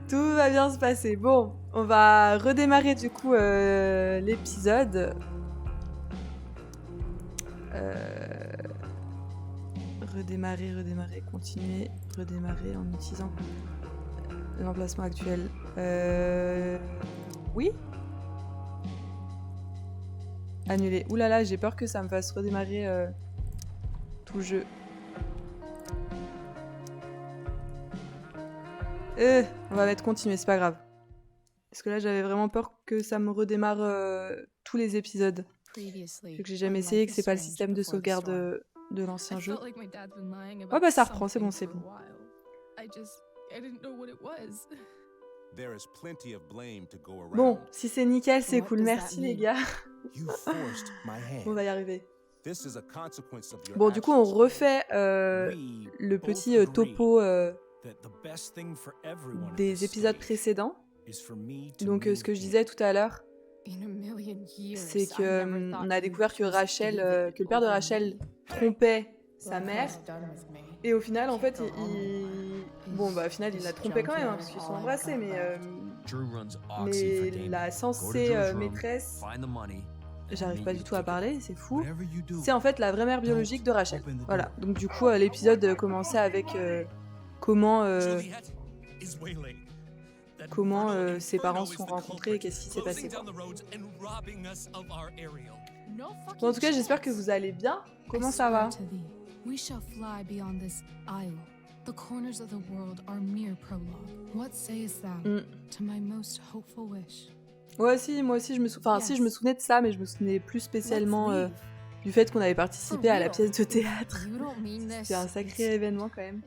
Tout va bien se passer. Bon, on va redémarrer du coup l'épisode. Redémarrer, continuer, redémarrer en utilisant l'emplacement actuel. Oui. Annuler. Ouh là là, j'ai peur que ça me fasse redémarrer tout le jeu. On va mettre continuer, c'est pas grave. Parce que là, j'avais vraiment peur que ça me redémarre tous les épisodes. Vu que j'ai jamais essayé, que c'est pas le système de sauvegarde de l'ancien jeu. Oh bah ça reprend, c'est bon, c'est bon. Bon, si c'est nickel, c'est cool. Merci les gars. On va y arriver. Bon, du coup, on refait le petit topo des épisodes précédents. Donc, ce que je disais tout à l'heure, c'est que on a découvert que que le père de Rachel trompait sa mère. Et au final, en fait, bon, bah, au final, il l'a trompé quand même, hein, parce qu'ils sont embrassés, mais la censée maîtresse, j'arrive pas du tout à parler, c'est fou, c'est en fait la vraie mère biologique de Rachel. Voilà, donc du coup, l'épisode commençait avec comment ses parents se sont rencontrés et qu'est-ce qui s'est passé, quoi. Bon, en tout cas, j'espère que vous allez bien. Comment ça va? We shall fly beyond this isle. The corners of the world are mere prologue. What sayest thou to my most hopeful wish? Moi aussi, je me souvenais de ça, mais je me souvenais plus spécialement du fait qu'on avait participé à la pièce de théâtre. C'était un sacré événement quand même.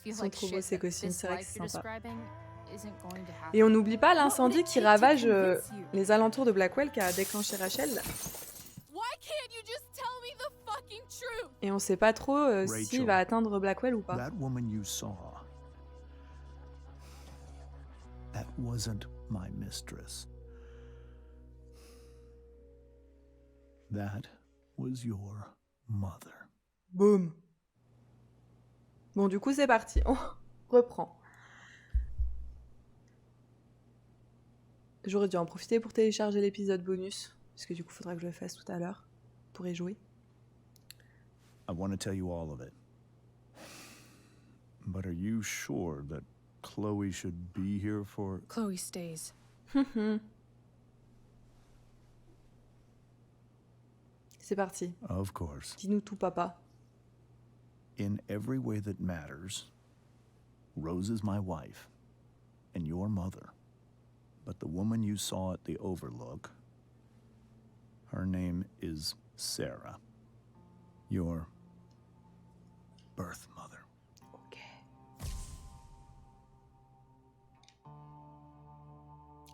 Ils sont trop beaux ces costumes, c'est vrai que c'est sympa. Et on n'oublie pas l'incendie qui ravage les alentours de Blackwell qui a déclenché Rachel. Et on sait pas trop s'il va atteindre Blackwell ou pas. That woman you saw, that wasn't my mistress. That was your mother. Boum. Bon, du coup, c'est parti. On reprend. J'aurais dû en profiter pour télécharger l'épisode bonus, parce que du coup, il faudra que je le fasse tout à l'heure pour y jouer. I want to tell you all of it. But are you sure that Chloe should be here for... Chloe stays. C'est parti. Of course. Dis-nous tout, papa. In every way that matters, Rose is my wife and your mother. But the woman you saw at the Overlook, her name is Sarah. Your birth mother. Ok.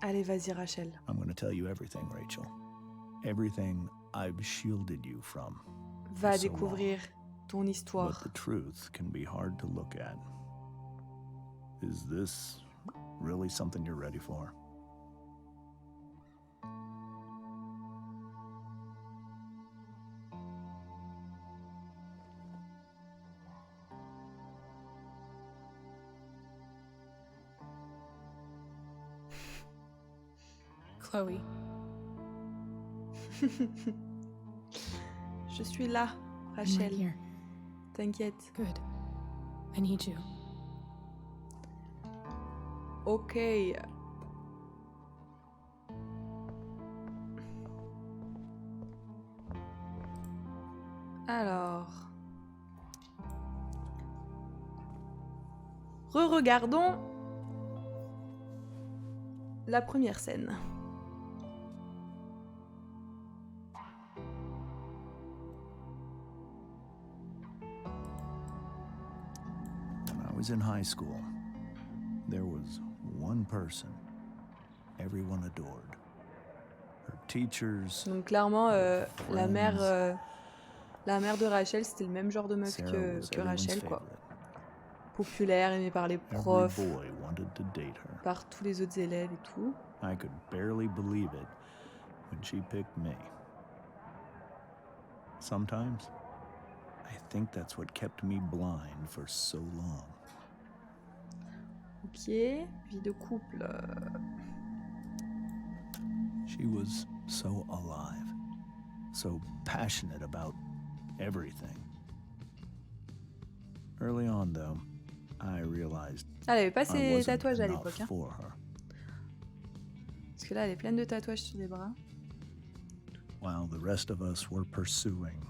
Allez, vas-y, Rachel. I'm going to tell you everything, Rachel. Everything I've shielded you from. Va découvrir ton histoire. But the truth can be hard to look at. Is this really something you're ready for? Chloe. Je suis là, Rachel. I'm right here. T'inquiète. Good. I need you. Ok. Alors. Re-regardons la première scène. When I was in high school, there was one person everyone adored. Her teachers. Donc clairement, la mère de Rachel, c'était le même genre de meuf que Rachel, quoi. Populaire, aimée par les profs, par tous les autres élèves et tout. I could barely believe it when she picked me. Sometimes, I think that's what kept me blind for so long. Ok, vie de couple. She was so alive, so passionate about everything. Early on, though, I realized Elle avait pas I ses wasn't tatouages à enough l'époque, hein. for her. Parce que là, elle est pleine de tatouages sur les bras. While the rest of us were pursuing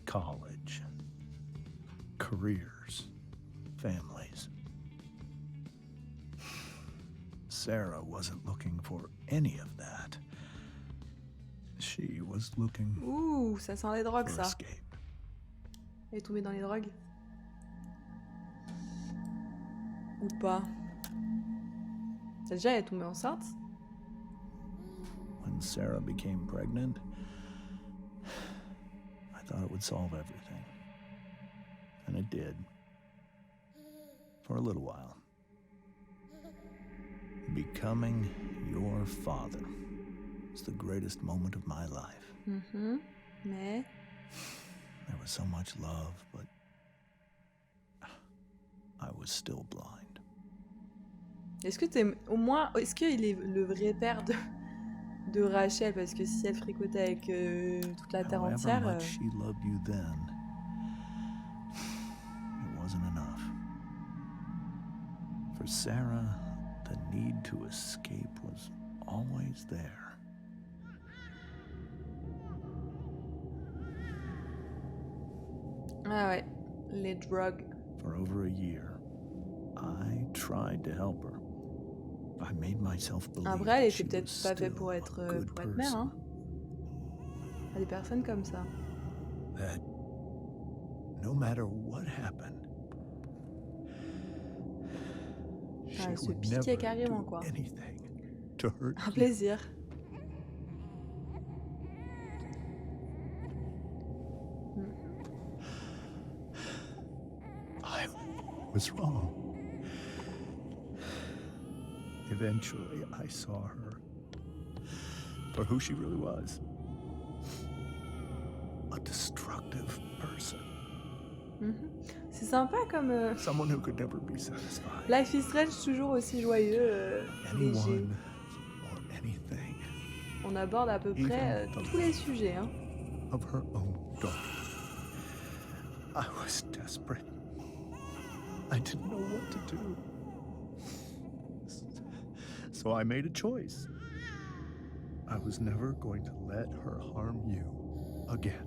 college, careers, families. Sarah wasn't looking for any of that. She was looking Ouh, ça sent les drogues, for ça. escape. Elle est tombée dans les drogues. Ou pas. Déjà, elle est tombée enceinte. When Sarah became pregnant, I thought it would solve everything. And it did. For a little while. Becoming your father was the greatest moment of my life. Mais... There was so much love, but I was still blind. Est-ce que t'es... Au moins... Est-ce qu'il est le vrai père de Rachel? Parce que si elle fricotait avec toute la terre However entière... much she loved you then, it wasn't enough. For Sarah, the need to escape was always there. Ah ouais, les drogues. For over a year, I tried to help her. I made myself believe Après, elle that était she peut-être was pas faite still pour a être good mère, hein. person. Il y a des personnes comme ça. That no matter what happened, she elle se would piquait never carrément, do quoi. anything to hurt Un you. plaisir. I was wrong. Eventually, I saw her for who she really was. A destructive person. C'est sympa comme... Someone who could never be satisfied. Life is Strange, toujours aussi joyeux, léger. Anyone or anything. On aborde à peu près tous les sujets, hein. Of her own daughter. I was desperate. I didn't know what to do. So I made a choice. I was never going to let her harm you again.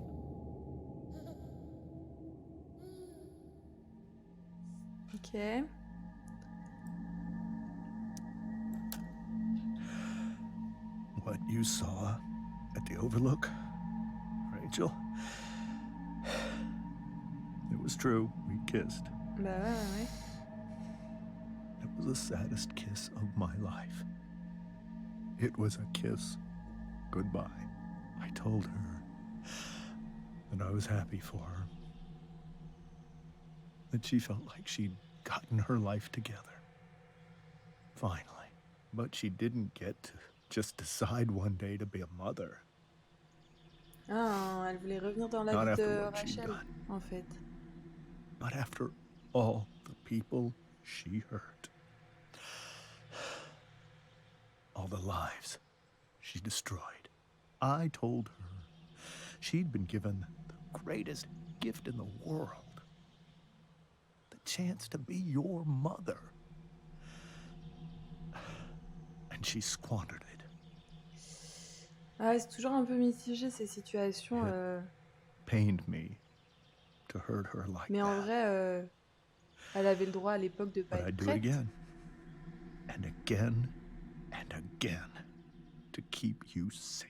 Ok. What you saw at the Overlook, Rachel, it was true. We kissed. Bah ouais. It was the saddest kiss of my life. It was a kiss goodbye. I told her that I was happy for her. That she felt like she'd gotten her life together. Finally. But she didn't get to just decide one day to be a mother. Ah, elle voulait revenir dans la Not vie after de what she'd Rachel, done. en fait. Not after all the people she hurt. All the lives she destroyed. I told her she'd been given the greatest gift in the world. The chance to be your mother. And she squandered it. Ah, c'est toujours un peu mitigé ces situations. Pained me to hurt her like Mais en that. vrai, elle avait le droit à l'époque de pas But être I'd do it prête. again. And again and again to keep you safe.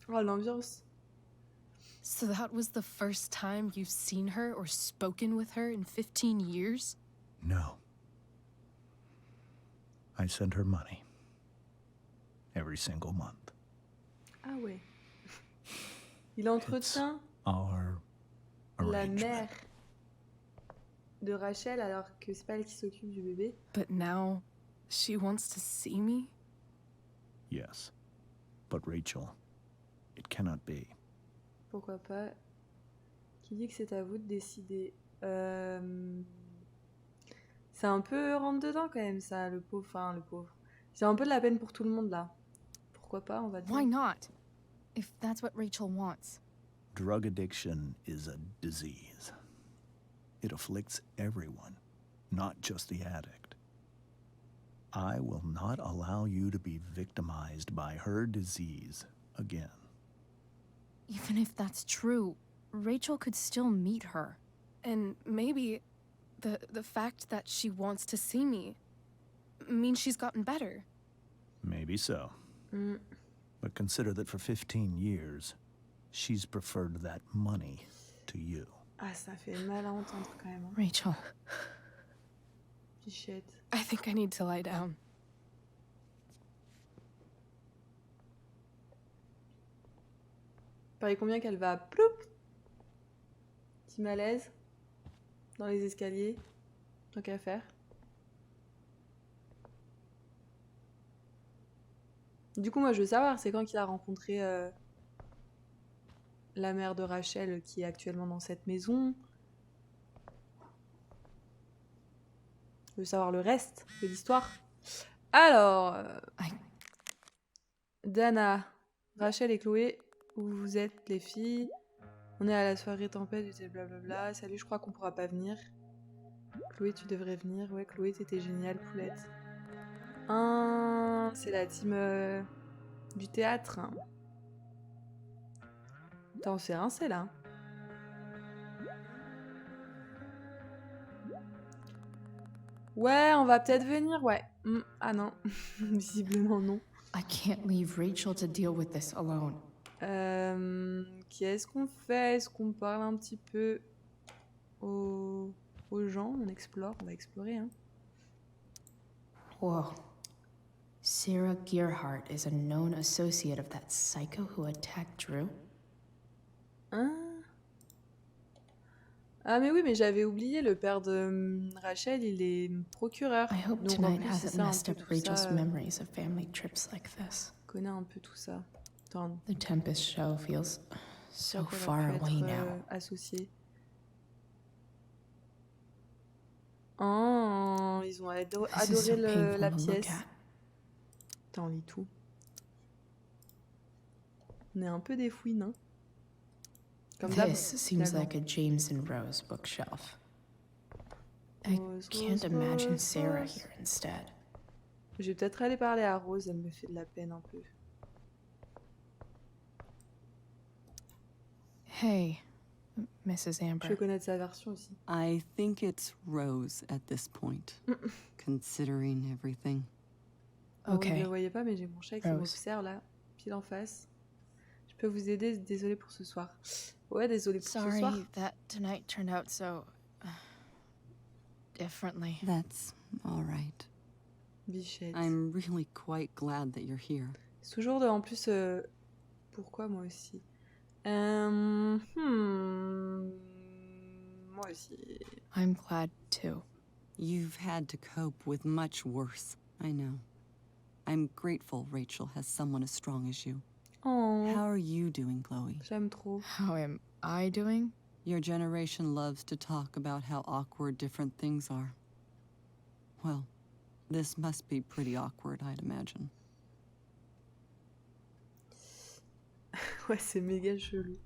Oh, l'ambiance. So that was the first time you've seen her or spoken with her in 15 years? No. I sent her money. Every single month. Ah ouais. Il entretient Our la arrangement. mère de Rachel alors que c'est pas elle qui s'occupe du bébé. But now she wants to see me? Yes. But Rachel, it cannot be. Pourquoi pas? Qui dit que c'est à vous de décider? C'est un peu rentre-dedans quand même, ça, le pauvre. Enfin, le pauvre. J'ai un peu de la peine pour tout le monde, là. Pourquoi pas, on va dire. Why not? If that's what Rachel wants. Drug addiction is a disease. It afflicts everyone, not just the addict. I will not allow you to be victimized by her disease again. Even if that's true, Rachel could still meet her. And maybe the fact that she wants to see me means she's gotten better. Maybe so. But consider that for 15 years, she's preferred that money to you. Ah, ça fait mal à entendre quand même. Hein. Rachel, Pichette. I think I need to lie down. Pareil combien qu'elle va ploup. Petit malaise dans les escaliers. Tant qu'à faire. Du coup, moi, je veux savoir, c'est quand qu'il a rencontré la mère de Rachel qui est actuellement dans cette maison. Je veux savoir le reste de l'histoire. Alors, Dana, Rachel et Chloé, où vous êtes les filles? On est à la soirée tempête, du sais blablabla. Salut, je crois qu'on pourra pas venir. Chloé, tu devrais venir. Ouais, Chloé, t'étais géniale, poulette. C'est la team du théâtre. Putain, on s'est rincé là. Ouais, on va peut-être venir, ouais. Ah non, visiblement non. I can't leave Rachel to deal with this alone. Qu'est-ce qu'on fait? Est-ce qu'on parle un petit peu aux gens? On explore, on va explorer, hein. Whoa. Sarah Gearhart is a known associate of that psycho who attacked Drew? Hein? Ah mais oui, mais j'avais oublié, le père de Rachel, il est procureur. I hope Donc en tonight plus, c'est hasn't ça un messed peu up tout Rachel's ça. memories of family trips like this. Je connais un peu tout ça. Attends, The Tempest show feels so ça qu'elle far aurait pu away être now. associée. Oh, ils ont This is so adoré painful la to look pièce. at. Putain, on lit tout. On est un peu des fouines, hein. Comme d'hab, This seems finalement. like a James and Rose bookshelf. I Rose, can't Rose, imagine Rose, Sarah Rose. here instead. Je vais peut-être aller parler à Rose, elle me fait de la peine un peu. Hey, Mrs. Je veux Amber. connaître sa version aussi. I think it's Rose at this point, considering everything. Ah, vous ne Okay. le voyez pas, mais j'ai mon chat qui Rose. m'observe là, pile en face. Je peux vous aider? Désolée pour ce soir. Ouais, désolée pour ce soir. Sorry that tonight turned out so differently. That's all right. Bichette. I'm really quite glad that you're here. C'est toujours en plus. Pourquoi moi aussi? Moi aussi. I'm glad too. You've had to cope with much worse, I know. I'm grateful Rachel has someone as strong as you. Oh, How are you doing, Chloe? j'aime trop. How am I doing? Your generation loves to talk about how awkward different things are. Well, this must be pretty awkward, I'd imagine. Ouais, c'est méga chelou.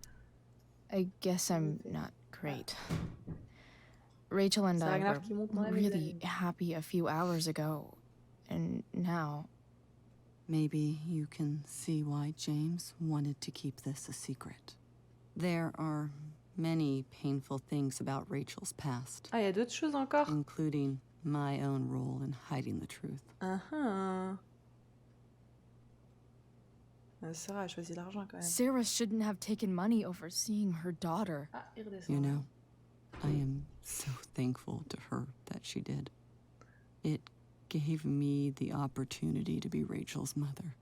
I guess I'm not great. Rachel and C'est I Ragnar were qui monte dans la really mezzanine. happy a few hours ago, and now Maybe you can see why James wanted to keep this a secret. There are many painful things about Rachel's past, Ah, il y a d'autres choses encore? including my own role in hiding the truth. Sarah a choisi l'argent quand même. Sarah shouldn't have taken money over seeing her daughter. Ah, il redescend. You know, I am so thankful to her that she did. It gave me the opportunity to be Rachel's mother.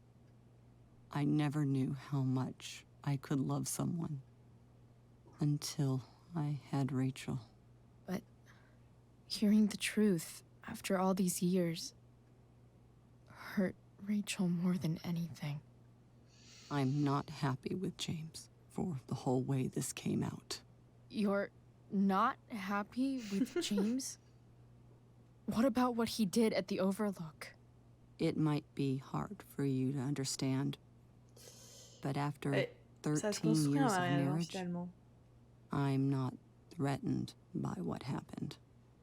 I never knew how much I could love someone until I had Rachel. But hearing the truth after all these years hurt Rachel more than anything. I'm not happy with James for the whole way this came out. You're not happy with James? What about what he did at the Overlook? It might be hard for you to understand, but after Ça se 13 construit years en of mariage, marriage, finalement. I'm not threatened by what happened.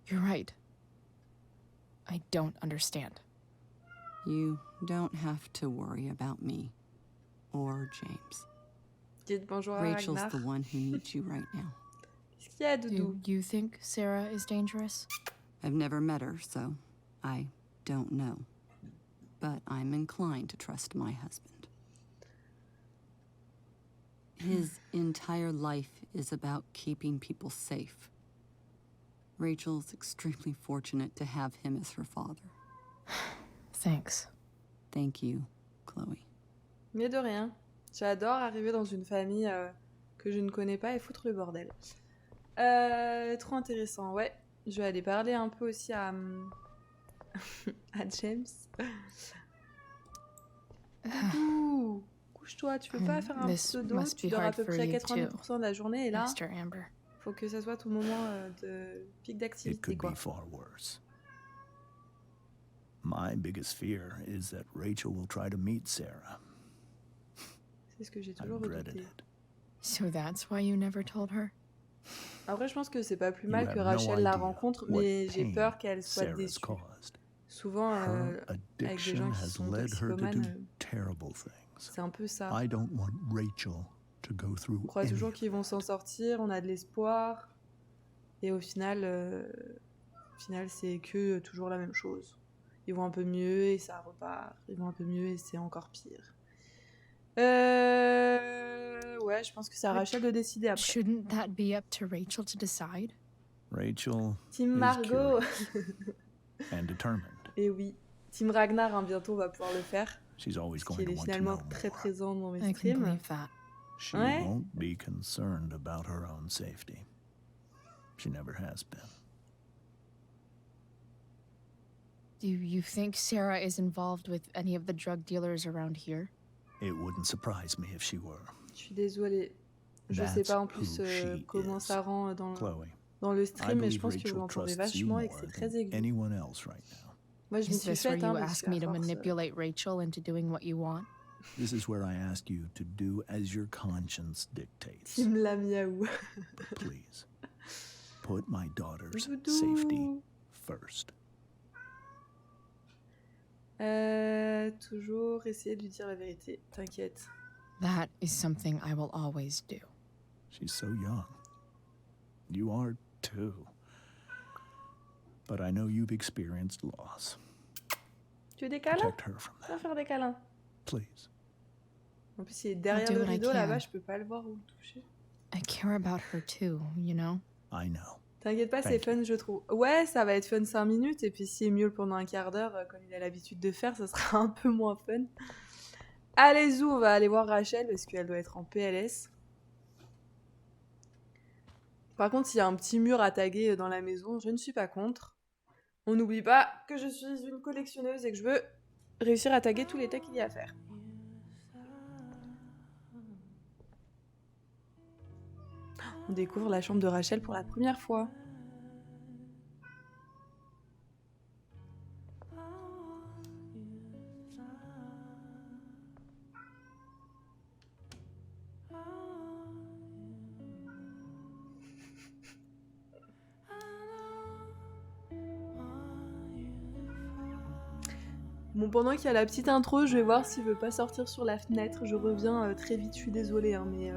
You're right. I don't understand. You don't have to worry about me or James. Dites bonjour à Rachel's Ragnar. the one who needs you right now. Qu'est-ce qu'il y a, Doudou? Do you think Sarah is dangerous? I've never met her, so I don't know. But I'm inclined to trust my husband. His entire life is about keeping people safe. Rachel's extremely fortunate to have him as her father. Thanks. Thank you, Chloe. Mais de rien. J'adore arriver dans une famille que je ne connais pas et foutre le bordel. Trop intéressant, ouais. Je vais aller parler un peu aussi à James. Ouh, couche-toi, tu peux pas faire un This pseudo, must tu be dors à hard peu for près you 90% de la journée et là, Mr. Amber. faut que ça soit ton moment de pic It d'activité, could quoi. be far worse. My biggest fear is that Rachel will try to meet Sarah. C'est ce que j'ai I've toujours dreaded redouté. it. So that's why you never told her? Après, je pense que c'est pas plus You mal have que no Rachel la idea rencontre, what mais j'ai pain peur qu'elle soit Sarah's déçue. caused. Souvent, Her avec des addiction gens qui has sont led her to do toxicomanes, terrible things. c'est un peu ça. I don't want Rachel to go through On croit any toujours of qu'ils vont s'en sortir, on a de l'espoir, et au final c'est que toujours la même chose. Ils vont un peu mieux et ça repart, ils vont un peu mieux et c'est encore pire. Ouais, je pense que c'est à Rachel de décider après. Shouldn't that be up to Rachel to decide? Rachel Team is Margot. curious and determined. Et oui, Team Ragnar, hein, bientôt on va pouvoir le faire, She's always parce going qu'il to est want to finalement know très more. présent dans mes I can streams. believe that. She Ouais. won't be concerned about her own safety. She never has been. Do you think Sarah is involved with any of the drug dealers around here? It wouldn't surprise me if she were. Je suis désolée. Je sais That's pas en plus who she comment is. ça rend dans Chloe, le I stream, mais je believe pense que vous Rachel l'entendez trusts you vachement et que more c'est très than aigu. anyone else right now. Moi, je m'y Is suis this where faite, you hein, parce ask qu'à me to force, manipulate Rachel into doing what you want? This is where I ask you to do as your conscience dictates. Team la miaou. But please, put my daughter's Doudou. safety first. Toujours essayer de lui dire la vérité, t'inquiète. That is something I will always do. She's so young. You are too. But I know you've experienced loss. Tu veux des câlins? Protect her from Viens that, faire des câlins. please. En plus, il est derrière do le what I rideau, là-bas, can. je peux pas le voir ou le toucher. I care about her too, you know? I know. T'inquiète pas, c'est Thank fun, je trouve. Ouais, ça va être fun 5 minutes, et puis s'il est mieux pendant un quart d'heure, comme il a l'habitude de faire, ça sera un peu moins fun. Allez, Zou, on va aller voir Rachel, parce qu'elle doit être en PLS. Par contre, s'il y a un petit mur à taguer dans la maison, je ne suis pas contre. On n'oublie pas que je suis une collectionneuse et que je veux réussir à taguer tous les tags qu'il y a à faire. On découvre la chambre de Rachel pour la première fois. Bon, pendant qu'il y a la petite intro, je vais voir s'il veut pas sortir sur la fenêtre. Je reviens très vite, je suis désolée, hein, mais...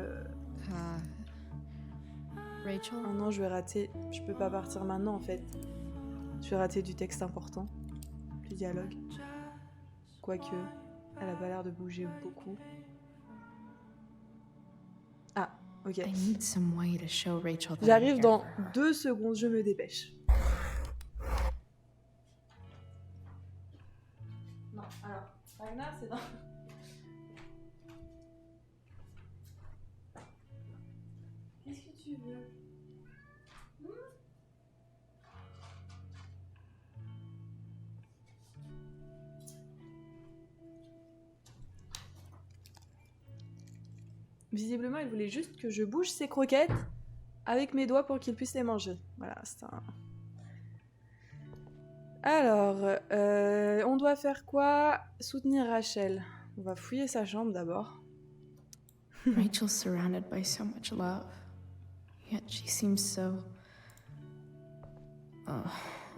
Rachel? Oh non, je vais rater. Je peux pas partir maintenant, en fait. Je vais rater du texte important. Du dialogue. Quoique, elle a pas l'air de bouger beaucoup. Ah, ok. I need some way to show Rachel that I'm J'arrive here dans for her. 2 secondes, je me dépêche. Non, alors, Ragnar, c'est dans... Qu'est-ce que tu veux? Visiblement, il voulait juste que je bouge ses croquettes avec mes doigts pour qu'il puisse les manger. Voilà, c'est un... Alors, on doit faire quoi? Soutenir Rachel. On va fouiller sa chambre d'abord. Rachel's surrounded by so much love, yet she seems so...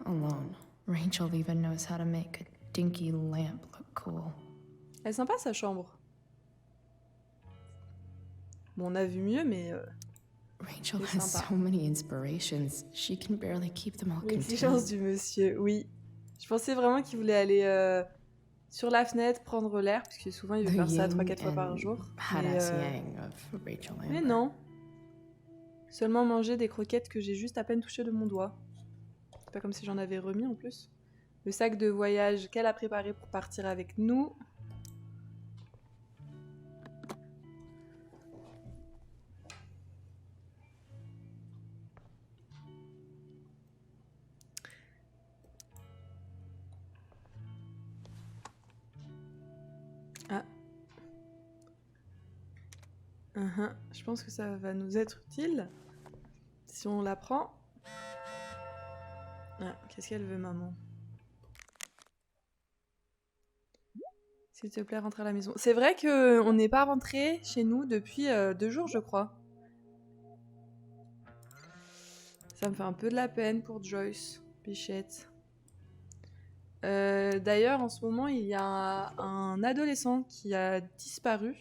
alone. Rachel even knows how to make a dinky lamp look cool. Elle est sympa sa chambre. Bon, on a vu mieux, mais... Rachel has so many inspirations, she can barely keep them all contained. L'exigence du monsieur, oui. Je pensais vraiment qu'il voulait aller sur la fenêtre, prendre l'air, parce que souvent il veut faire ça 3-4 fois par jour. Mais non. Seulement manger des croquettes que j'ai juste à peine touchées de mon doigt. C'est pas comme si j'en avais remis en plus. Le sac de voyage qu'elle a préparé pour partir avec nous. Ah. Je pense que ça va nous être utile si on la prend. Ah, qu'est-ce qu'elle veut, maman? S'il te plaît, rentre à la maison. C'est vrai qu'on n'est pas rentré chez nous depuis 2 jours, je crois. Ça me fait un peu de la peine pour Joyce, Bichette. D'ailleurs, en ce moment, il y a un adolescent qui a disparu,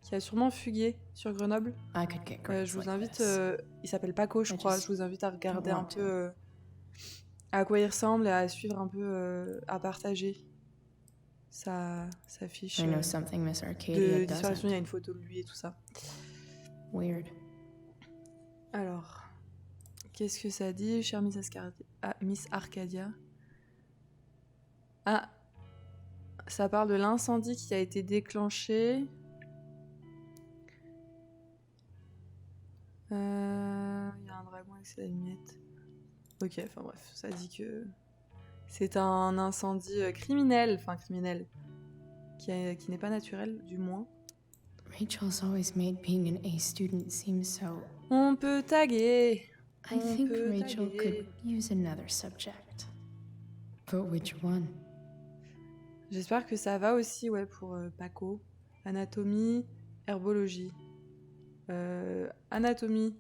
qui a sûrement fugué sur Grenoble. Je vous invite... il s'appelle Paco, je crois. Je vous invite à regarder un peu à quoi il ressemble et à suivre un peu, à partager sa fiche de disparition. Il y a une photo de lui et tout ça. Weird. Alors, qu'est-ce que ça dit, chère Miss Arcadia? Ah, ça parle de l'incendie qui a été déclenché. Il y a un dragon avec ses allumettes. Ok, enfin bref, ça dit que c'est un incendie criminel, qui n'est pas naturel, du moins. Rachel's always made being an A student seem so... On peut taguer. I think Rachel could use another subject. But which one? J'espère que ça va aussi, ouais, pour Paco. Anatomie, herbologie. Anatomie.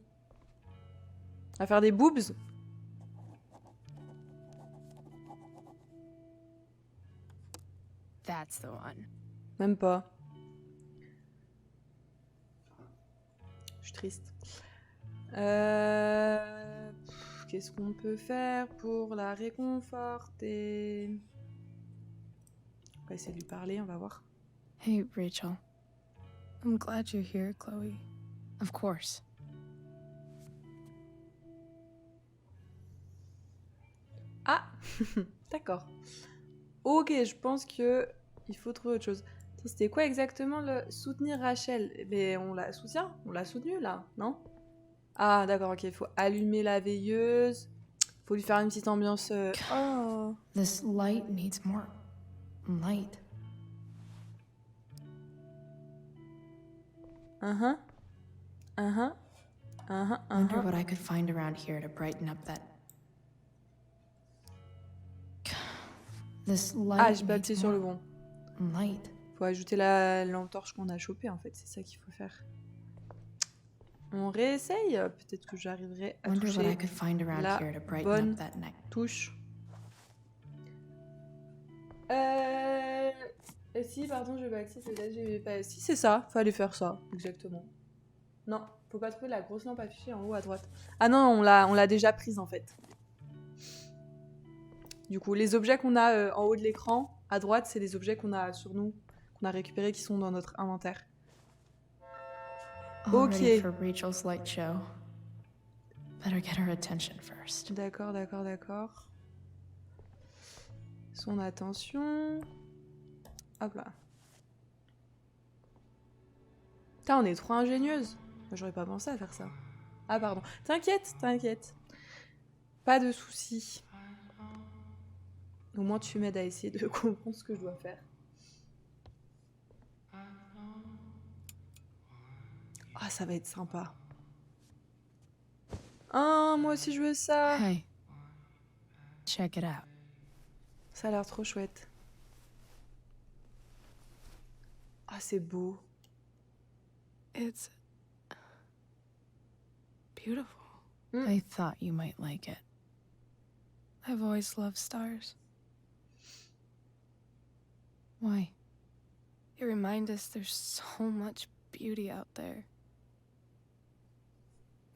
On va faire des boobs. That's the one. Même pas. Je suis triste. Qu'est-ce qu'on peut faire pour la réconforter? On va essayer de lui parler, on va voir. Hey, Rachel. I'm glad you're here, Chloe. Of course. Ah. D'accord. Ok, je pense que il faut trouver autre chose. C'était quoi exactement le soutenir Rachel? Mais on la soutient? On l'a soutenue là, non? Ah d'accord, ok, il faut allumer la veilleuse. Faut lui faire une petite ambiance... Oh. This light needs more light. Wonder what I could find around here to brighten up that... This light Ah, j'ai pas appuyé sur le bon. Light. Faut ajouter la lampe torche qu'on a chopée en fait, c'est ça qu'il faut faire. On réessaye, peut-être que j'arriverai à toucher la bonne touche. Si, pardon, je vais pas... Si, c'est ça, fallait faire ça, exactement. Non, faut pas trouver la grosse lampe affichée en haut à droite. Ah non, on l'a déjà prise en fait. Du coup, les objets qu'on a en haut de l'écran, à droite, c'est les objets qu'on a sur nous, qu'on a récupérés, qui sont dans notre inventaire. Ok. D'accord, d'accord, d'accord. Son attention. Hop là. Putain, on est trop ingénieuse. Moi, j'aurais pas pensé à faire ça. Ah, pardon. T'inquiète, t'inquiète. Pas de soucis. Au moins, tu m'aides à essayer de comprendre ce que je dois faire. Ah, ça va être sympa. Ah, moi aussi je veux ça. Hey, check it out. Ça a l'air trop chouette. Ah, c'est beau. It's beautiful. Mm. I thought you might like it. I've always loved stars. Why? They remind us there's so much beauty out there,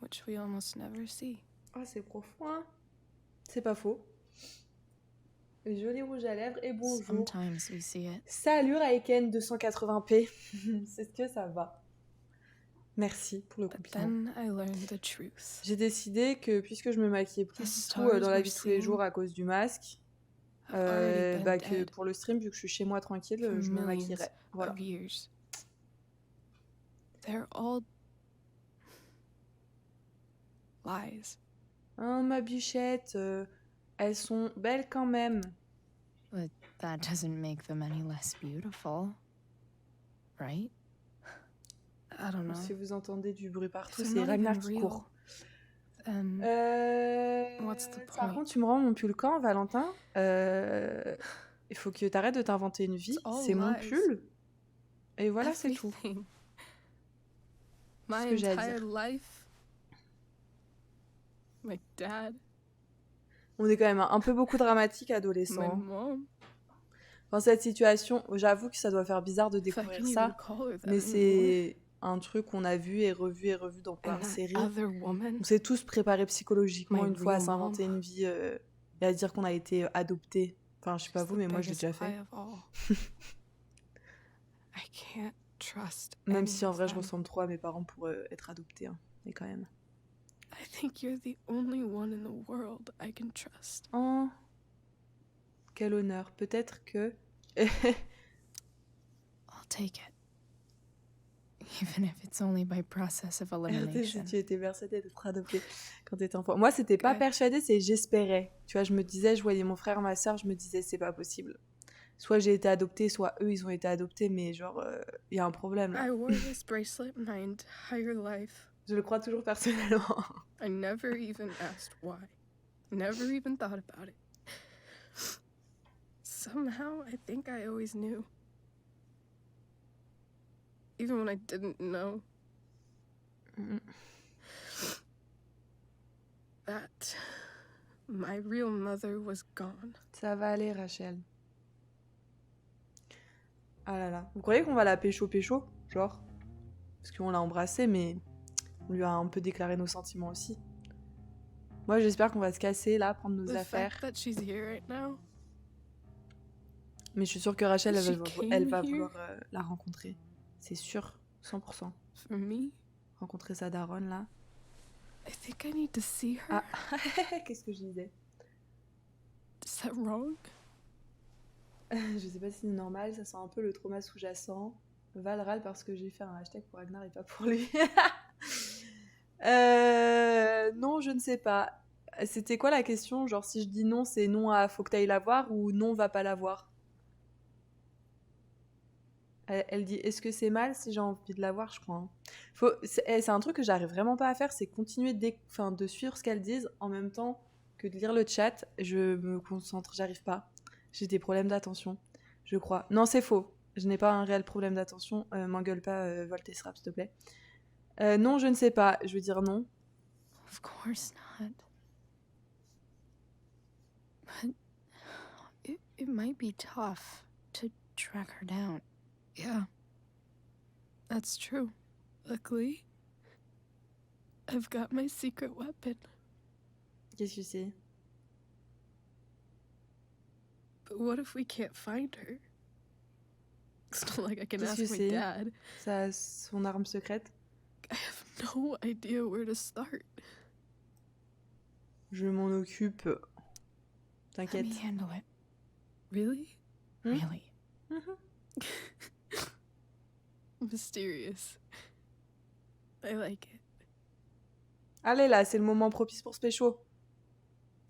which we almost never see. Ah, c'est profond, hein. C'est pas faux. Joli rouge à lèvres et bonjour. Sometimes we see it. Salut Raiken 280p. C'est ce que ça va. Merci pour le But compliment. then I learned the truth. J'ai décidé que puisque je me maquillais plus du tout dans la vie de tous les jours à cause du masque, que pour le stream, vu que je suis chez moi tranquille, je me maquillerai. Voilà. They're all lies. Oh, ma bichette, elles sont belles quand même. But that doesn't make them any less beautiful, right? I don't know. Si vous entendez du bruit partout, They're c'est not Ragnar even qui court. What's the Par point? contre, tu me rends mon pull quand, Valentin? Il faut que t'arrêtes de t'inventer une vie. It's all C'est mon lies. pull. Et voilà, c'est tout. Everything. C'est ce My que j'ai à entire dire. life. My dad. On est quand même un peu beaucoup dramatique My adolescent. mom. Dans cette situation, j'avoue que ça doit faire bizarre de If I découvrir can even ça, call her that mais anymore. c'est un truc qu'on a vu et revu dans plein And de that séries. other woman. On s'est tous préparés psychologiquement My une fois à real s'inventer mom. une vie et à dire qu'on a été adopté. Enfin, je sais pas She's vous, the mais moi je l'ai biggest déjà fait. lie of all. I can't trust Même any si en of vrai je them. ressemble trop à mes parents pour être adopté, hein. Mais quand même. I think you're the only one in the world I can trust. Oh, quel honneur. Peut-être que... I'll take it. Even if it's only by process of RT, elimination. si tu étais persuadée d'être adoptée quand t'étais enfant. Moi, c'était pas Ouais. persuadée, c'est j'espérais. Tu vois, je me disais, je voyais mon frère, ma soeur, je me disais, c'est pas possible. Soit j'ai été adoptée, soit eux, ils ont été adoptés, mais genre, il y a un problème là. I wore this bracelet my entire life. Je le crois toujours personnellement. I never even asked why. Never even thought about it. Somehow, I think I always knew. Even when I didn't know. That my real mother was gone. Ça va aller, Rachel. Ah là là. Vous croyez qu'on va la pécho, genre? Parce qu'on l'a embrassée, mais on lui a un peu déclaré nos sentiments aussi. Moi, j'espère qu'on va se casser là, prendre nos The affaires. fact that she's here right now. Mais je suis sûre que Rachel, She elle va came here. vouloir la rencontrer. C'est sûr, 100%. For me, Rencontrer sa daronne là. I think I need to see her. Ah, qu'est-ce que je disais? Is that wrong? Je sais pas si c'est normal, ça sent un peu le trauma sous-jacent. Val râle parce que j'ai fait un hashtag pour Ragnar et pas pour lui. Non, je ne sais pas. C'était quoi la question? Genre, si je dis non, c'est non à faut que t'ailles la voir ou non, va pas la voir? Elle dit est-ce que c'est mal si j'ai envie de la voir, je crois. Hein. C'est un truc que j'arrive vraiment pas à faire, c'est continuer de suivre ce qu'elles disent en même temps que de lire le chat. Je me concentre, j'arrive pas. J'ai des problèmes d'attention, je crois. Non, c'est faux. Je n'ai pas un réel problème d'attention. M'engueule pas, Voltesrap, s'il te plaît. Non, je ne sais pas. Je veux dire non. Of course not. But it might be tough to track her down. Yeah, that's true. Luckily, I've got my secret weapon. Qu'est-ce que c'est? But what if we can't find her? It's not like I can Qu'est-ce ask que my c'est? dad. Ça a son arme secrète? I have no idea where to start. Je m'en occupe. Let T'inquiète. me handle it. Really? Hmm? Really? Mhm. Mysterious. I like it. Allez là, c'est le moment propice pour se pécho.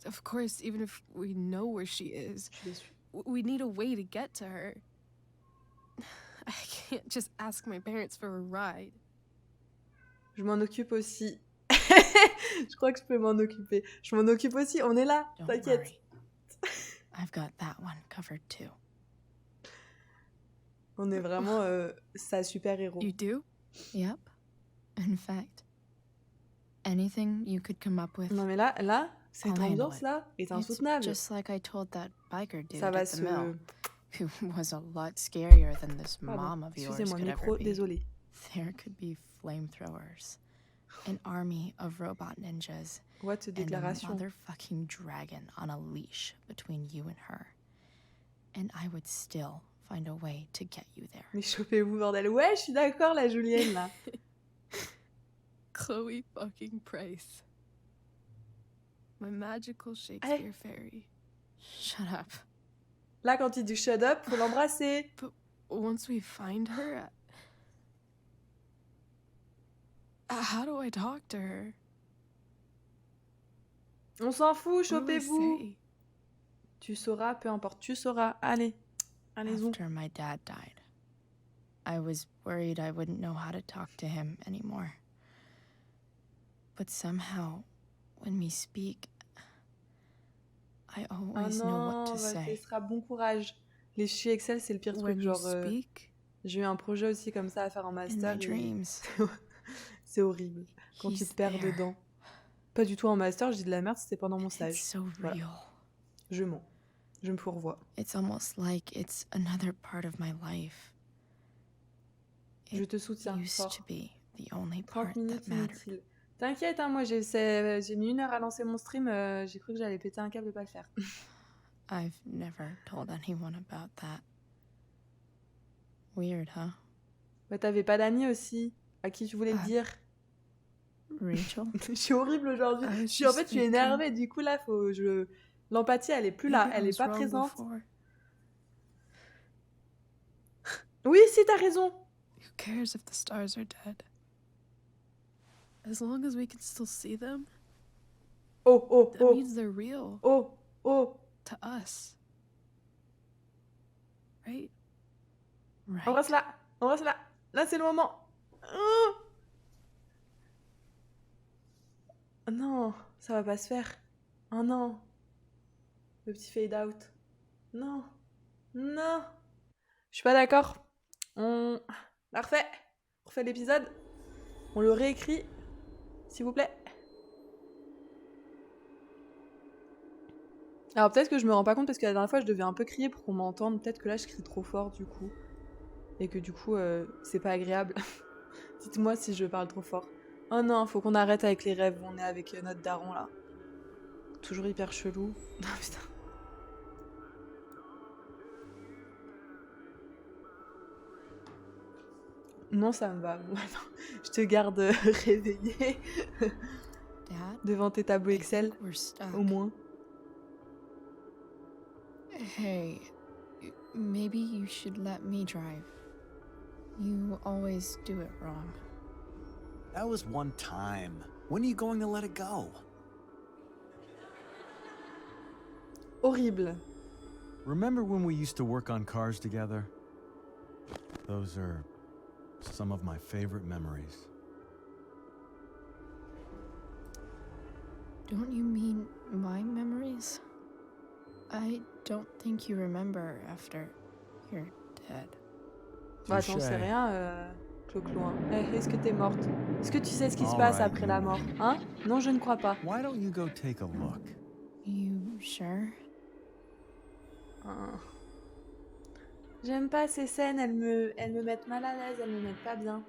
Of course, even if we know where she is, Je suis déçue. we need a way to get to her. I can't just ask my parents for a ride. Je m'en occupe aussi. Je crois que je peux m'en occuper. Je m'en occupe aussi, on est là, t'inquiète. I've got that one covered too. On est vraiment sa super-héros. You do? Yep. In fact, anything you could come up with. Non mais là, cette ambiance-là est insoutenable. Just like I told that biker dude Ça va at the mill, who was a lot scarier than this mom of yours Excusez-moi, could micro, ever be. désolé. There could be flamethrowers, an army of robot ninjas, What and déclaration. a motherfucking dragon on a leash between you and her. And I would still find a way to get you there. Mais chopez-vous, bordel. Ouais, je suis d'accord, la Julienne, là. Chloe fucking Price. My magical Shakespeare fairy. Shut up. Là, quand il dit shut up, faut l'embrasser. But once we find her, how do I talk to her? On s'en fout, What do I chopez-vous. say? Tu sauras, peu importe, tu sauras. Allez, allez-y. After my dad died, I was worried I wouldn't know how to talk to him anymore. But somehow, when we speak, I always know what to ce say. sera bon courage. Les fichiers Excel, c'est le pire truc. When you Genre, speak, j'ai eu un projet aussi comme ça à faire en in master. my dreams, C'est horrible. Quand tu he's te perds there. dedans. Pas du tout en master, je dis de la merde, c'était pendant mon It's stage. so Voilà. real. Je mens. Je me pourvois. It's almost like it's another part of my life. Je te soutiens Used fort. to be the only 30 part minutes that mattered. inutiles. T'inquiète, hein, moi j'ai mis 1 heure à lancer mon stream, j'ai cru que j'allais péter un câble de pas le faire. I've never told anyone about that. Weird, huh? Bah t'avais pas d'amis aussi, à qui tu voulais le dire. Rachel? Je suis horrible aujourd'hui. I was Je suis just suis énervée, du coup là, l'empathie elle est plus là, Maybe I elle est was pas wrong présente. before. Oui, si, t'as raison. Who cares if the stars are dead? As long as we can still see them, Oh, oh, that oh, means they're real oh, oh. to us. Right? Right. Embrasse-la, embrasse-la. Là, c'est le moment. Oh non, ça va pas se faire. Oh non. Le petit fade out. Non. Non. Je suis pas d'accord. On la refait. On refait l'épisode. On le réécrit. S'il vous plaît. Alors peut-être que je me rends pas compte parce que la dernière fois je devais un peu crier pour qu'on m'entende. Peut-être que là je crie trop fort du coup. Et que du coup c'est pas agréable. Dites-moi si je parle trop fort. Oh non, faut qu'on arrête avec les rêves. On est avec notre daron là. Toujours hyper chelou. Oh putain. Non, ça me va. Je te garde réveillée Dad, devant tes tableaux I Excel, think we're stuck. au moins. Hey, maybe you should let me drive. You always do it wrong. That was one time. When are you going to let it go? Horrible. Remember when we used to work on cars together? Those are some of my favorite memories. Don't you mean my memories? I don't think you remember after you're dead. Bah attends, c'est rien, Clo-Clo. Hein. Est-ce que t'es morte? Est-ce que tu sais ce qui se passe après la mort? Hein? Non, je ne crois pas. Why don't you go take a look? You sure? Ah. J'aime pas ces scènes, elles me mettent mal à l'aise, elles me mettent pas bien.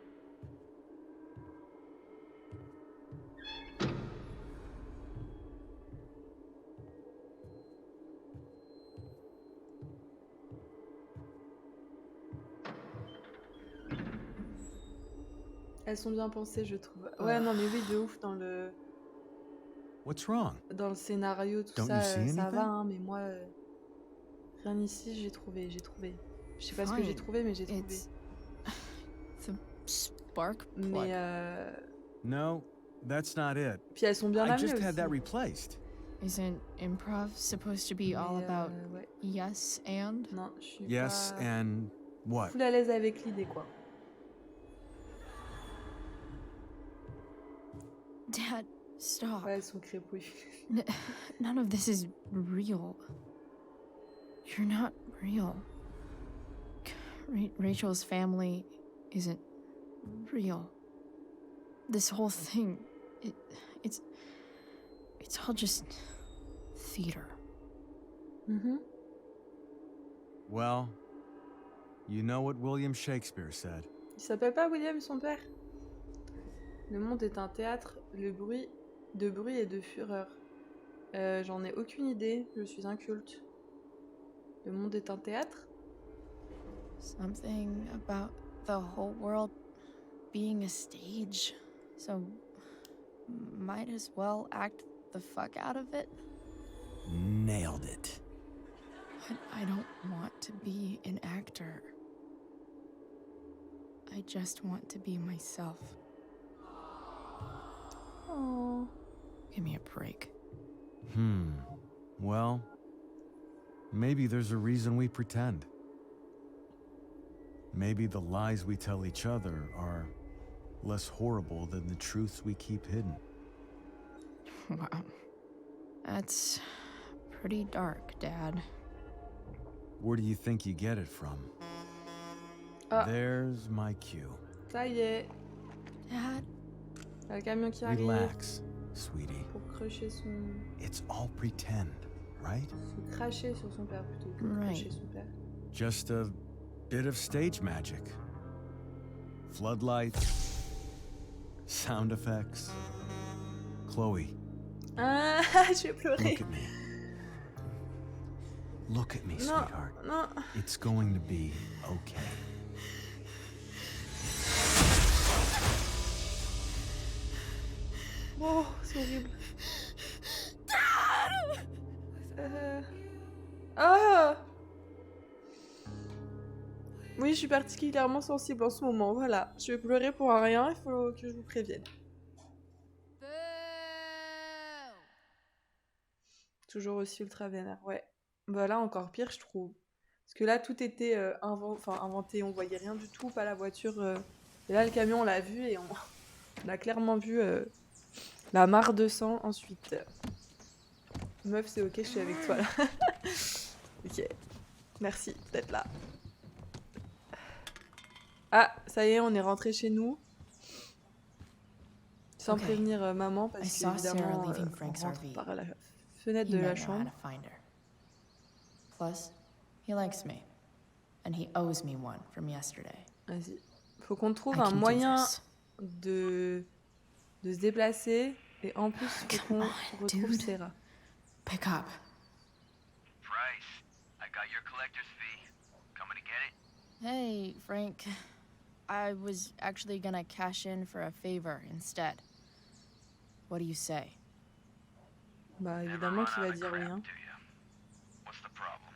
Elles sont bien pensées, je trouve. Ouais, non, mais oui, de ouf, dans le What's wrong? scénario, tout Don't ça, you see ça anything? va, hein, mais moi, rien ici, j'ai trouvé. Je sais pas ce que j'ai Fine. trouvé, mais j'ai trouvé. It's the spark plug. Mais No, that's not it. puis elles sont bien I amenées just aussi. had that replaced. Isn't improv supposed to be all Mais, about ouais. yes and? Non, je suis Yes, pas and what? full à l'aise avec l'idée, quoi. Dad, stop. Ouais, elles sont crépouilles. None of this is real. You're not real. Rachel's family isn't real. This whole thing, it's all just theater. Mhm. Well, you know what William Shakespeare said. Il s'appelle pas William, son père? Le monde est un théâtre, de bruit et de fureur. J'en ai aucune idée, je suis inculte. Le monde est un théâtre? Something about the whole world being a stage. So, might as well act the fuck out of it. Nailed it. But I don't want to be an actor. I just want to be myself. Oh. Give me a break. Well, maybe there's a reason we pretend. Maybe the lies we tell each other are less horrible than the truths we keep hidden. Wow. That's pretty dark, Dad. Where do you think you get it from? Ah. There's my cue. Ça y est, Dad? il y a le camion qui arrive Relax, sweetie. pour cracher son... It's all pretend, right? Se cracher sur son père plutôt que Right. cracher son père. Just a bit of stage magic. Floodlights, sound effects. Chloe, Ah, je vais pleurer. look at me. Look at me, Non, sweetheart. non. It's going to be okay. Oh, c'est horrible. Oh. Oui, je suis particulièrement sensible en ce moment, voilà. Je vais pleurer pour un rien, il faut que je vous prévienne. Toujours aussi ultra vénère, ouais. Bah là, encore pire, je trouve. Parce que là, tout était inventé, on voyait rien du tout, pas la voiture. Et là, le camion, on l'a vu et on a clairement vu la mare de sang ensuite. Meuf, c'est ok, je suis avec toi là. Ok, merci d'être là. Ah, ça y est, on est rentré chez nous. Sans Okay. prévenir maman, I parce saw Sarah qu'évidemment, leaving on Frank's rentre RV. par la fenêtre He de la might know how chambre. to find her. Plus, he likes me. And he owes me one from yesterday. Vas-y. Faut qu'on trouve I un can do moyen this. de se déplacer. Et en plus, faut Come qu'on on, retrouve dude. Sarah. Pick up. Price, I got your collector's fee. Coming to get it? Hey, Frank. I was actually gonna cash in for a favor instead. What do you say? Bah évidemment qu'il va dire oui. Hein. Do you? What's the problem?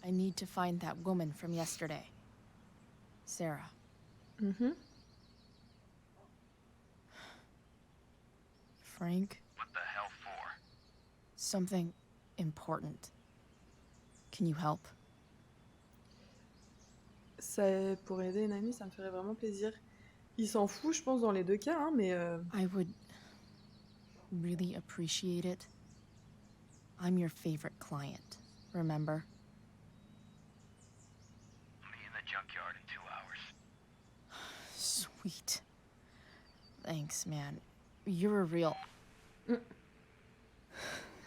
I need to find that woman from yesterday. Sarah. Mhm. Frank, What the hell for? something important. Can you help? Ça, pour aider une amie, ça me ferait vraiment plaisir. Il s'en fout, je pense, dans les deux cas, hein, mais I would really appreciate it. I'm your favorite client, remember? I'll be in the junkyard in 2 hours. Sweet. Thanks, man. You're a real...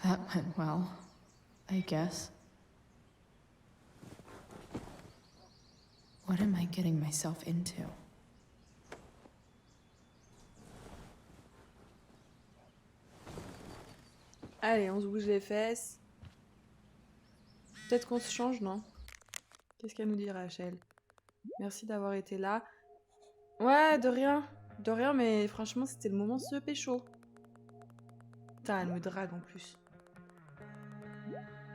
That went well, I guess. What am I getting myself into? allez, on se bouge les fesses. Peut-être qu'on se change, non? Qu'est-ce qu'elle nous dit, Rachel? Merci d'avoir été là. Ouais, de rien. De rien, mais franchement, c'était le moment de se pécho. Putain, elle me drague en plus.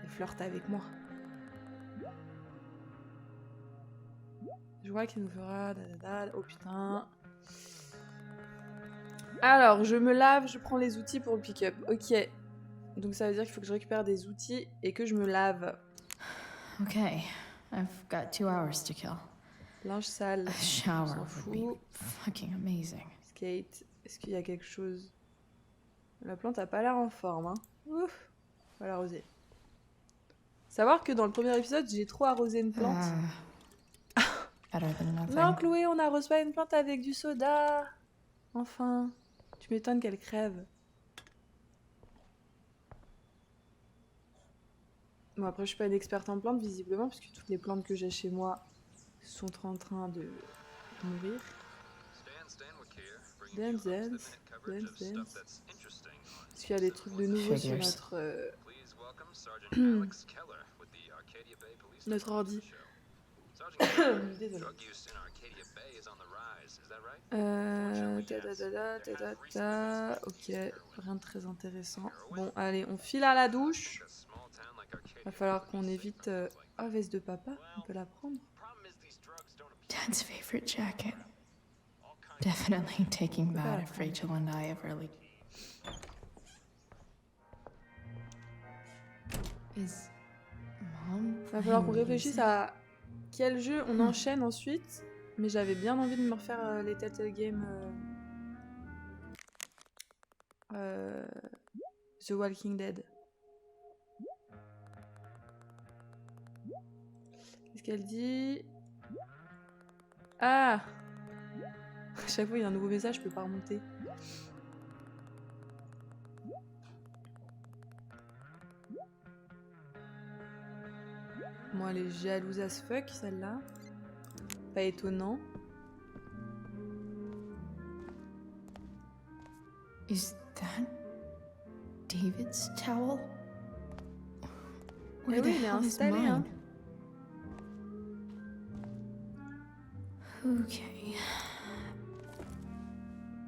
Elle flirte avec moi. Je vois qu'il nous fera... Oh putain. Alors, je me lave, je prends les outils pour le pick-up. Ok. Donc ça veut dire qu'il faut que je récupère des outils et que je me lave. Okay, I've got 2 hours to kill. Linge sale. A On shower s'en would be fout. fucking amazing. Skate. Est-ce qu'il y a quelque chose? La plante a pas l'air en forme, hein. Ouf. On va l'arroser. Savoir que dans le premier épisode, j'ai trop arrosé une plante. Better than nothing. Non, Chloé, on n'arrose pas une plante avec du soda. Enfin, tu m'étonnes qu'elle crève. Bon, après, je suis pas une experte en plantes, visiblement, puisque toutes les plantes que j'ai chez moi sont en train de mourir. Dance, dance, dance, dance. Est-ce qu'il y a des trucs de nouveau sur notre... notre ordi? Désolée. Ok, rien de très intéressant. Bon, allez, on file à la douche. Va falloir qu'on évite... Oh, veste de papa, on peut la prendre. Dad's favorite jacket. Definitely taking that if Rachel and I ever leave. Is Mom Va falloir qu'on playing réfléchisse music? à quel jeu on enchaîne ensuite. Mais j'avais bien envie de me refaire les Telltale The Walking Dead. Qu'est-ce qu'elle dit? Ah! À chaque fois il y a un nouveau message, je peux pas remonter. Moi, elle est jalouse as fuck, celle-là. Pas étonnant. Is that David's towel? Where Eh oui, the il est hell is installé, hein. mine? Okay.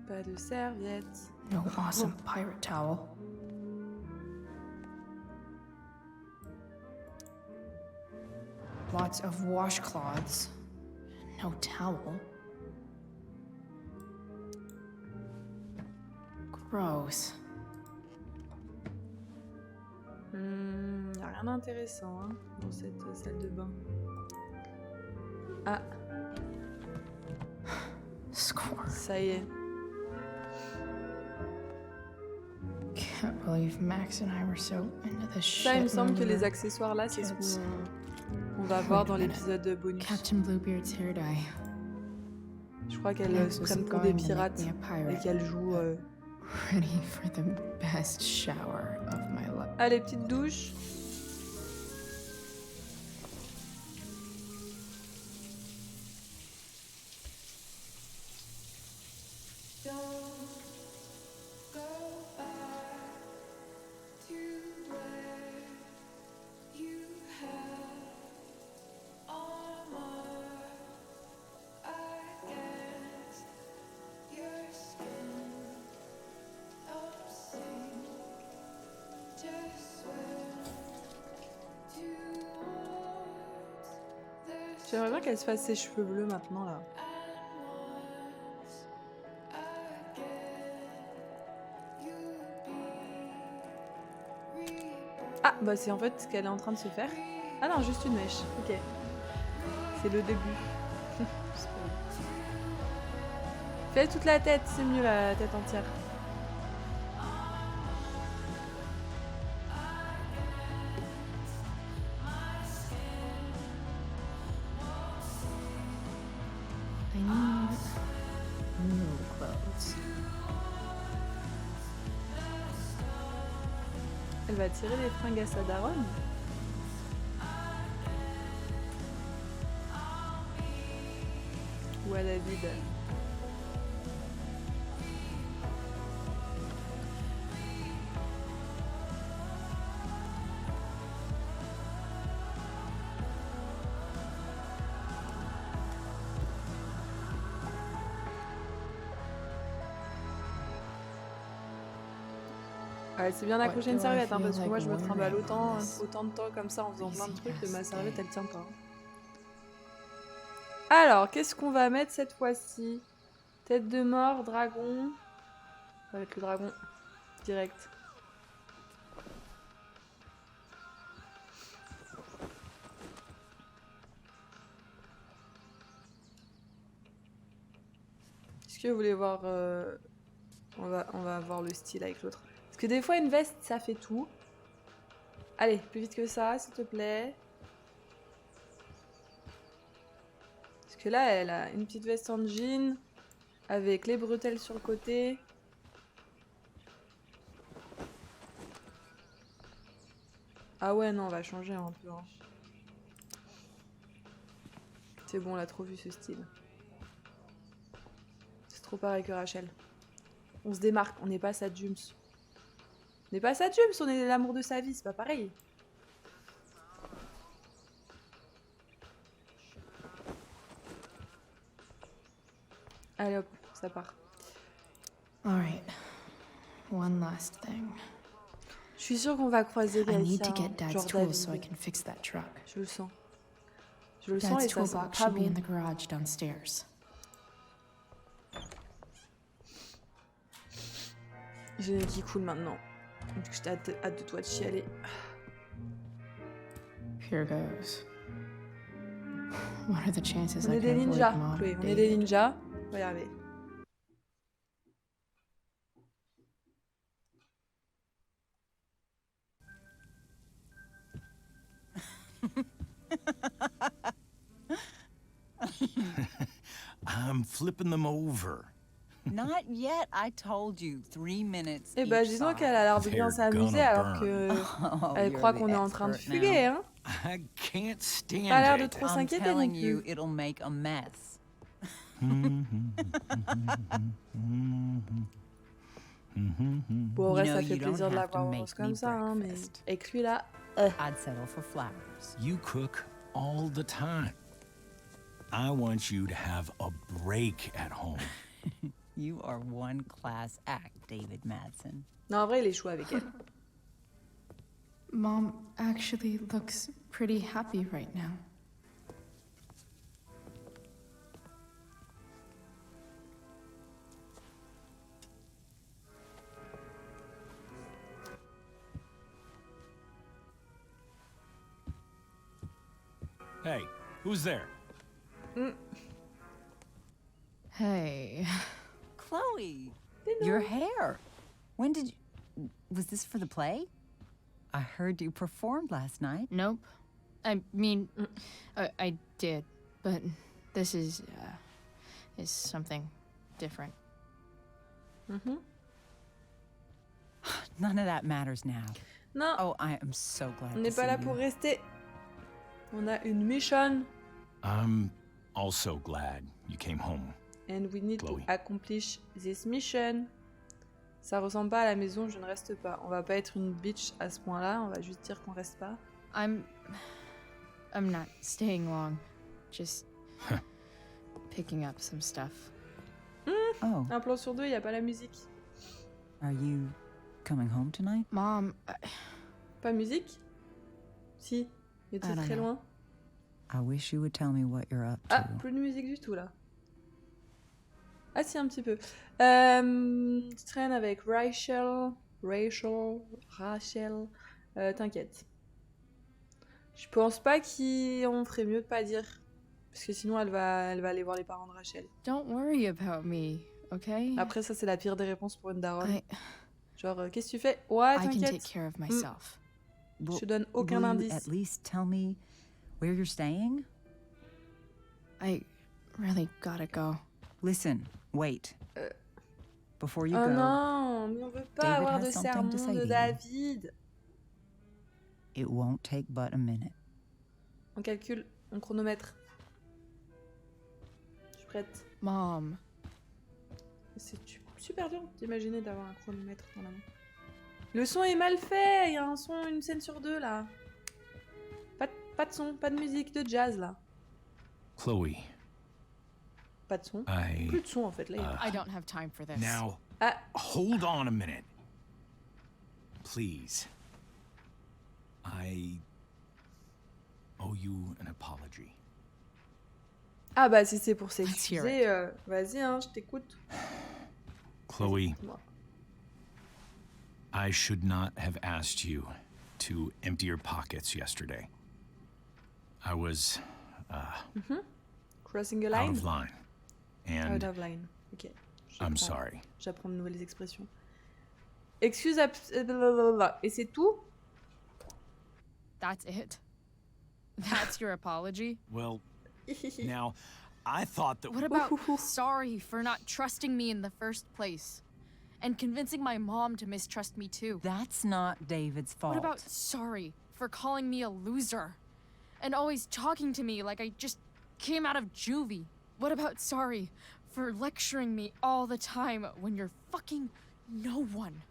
Pas de serviette. No awesome pirate towel. Lots of washcloths. No towel. Gross. Y a rien d'intéressant hein, dans cette salle de bain. Ah, Score. ça y est. Can't believe Max and I were so into this shit. Ça, il me semble when que we les were accessoires là, c'est ce kids. qu'on va voir dans l'épisode bonus. Captain Bluebeard's hair dye. Je crois qu'elle Max se was prennent pour going des to make pirates me a pirate. et qu'elle joue. Ready for the best shower of my life. Allez, petite douche. J'aimerais bien qu'elle se fasse ses cheveux bleus maintenant là. Ah bah c'est en fait ce qu'elle est en train de se faire. Ah non, juste une mèche. Ok. C'est le début. Fais toute la tête, c'est mieux la tête entière. I need new clothes. Elle va tirer les fringues à sa daronne. Ou à David. Ouais, c'est bien accrocher une serviette, hein, parce que moi je me trimballe autant de temps comme ça en faisant plein de trucs, et ma serviette elle tient pas. Alors, qu'est-ce qu'on va mettre cette fois-ci? Tête de mort, dragon. On va mettre le dragon direct. Est-ce que vous voulez voir On va voir le style avec l'autre. Parce que des fois, une veste, ça fait tout. Allez, plus vite que ça, s'il te plaît. Parce que là, elle a une petite veste en jean, avec les bretelles sur le côté. Ah ouais, non, on va changer un peu. Hein. C'est bon, on l'a trop vu ce style. C'est trop pareil que Rachel. On se démarque, on n'est pas sa Jums. On n'est pas sa Jums, on est l'amour de sa vie, c'est pas pareil. Allez hop, ça part. Alright. One last thing. Je suis sûre qu'on va croiser I need to quelqu'un, get Dad's genre tools so I David. can fix that truck. Je le sens. Je le sens Dad's et ça sent toolbox pas should be bon. in the garage downstairs. J'ai le nez qui coule maintenant. Donc j'ai hâte de toi de chialer. Here goes. What are the chances On I est des can avoid ninjas, Mom Chloé. and On est des David? ninjas. On va y arriver. I'm flipping them over. Not yet. I told you 3 minutes. Eh ben, each dis donc side. qu'elle a l'air de bien They're s'amuser gonna alors que Oh, elle you're croit the qu'on est en train de expert fuguer, now. hein. I can't stand Pas l'air de it. trop I'm s'inquiéter non telling you, plus. it'll make a mess. Bon, en vrai, You ça know, fait you don't plaisir de la have to voir make heureuse comme me ça, hein, mais breakfast. avec lui là, I'd settle for flowers. You cook all the time. I want you to have a break at home. You are one class act, David Madsen. non, en vrai, il est chou avec elle. Mom actually looks pretty happy right now. Hey, who's there? Hey. Chloe, your hair. When did you... Was this for the play? I heard you performed last night. Nope. I mean, I did, but this is something different. None of that matters now. Non, Oh, I am so glad on to n'est see pas là you. pour rester. On a une mission. I'm also glad you came home. And we need Chloe. to accomplish this mission. Ça ressemble pas à la maison, je ne reste pas. On va pas être une bitch à ce point-là, on va juste dire qu'on reste pas. I'm not staying long. Just picking up some stuff. Oh, Un plan sur deux, il y a pas la musique. are you coming home tonight? Mom, Pas musique? Si, mais I c'est don't très know. loin. I wish you would tell me what you're up Ah, to. plus de musique du tout là. Ah si, un petit peu. Tu traînes avec Rachel. T'inquiète. Je pense pas qu'on ferait mieux de pas dire. Parce que sinon elle va aller voir les parents de Rachel. don't worry about me, okay? Après ça c'est la pire des réponses pour une daronne. I Genre qu'est-ce que tu fais? Ouais, can take t'inquiète. care of myself. Je te donne aucun will you indice. at least tell me where you're staying? I really gotta go. Listen, wait. Before you Oh go, non, mais on veut pas David avoir has de something sermon to say de to you. David. it won't take but a minute. On calcule, on chronomètre. Je suis prête. Mom, C'est super dur d'imaginer d'avoir un chronomètre dans la main. Le son est mal fait, il y a un son, une scène sur deux là. Pas de son, pas de musique, de jazz là. Chloe, Pas de son. I... Plus de son en fait là. il y a- I don't have time for this. Now, Ah, hold on a minute. Please. I owe you an apology. ah bah si c'est pour hear s'excuser, vas-y hein, je t'écoute. Chloe, Moi. I should not have asked you to empty your pockets yesterday. I was Crossing a out line. of line. Out And of line. Ok. I'm sorry. J'apprends de nouvelles expressions. Excuse, blablabla. Et c'est tout? That's it? That's your apology? Well, now, I thought that... What about sorry for not trusting me in the first place? And convincing my mom to mistrust me too? That's not David's fault. What about sorry for calling me a loser? And always talking to me like I just came out of juvie? What about sorry for lecturing me all the time when you're fucking no one?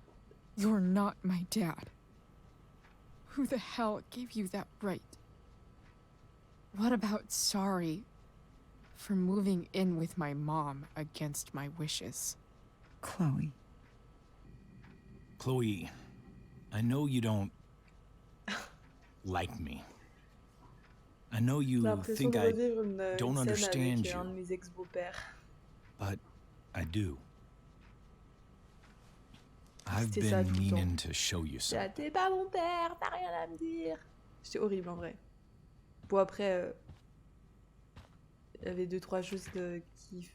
You're not my dad. Who the hell gave you that right? What about sorry for moving in with my mom against my wishes? Chloe. Chloe, I know you don't like me. I know you think I don't understand you, but I do. I've been meaning to show you something. T'es pas mon père, t'as rien à me dire. C'était horrible en vrai. Bon après, il y avait 2-3 choses qui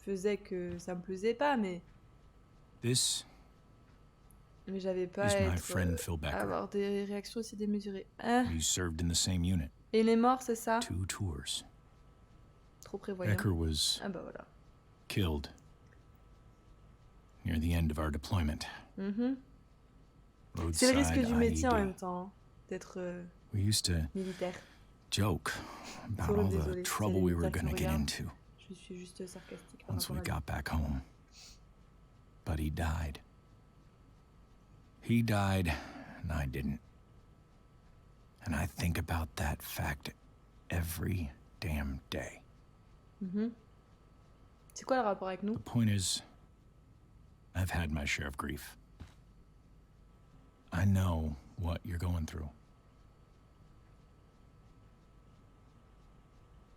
faisaient que ça me plaisait pas, mais j'avais pas à avoir des réactions aussi démesurées. You served in the same unit. Et il est mort, c'est ça? 2 tours. Trop prévoyant. Becker was killed near the end of our deployment. C'est le risque du métier en même temps, d'être militaire. Joke about all the trouble we were going to get into Je suis juste sarcastique. once we got back home. But he died. He died, and I didn't. And I think about that fact every damn day. C'est quoi le rapport avec nous? The point is, I've had my share of grief. I know what you're going through.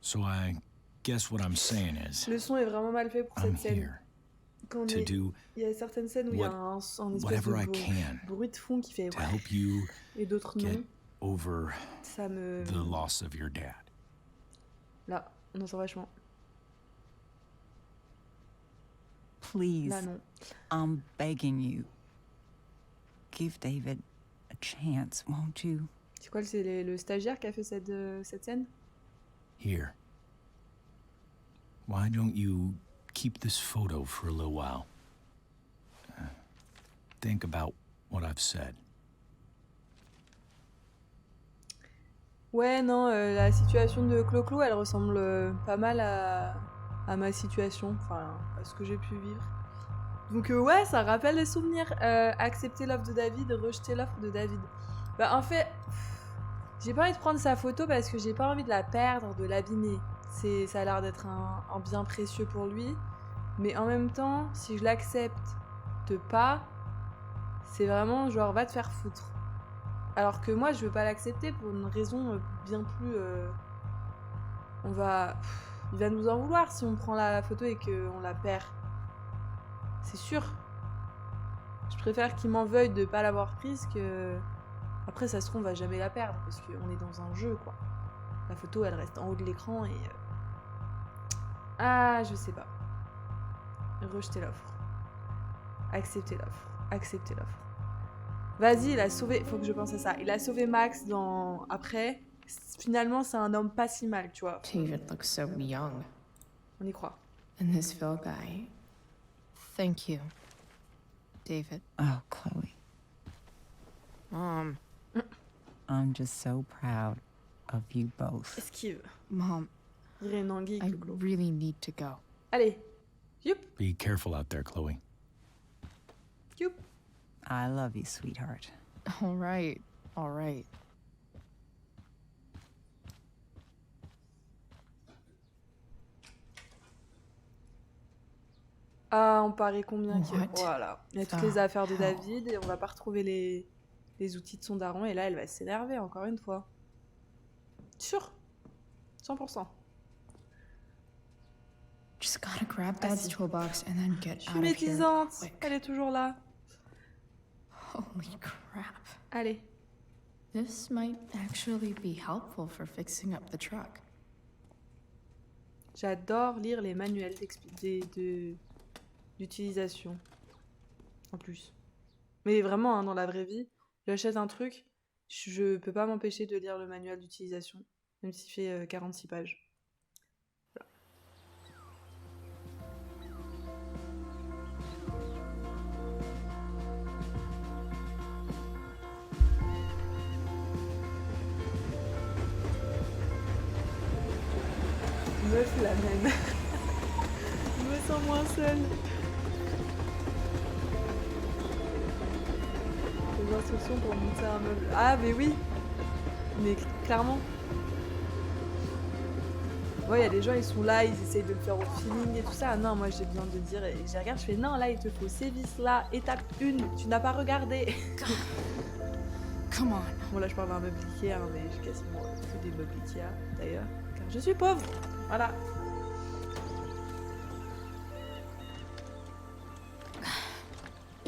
So I guess what I'm saying is, Le son est vraiment mal fait pour I'm cette scène. here to do Il y a certaines scènes où il y a un espèce whatever I de can bruit de fond qui fait to help you et d'autres get non. over Ça me... the loss of your dad. Là, on entend vachement. Please, Là, non. I'm begging you. Give David a chance, won't you? C'est quoi, c'est le stagiaire qui a fait cette scène? Here. Why don't you keep this photo for a little while? Think about what I've said. Ouais, non, la situation de Clo-Clo, elle ressemble pas mal à ma situation, enfin, à ce que j'ai pu vivre. Donc ouais, ça rappelle les souvenirs. Accepter l'offre de David, rejeter l'offre de David. Bah en fait, j'ai pas envie de prendre sa photo parce que j'ai pas envie de la perdre, de l'abîmer. Ça a l'air d'être un bien précieux pour lui. Mais en même temps, si je l'accepte de pas, c'est vraiment genre va te faire foutre. Alors que moi, je veux pas l'accepter pour une raison bien plus... il va nous en vouloir si on prend la photo et qu'on la perd. C'est sûr. Je préfère qu'il m'en veuille de pas l'avoir prise que... Après, ça se trouve, on va jamais la perdre parce qu'on est dans un jeu, quoi. La photo, elle reste en haut de l'écran et... Ah, je sais pas. Rejeter l'offre. Accepter l'offre. Accepter l'offre. Vas-y, il a sauvé... Faut que je pense à ça. Il a sauvé Max dans... Après. Finalement, c'est un homme pas si mal, tu vois. David looks so young. On y croit. And this Phil guy. Thank you, David. Oh, Chloe. Mom. I'm just so proud of you both. Esquive. Mom, Renanguille, I really need to go. Allez. Youp. Be careful out there, Chloe. Youp. I love you, sweetheart. All right, all right. Ah, on parie combien qu'il y a... What Voilà. Il y a toutes les affaires de David et on va pas retrouver les outils de son daron et là, elle va s'énerver encore une fois. Sûr. 100%. Just gotta grab Dad's toolbox and then get Je suis out of here médisante. quick. Elle est toujours là. Holy crap. Allez. This might actually be helpful for fixing up the truck. J'adore lire les manuels d'utilisation. En plus. Mais vraiment, hein, dans la vraie vie, j'achète un truc, je peux pas m'empêcher de lire le manuel d'utilisation, même s'il fait 46 pages. Meuf la même. Je me sens moins seule. Les instructions pour monter un meuble. Ah mais oui. Mais clairement. Ouais, il y a des gens, ils sont là, ils essayent de le faire au feeling et tout ça. Non, moi j'ai besoin de dire, et je regarde, je fais non, là il te faut ces vis là, étape 1, tu n'as pas regardé. Come on. Bon là je parle d'un meuble Ikea, hein, mais j'ai quasiment que des meubles Ikea d'ailleurs, car je suis pauvre. Voilà.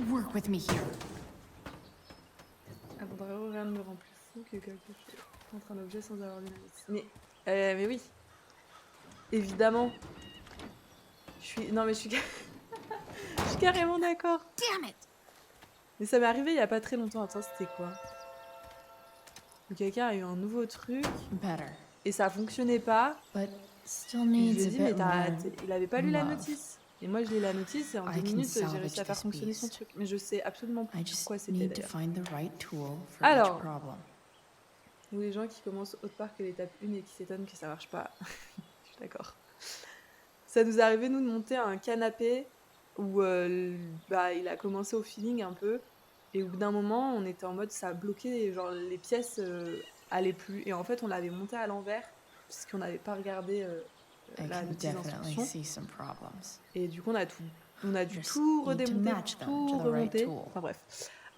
Work with me here. Ah, bon, rien ne me rend plus fou que quelque chose contre un objet sans avoir lu la notice. Mais oui. Évidemment. Non mais je suis... je suis carrément d'accord. Damn it! Mais ça m'est arrivé il y a pas très longtemps. Attends, c'était quoi? Quelqu'un a eu un nouveau truc. Better. Et ça fonctionnait pas. But still Et je needs lui ai a dit, bit mais more il avait pas lu la love. notice. Et moi je lis la notice et en 2 I can minutes j'ai salvage réussi à faire this fonctionner son beast. truc. Mais je sais absolument I plus just pourquoi c'était need to d'ailleurs. find the right tool for Alors. each problem. Ou les gens qui commencent autre part que l'étape 1 et qui s'étonnent que ça marche pas. Je suis d'accord. Ça nous est arrivé, nous, de monter un canapé où il a commencé au feeling un peu. Et au bout d'un moment, on était en mode ça bloquait, genre les pièces allaient plus. Et en fait, on l'avait monté à l'envers puisqu'on n'avait pas regardé la notice d'instruction. Et du coup, on a dû tout redémonter, tout remonter. Enfin bref.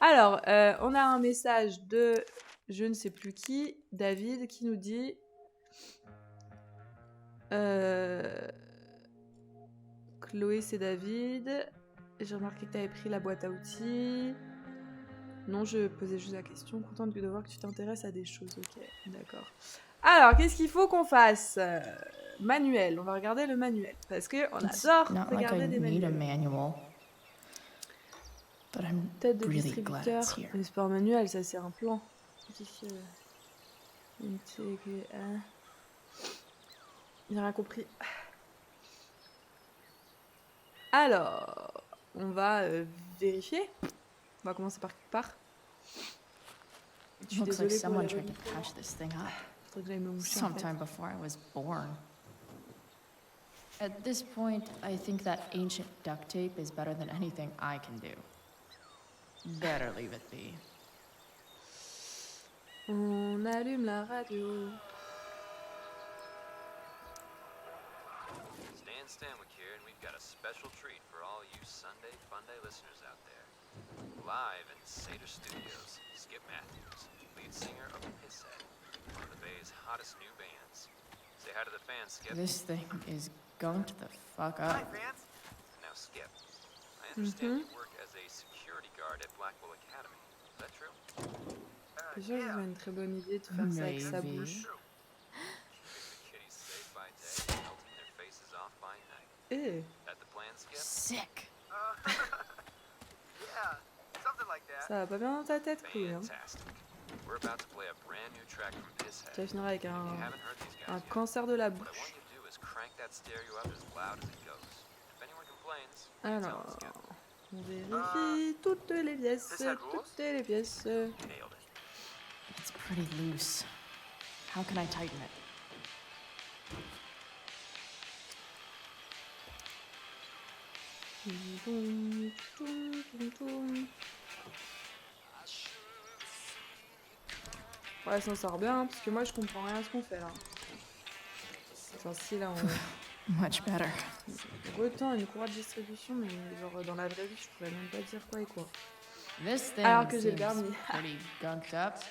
Alors, on a un message de je ne sais plus qui, David, qui nous dit Chloé, c'est David. J'ai remarqué que tu avais pris la boîte à outils. Non, je posais juste la question. Contente de voir que tu t'intéresses à des choses. Ok, d'accord. Alors, qu'est-ce qu'il faut qu'on fasse? Manuel. On va regarder le manuel. Parce qu'on adore regarder des manuels. Tête de distributeur. Mais c'est pas un manuel, ça c'est un plan. J'ai rien compris. Alors, on va vérifier. On va commencer par quelque part. Je suis désolée pour les faudrait que j'aille me moucher, en fait. Sometime before I was born. At this point, I think that ancient duct tape is better than anything I can do. Better leave it be. On allume la radio. Stanwyck here, and we've got a special treat for all you Sunday Funday listeners out there. Live in Seder Studios, Skip Matthews, lead singer of Pisshead, one of the Bay's hottest new bands. Say hi to the fans, Skip. This thing is going to the fuck up. Hi, fans. Now, Skip, I understand you work as a security guard at Blackwell Academy. Is that true? C'est sûr que c'est une très bonne idée de faire ça avec sa bouche. Eh. Sick. Ça va pas bien dans ta tête, Chloé. Hein. Tu vas finir avec un cancer de la bouche. Alors, on vérifie toutes les pièces. It's pretty loose. How can I tighten it? Ouais, ça sort bien, parce que moi je comprends rien à ce qu'on fait là. Enfin, si là on. Much better. Autant une courroie de distribution, mais genre dans la vraie vie, je pourrais même pas dire quoi et quoi. This thing Alors que j'ai le seems permis. pretty gunked up.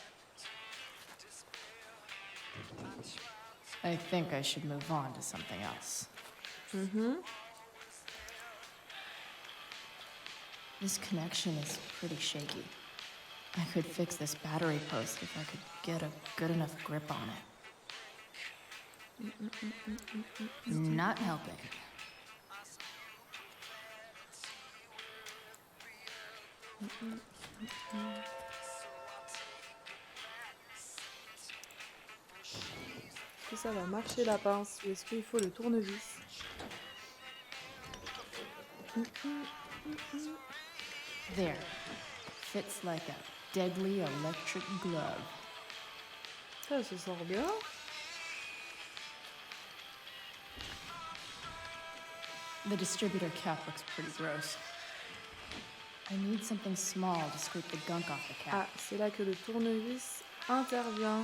I think I should move on to something else. This connection is pretty shaky. I could fix this battery post if I could get a good enough grip on it. Not helping. Est-ce que ça va marcher la pince ou est-ce qu'il faut le tournevis? There. Fits like a deadly electric glove. Ça se sort bien. The distributor cap looks pretty gross. I need something small to scrape the gunk off the cap. Ah, c'est là que le tournevis intervient.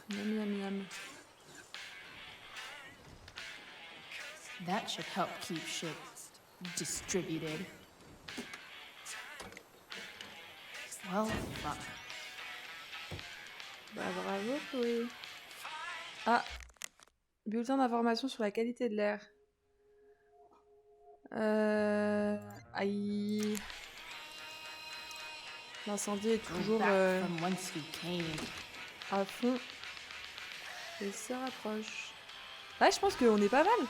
Miam, miam, miam. That should help keep shit distributed. Well, fuck. Bah bravo Chloé. Ah, bulletin d'information sur la qualité de l'air. Aïe. L'incendie est toujours From whence we came. à fond. Et se rapproche. Là, je pense qu'on est pas mal.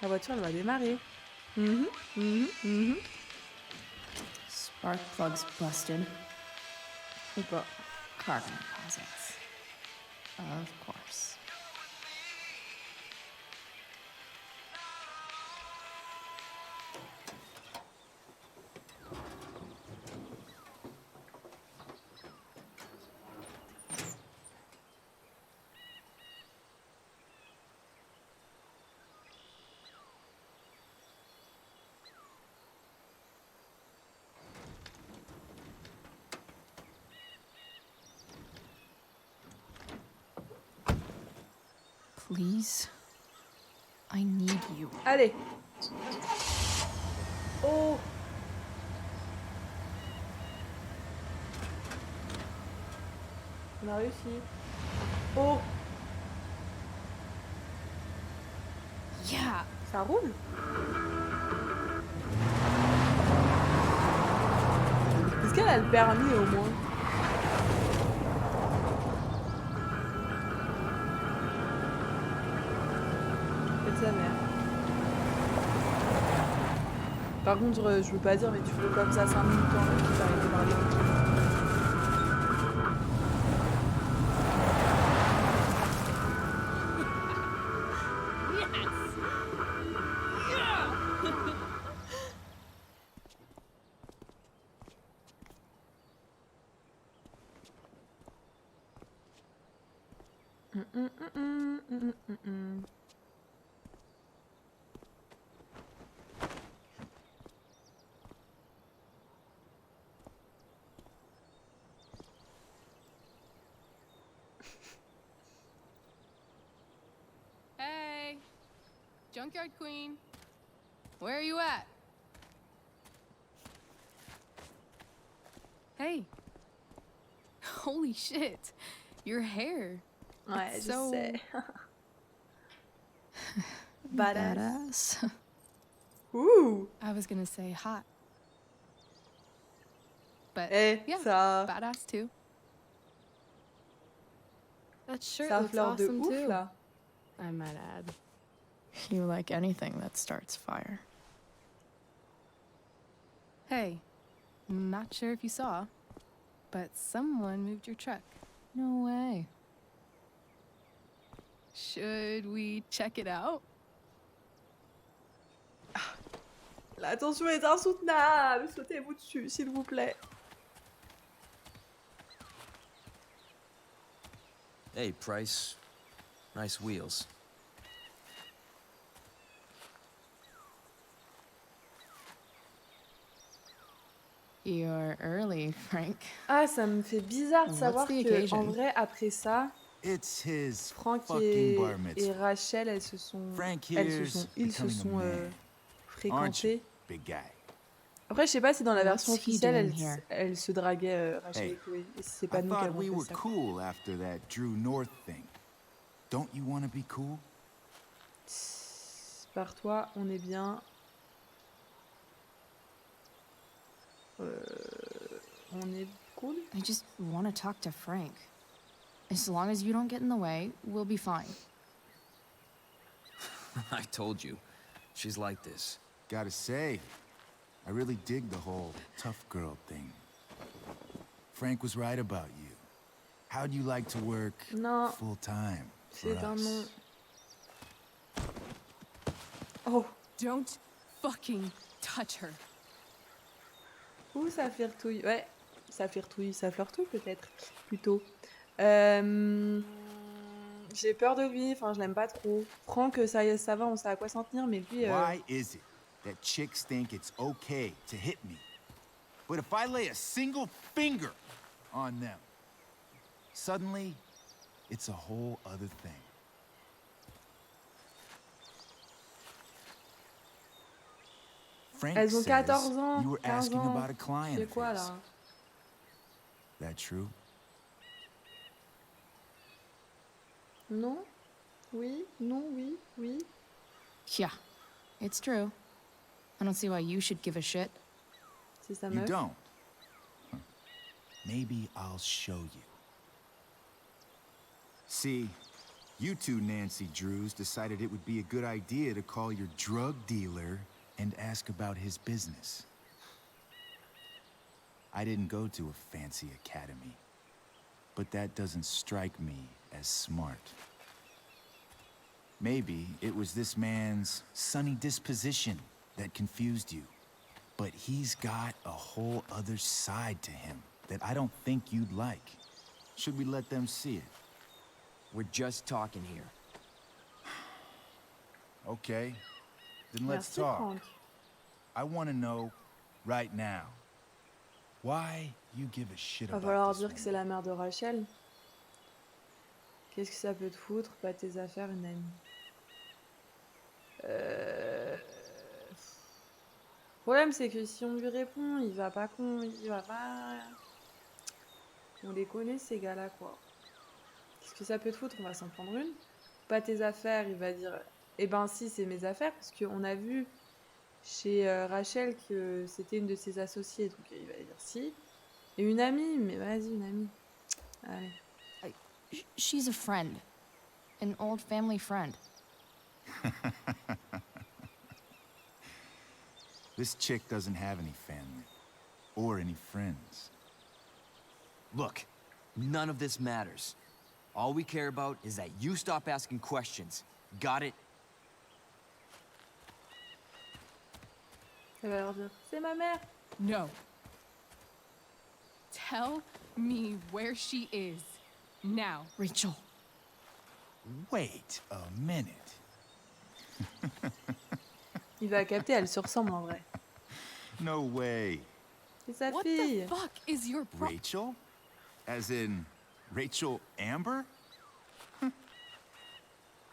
La voiture, elle va démarrer. Spark plugs busted. Ou pas. Carbon deposits. Of course. Please. I need you. Allez. Oh. On a réussi. Oh. Yeah. Ça roule. Est-ce qu'elle a le permis au moins? Sa mère. Par contre, je veux pas dire, mais tu fais comme ça 5 minutes en fait, tu t'arrêtes de parler. Hey, Junkyard Queen. Where are you at? Hey. Holy shit. Your hair. Ouais, It's je so sais. Badass. Ouh. I was gonna say hot. But Eh, yeah, ça, badass too. That shirt ça looks fleur de awesome ouf too. là. I might add. You like anything that starts fire. Hey, not sure if you saw, but someone moved your truck. No way. Should we check it out? La tension est insoutenable. Sautez-vous dessus, s'il vous plaît. Hey, Price. Nice wheels. You're early, Frank. Ah, ça me fait bizarre de What's savoir the que, occasion? en vrai, après ça, It's his Frank fucking bar et mitzvah. Rachel, ils se sont Becoming a man. Aren't you, fréquentés. big guy? Après, je sais pas si dans la version What's he officielle, doing here? elle se draguait Rachel Hey, et Chloé. Et c'est I pas nous qui thought avons we were fait ça. cool after that Drew North thing. Don't you want to be cool? Par toi, on est bien. On est cool. I just want to talk to Frank. As long as you don't get in the way, we'll be fine. I told you. She's like this. Gotta say, I really dig the whole tough girl thing. Frank was right about you. How'd you like to work Non, full time for c'est un non. us? Oh, Don't fucking touch her. ouh, ça flirtouille. Ouais, ça flirtouille, ça flirtouille peut-être, plutôt. J'ai peur de lui, enfin je l'aime pas trop. Franck, ça va, on sait à quoi s'en tenir, mais lui... Why is it that chicks think it's okay to hit me, but if I lay a single finger on them, suddenly it's a whole other thing? Frank Elles ont says 14 ans, you were 15 asking ans. about a client C'est of quoi his. là? That true? Non? Oui? Non? Oui? Oui? Yeah, it's true. I don't see why you should give a shit. C'est sa You meuf? don't? Huh. Maybe I'll show you. See, you two Nancy Drews decided it would be a good idea to call your drug dealer and ask about his business. I didn't go to a fancy academy, but that doesn't strike me as smart. Maybe it was this man's sunny disposition that confused you. But he's got a whole other side to him that I don't think you'd like. Should we let them see it? We're just talking here. Okay, then let's Merci, talk. Franck. I want to know right now why you give a shit Va about falloir this dire que c'est woman. la mère de Rachel. Qu'est-ce que ça peut te foutre? Pas tes affaires, une amie. Le problème, c'est que si on lui répond, il va pas il va pas... On les connaît, ces gars-là, quoi. Qu'est-ce que ça peut te foutre? On va s'en prendre une. Pas tes affaires, il va dire... Eh ben si, c'est mes affaires, parce qu'on a vu chez Rachel que c'était une de ses associées, donc il va dire si. Et une amie, mais vas-y, une amie. Allez. She's a friend. An old family friend. This chick doesn't have any family or any friends. Look, none of this matters. All we care about is that you stop asking questions. Got it? Elle va leur dire, c'est ma mère. No. Tell me where she is. Now. Rachel. Wait a minute. Il va capter, elle se ressemble en vrai. No way. C'est sa What fille. the fuck is your problem? Rachel? As in Rachel Amber?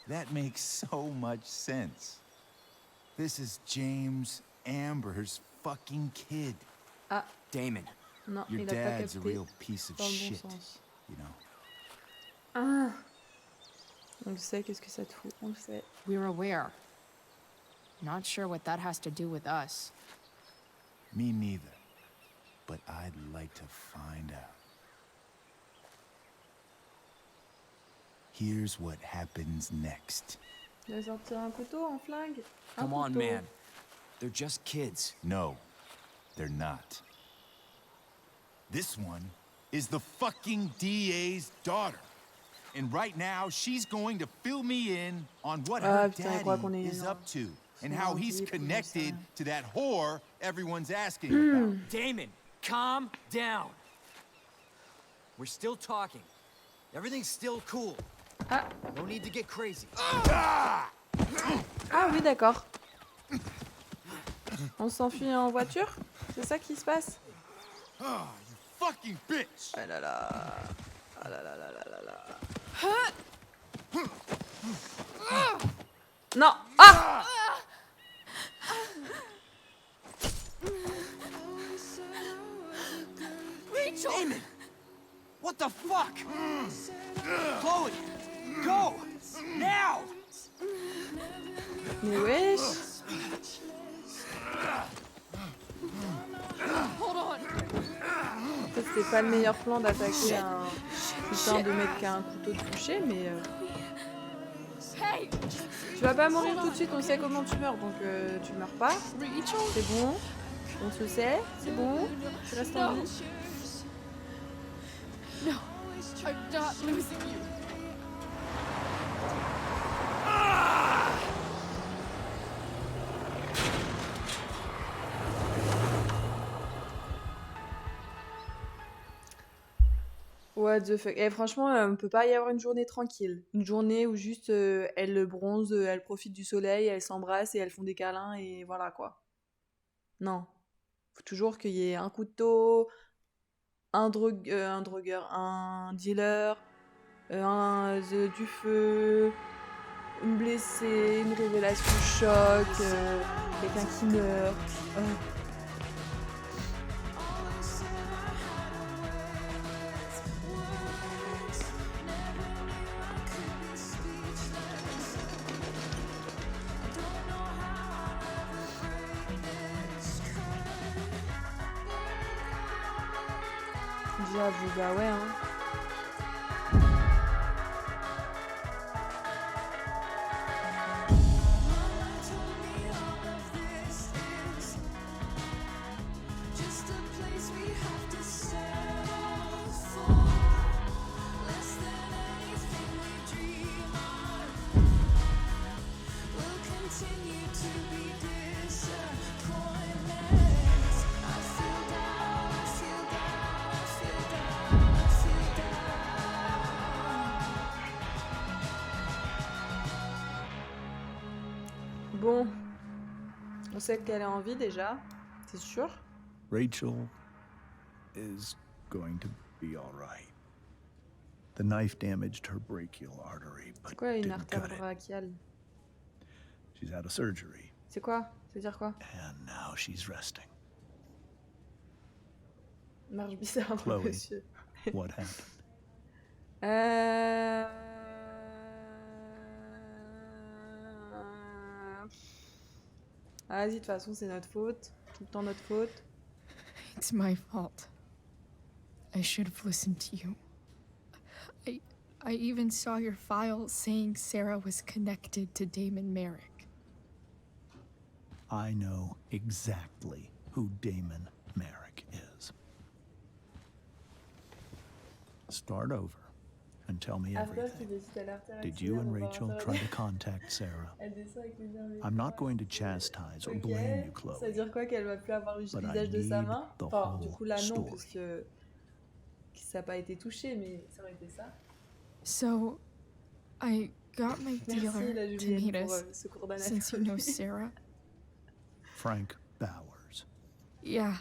That makes so much sense. This is James Amber's fucking kid. Ah, Damon. non, Your il a pas dad's a capté. real piece of Dans le bon shit, sens. you know. Ah. On le sait, qu'est-ce que ça te fout? On le sait. We're aware. Not sure what that has to do with us. Me neither. But I'd like to find out. Here's what happens next. Il va sortir un couteau, un flingue. Un Come on, couteau. man. They're just kids. No, they're not. This one is the fucking DA's daughter. And right now, she's going to fill me in on what her putain, il croit qu'on daddy est is un- up to. And how he's gentil, connected comment ça. to that whore everyone's asking about. Damon, calm down. We're still talking. Everything's still cool. Ah. No need to get crazy. Ah oui, d'accord. On s'enfuit en voiture? C'est ça qui se passe? Oh, you fucking bitch! Ah là là. Ah là là là là là là. Non! Ah! Rachel! Damon! What the fuck? Chloe! Go! Now! Mais wesh! Hold on. C'était pas le meilleur plan d'attaquer un putain de mec qui a un couteau de boucher, mais... Tu vas pas mourir tout de suite, on sait comment tu meurs, donc tu meurs pas. C'est bon, on se sait, c'est bon, tu restes en vie. No, I'm not losing you. What the fuck. Et franchement, on peut pas y avoir une journée tranquille. Une journée où juste elles bronzent, elles profitent du soleil, elles s'embrassent et elles font des câlins et voilà quoi. Non. Faut toujours qu'il y ait un couteau, un drogueur, un dealer, du feu, une blessée, une révélation choc, quelqu'un qui meurt. J'avoue, bah ouais, hein. Bon, on sait qu'elle est en vie déjà, c'est sûr. Rachel is going to be all right. The knife damaged her brachial artery, but C'est quoi une didn't artère cut it. brachiale? She's had a surgery, C'est quoi? Ça veut dire quoi? and now she's resting. Marche bizarre, Chloé. monsieur. What happened? Vas-y, de toute façon, c'est notre faute. Tout le temps notre faute. It's my fault. I should have listened to you. I even saw your file saying Sarah was connected to Damon Merrick. I know exactly who Damon Merrick is. Start over and tell me everything. Did you and Rachel try to contact Sarah? I'm not going to chastise or blame you, Ça veut Chloé. dire quoi qu'elle va plus avoir le But I visage de sa need main? the Enfin, du whole coup là non, story. puisque ça n'a pas été touché, mais ça aurait été ça. So, I got my Merci dealer la to Julienne meet pour us ce cours since you know d'anatomie. Sarah. Frank Bowers. Yeah,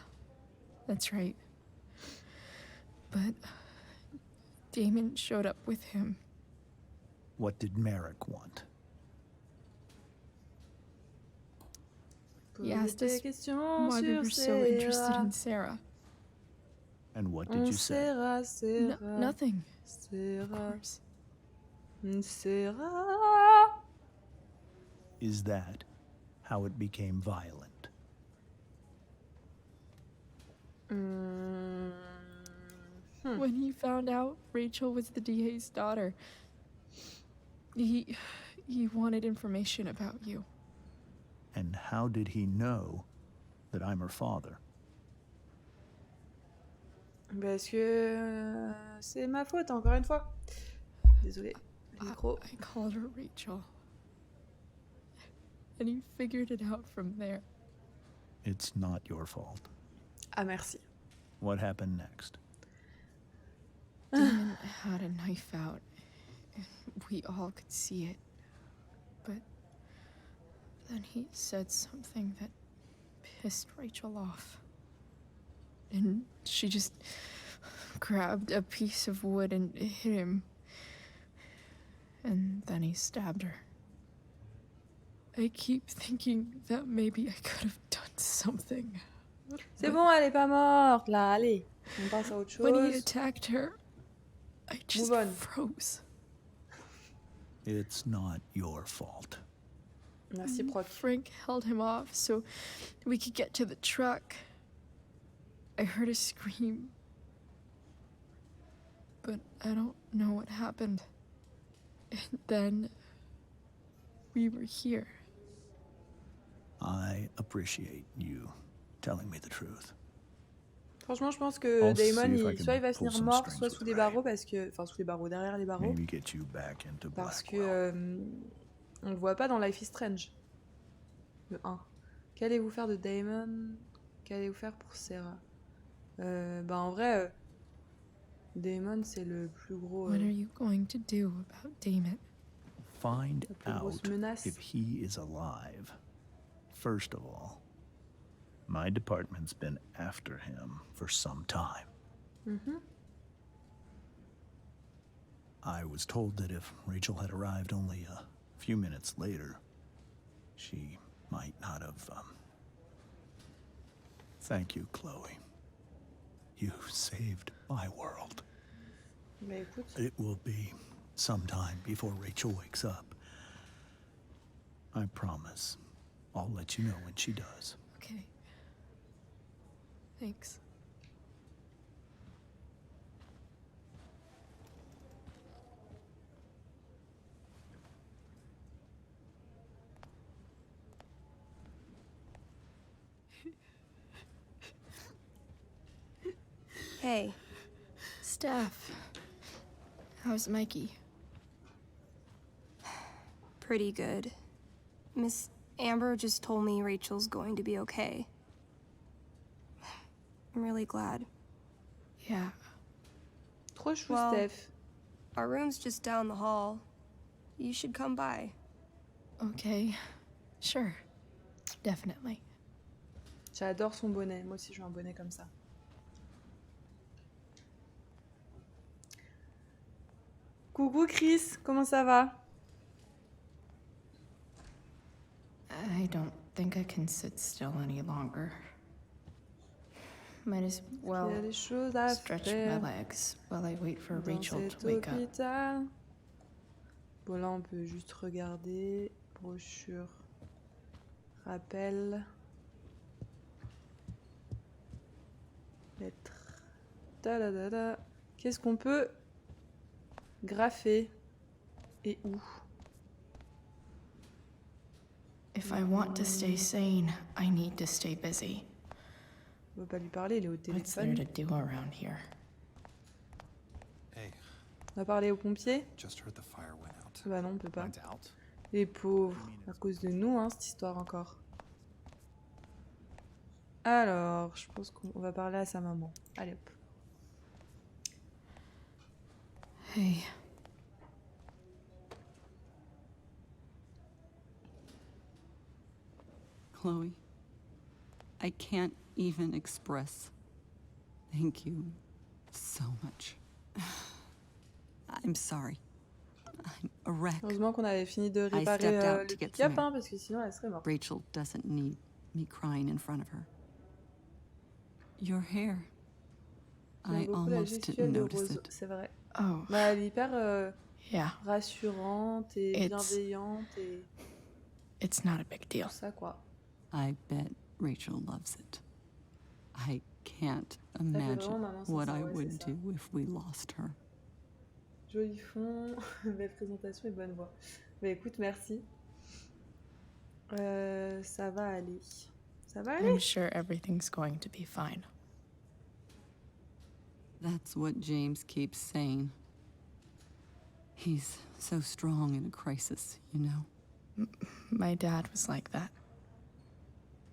that's right. But Damon showed up with him. What did Merrick want? He asked us questions why we sur were so interested Sarah. in Sarah. And what did On you say? Sarah, Sarah. Nothing, of Sarah. course. Sarah. Is that how it became violent? When he found out Rachel was the DA's daughter, he wanted information about you. And how did he know that I'm her father? Parce que c'est ma faute, encore une fois. Désolée, le micro. I called her Rachel. And he figured it out from there. It's not your fault. Ah, merci. What happened next? Damon had a knife out, and we all could see it. But then he said something that pissed Rachel off. And she just grabbed a piece of wood and hit him. And then he stabbed her. I keep thinking that maybe I could have done something. C'est bon, elle est pas morte, là, allez. On passe à autre chose. When he attacked her, I just Move on. froze. It's not your fault. Merci, Proc. Frank held him off so we could get to the truck. I heard a scream, but I don't know what happened. And then we were here. I appreciate you telling me the truth. Franchement, je pense que I'll see Damon, if I can soit il va pull finir some mort, strings soit with sous des Ray. barreaux, parce que... Enfin, sous les barreaux, derrière les barreaux. Maybe get you back into Parce que... Blackwell. on le voit pas dans Life is Strange. Le 1. Qu'allez-vous faire de Damon? Qu'allez-vous faire pour Sarah? Bah en vrai, Damon c'est le plus gros... What are you going to do about Damon? Find la plus grosse out menace. if he is alive. First of all, my department's been after him for some time. I was told that if Rachel had arrived only a few minutes later, she might not have, Thank you, Chloe. You saved my world. Bah écoute... It will be some time before Rachel wakes up. I promise. I'll let you know when she does. Okay. Thanks. Hey. Steph. How's Mikey? Pretty good. Miss Amber just told me Rachel's going to be okay. I'm really glad. Yeah. Trop chou, Well, Steph. Our room's just down the hall. You should come by. Okay. Sure. Definitely. J'adore son bonnet. Moi aussi, je veux un bonnet comme ça. Coucou Chris, comment ça va? I don't think I can sit still any longer. Might as well Il y a des choses à stretch faire my legs while I wait for dans Rachel cet to wake up. hôpital. Bon là on peut juste regarder. Brochure. Rappel. Lettre. Ta-da-da-da. Qu'est-ce qu'on peut graffer? Et où? If I want to stay sane, I need to stay busy. On va pas lui parler, il est au What's there téléphone. to do around here? Hey, On va parler aux pompiers? just heard the fire went out. Bah non, on peut pas. Went out? Les pauvres, à cause de nous, hein, cette histoire encore. Alors, je pense qu'on va parler à sa maman. Allez hop. Hey. Chloe, I can't even express thank you so much. I'm sorry. I'm a wreck. Heureusement qu'on avait fini de réparer stepped out le to get pick-up, some hein, parce que sinon elle serait morte. Rachel doesn't need me crying in front of her. Your hair. J'aime I beaucoup la almost didn't gestuelle de notice Rose, it. c'est vrai. Oh, Bah, elle est hyper yeah. rassurante et It's- bienveillante et It's not a big deal. tout ça, quoi. I bet Rachel loves it. I can't vraiment imagine maman what sincère, I ouais, would c'est ça. do if we lost her. Joli fond, belle présentation et bonne voix. Bah écoute, merci. Ça va aller. Ça va aller. I'm sure everything's going to be fine. That's what James keeps saying. He's so strong in a crisis, you know? My dad was like that.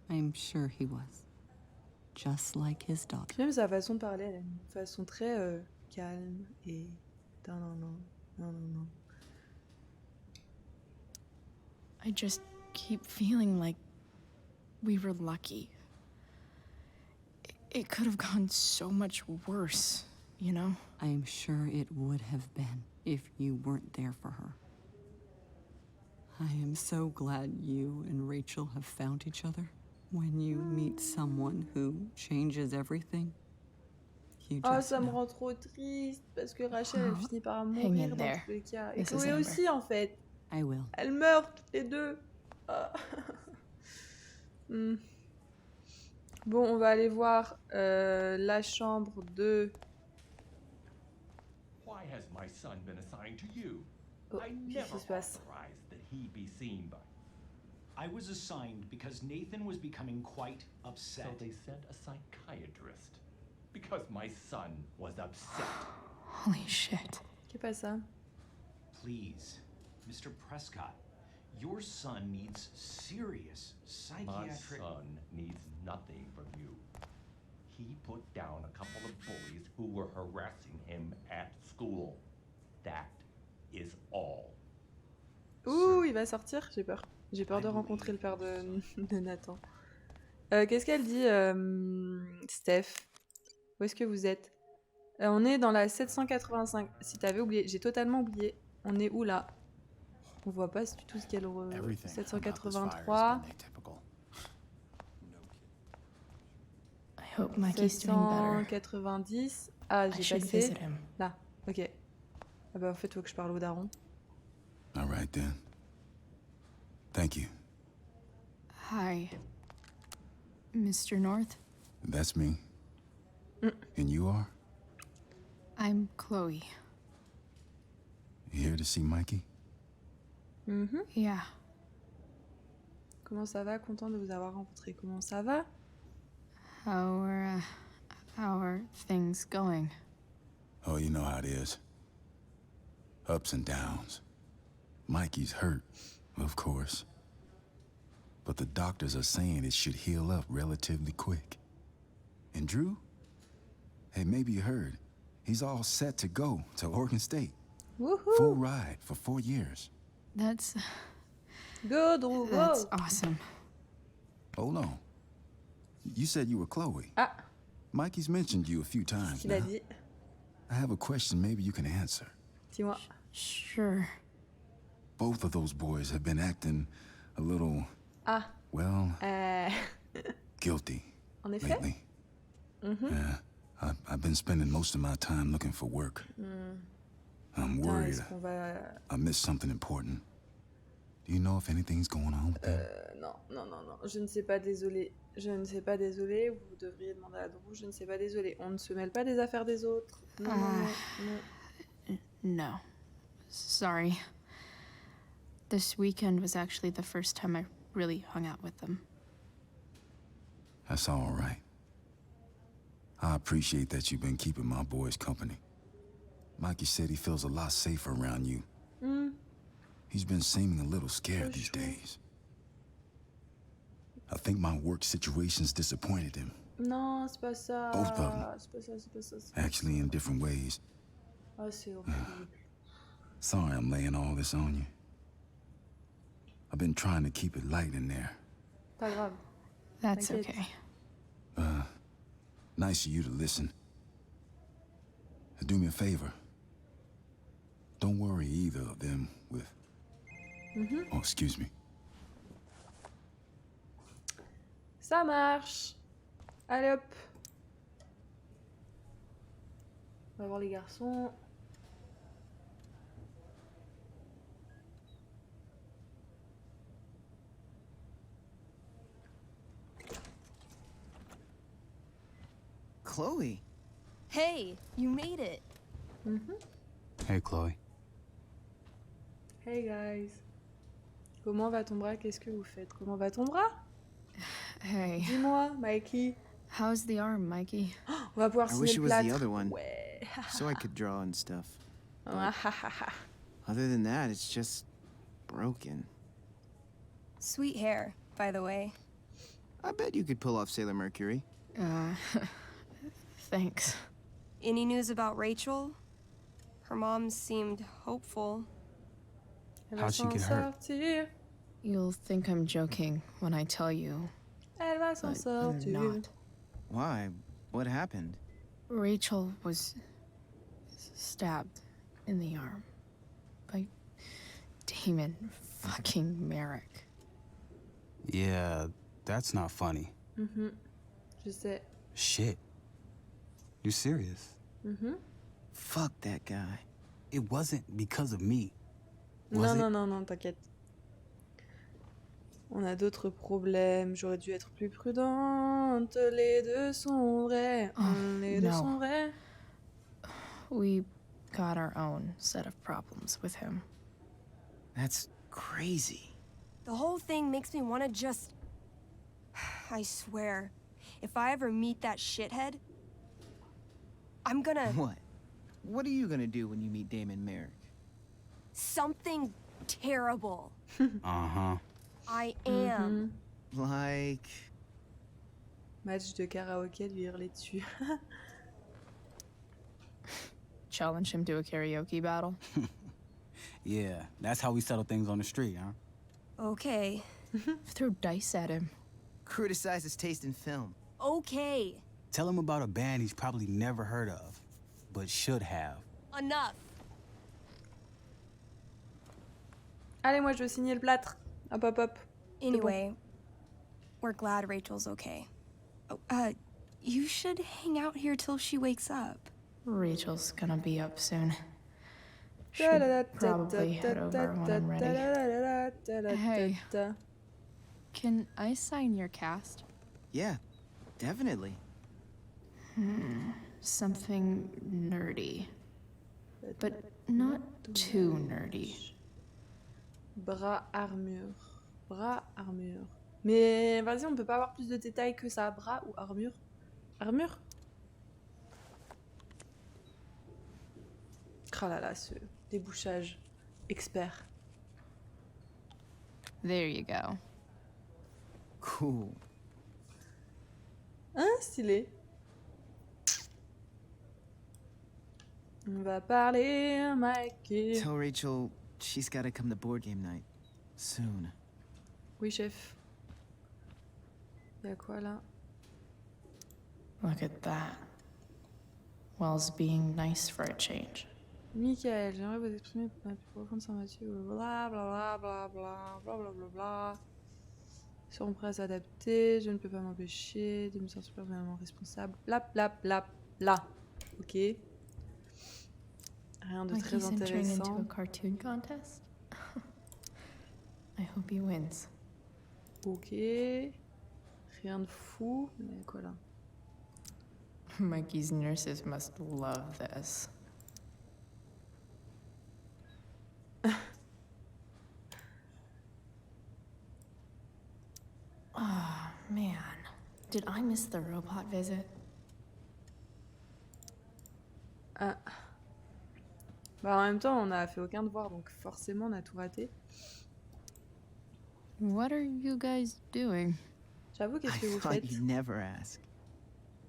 I'm sure he was. Just like his daughter. Puis même sa façon de parler, elle a une façon très calme et... Non, non, non, non, non, non. I just keep feeling like we were lucky. It could have gone so much worse, you know? I am sure it would have been if you weren't there for her. I am so glad you and Rachel have found each other. When you meet someone who changes everything, you Oh, just ça me know. rend trop triste parce que Rachel, elle Oh, finit par hang mourir in dans there. tous les cas. Et This is Chloé Amber. aussi, en fait. I will. Elles meurent toutes les deux. Ah. Hmm. Bon, on va aller voir la chambre de has my son been assigned to you? Oh, I qu'est-ce never qui se passe? authorized that he be seen by. I was assigned because Nathan was becoming quite upset. So they sent a psychiatrist because my son was upset. Holy shit. Qu'est pas ça? Please, Mr. Prescott, your son needs serious psychiatric... My son needs nothing from you. He put down a couple of bullies who were harassing him at school. That is all. Ouh, il va sortir? J'ai peur. J'ai peur de rencontrer le père de Nathan. Qu'est-ce qu'elle dit, Steph? Où est-ce que vous êtes? On est dans la 785. Si t'avais oublié, j'ai totalement oublié. On est où là? On voit pas du tout ce qu'elle... 783. I hope Mikey's doing better. 790. Ah, j'ai passé. Là, ok. Ah bah en fait, faut que je parle au daron. All right then. Thank you. Hi, Mr. North. That's me. And you are? I'm Chloe. You here to see Mikey? Yeah. Comment ça va? Content de vous avoir rencontré. Comment ça va? How are things going? Oh, you know how it is. Ups and downs. Mikey's hurt, of course. But the doctors are saying it should heal up relatively quick. And Drew? Hey, maybe you heard. He's all set to go to Oregon State. Woohoo! Full ride for 4 years. That's Go, Drew, go! That's awesome. Hold on. You said you were Chloe. Ah, Mikey's mentioned you a few times il a now. dit. I have a question maybe you can answer. Dis-moi. Sure. Both of those boys have been acting a little, Ah, well, guilty en effet. lately. Yeah, I've been spending most of my time looking for work. I'm Putain, worried est-ce qu'on va... I missed something important. Do you know if anything's going on with them? Non, non, non, non. Je ne sais pas, désolé. Je ne sais pas, désolé. Vous devriez demander à Drew. Je ne sais pas, désolé. On ne se mêle pas des affaires des autres. Non, non, non, non. No. Sorry. This weekend was actually the first time I really hung out with them. That's all right. I appreciate that you've been keeping my boys company. Mikey said he feels a lot safer around you. He's been seeming a little scared these days. I think my work situation's disappointed him. Non, c'est pas ça. Both of them. C'est pas ça, c'est pas ça. Actually, in different ways. Ah, c'est horrible. Sorry I'm laying all this on you. I've been trying to keep it light in there. Pas grave. That's T'inquiète. okay. Nice of you to listen. Do me a favor. Don't worry either of them with... Oh, excuse me. Ça marche. Allez hop. On va voir les garçons. Chloe. Hey, you made it. Hey, Chloe. Hey guys. Comment va ton bras? Qu'est-ce que vous faites? Comment va ton bras? Hey. Dis-moi, Mikey. How's the arm, Mikey? On va pouvoir I signer wish it le was the plâtre. other one, Ouais. so I could draw and stuff. Ah, ha, ha, ha. Other than that, it's just broken. Sweet hair, by the way. I bet you could pull off Sailor Mercury. Thanks. Any news about Rachel? Her mom seemed hopeful. Elle va How'd she s'en get hurt? sortir. You'll think I'm joking when I tell you, Elle va s'en but I'm sortir. not. Why? What happened? Rachel was stabbed in the arm by Damon fucking Merrick. Yeah, that's not funny. Je sais. Shit. You serious? Fuck that guy. It wasn't because of me. Non, Was it? non, non, non, t'inquiète. On a d'autres problèmes. J'aurais dû être plus prudente. Les deux sont vrais. Les deux no. sont vrais. We got our own set of problems with him. That's crazy. The whole thing makes me want to just... I swear, if I ever meet that shithead, I'm gonna... What? What are you gonna do when you meet Damon Merrick? Something terrible. Uh-huh. I am. Like... Match de karaoké, lui hurler dessus. Challenge him to a karaoke battle. Yeah, that's how we settle things on the street, huh? Okay. Throw dice at him. Criticize his taste in film. Okay. Tell him about a band he's probably never heard of, but should have. Enough. Allez, moi je veux signer le plâtre. Hop, hop, hop. Anyway, we're glad Rachel's okay. Oh, you should hang out here till she wakes up. Rachel's gonna be up soon. Should probably head over when I'm ready. Hey, can I sign your cast? Yeah, definitely. Something nerdy. But not too nerdy. Bras armure. Bras armure. Mais vas-y, on peut pas avoir plus de détails que ça. Bras ou armure? Armure? Oh là là, ce débouchage expert. There you go. Cool. Hein, stylé. On va parler, Mikey. Tell Rachel she's gotta come to board game night. Soon. Oui, chef. Y'a quoi là? Look at that. Wells being nice for a change. Michael, j'aimerais vous exprimer ma plus profonde sympathie. Bla bla bla bla bla bla bla bla bla. Ils seront prêts à s'adapter. Je ne peux pas m'empêcher de me sentir personnellement responsable. Bla bla bla bla. Ok. Rien de très intéressant. Into a cartoon contest? I hope he wins. Ok. Rien de fou. Mais quoi là? Mikey's nurses must love this. Oh, man. Did I miss the robot visit? Ah. Bah en même temps, on a fait aucun devoir, donc forcément on a tout raté. What are you guys doing? J'avoue, qu'est-ce que vous I thought faites? you'd never ask.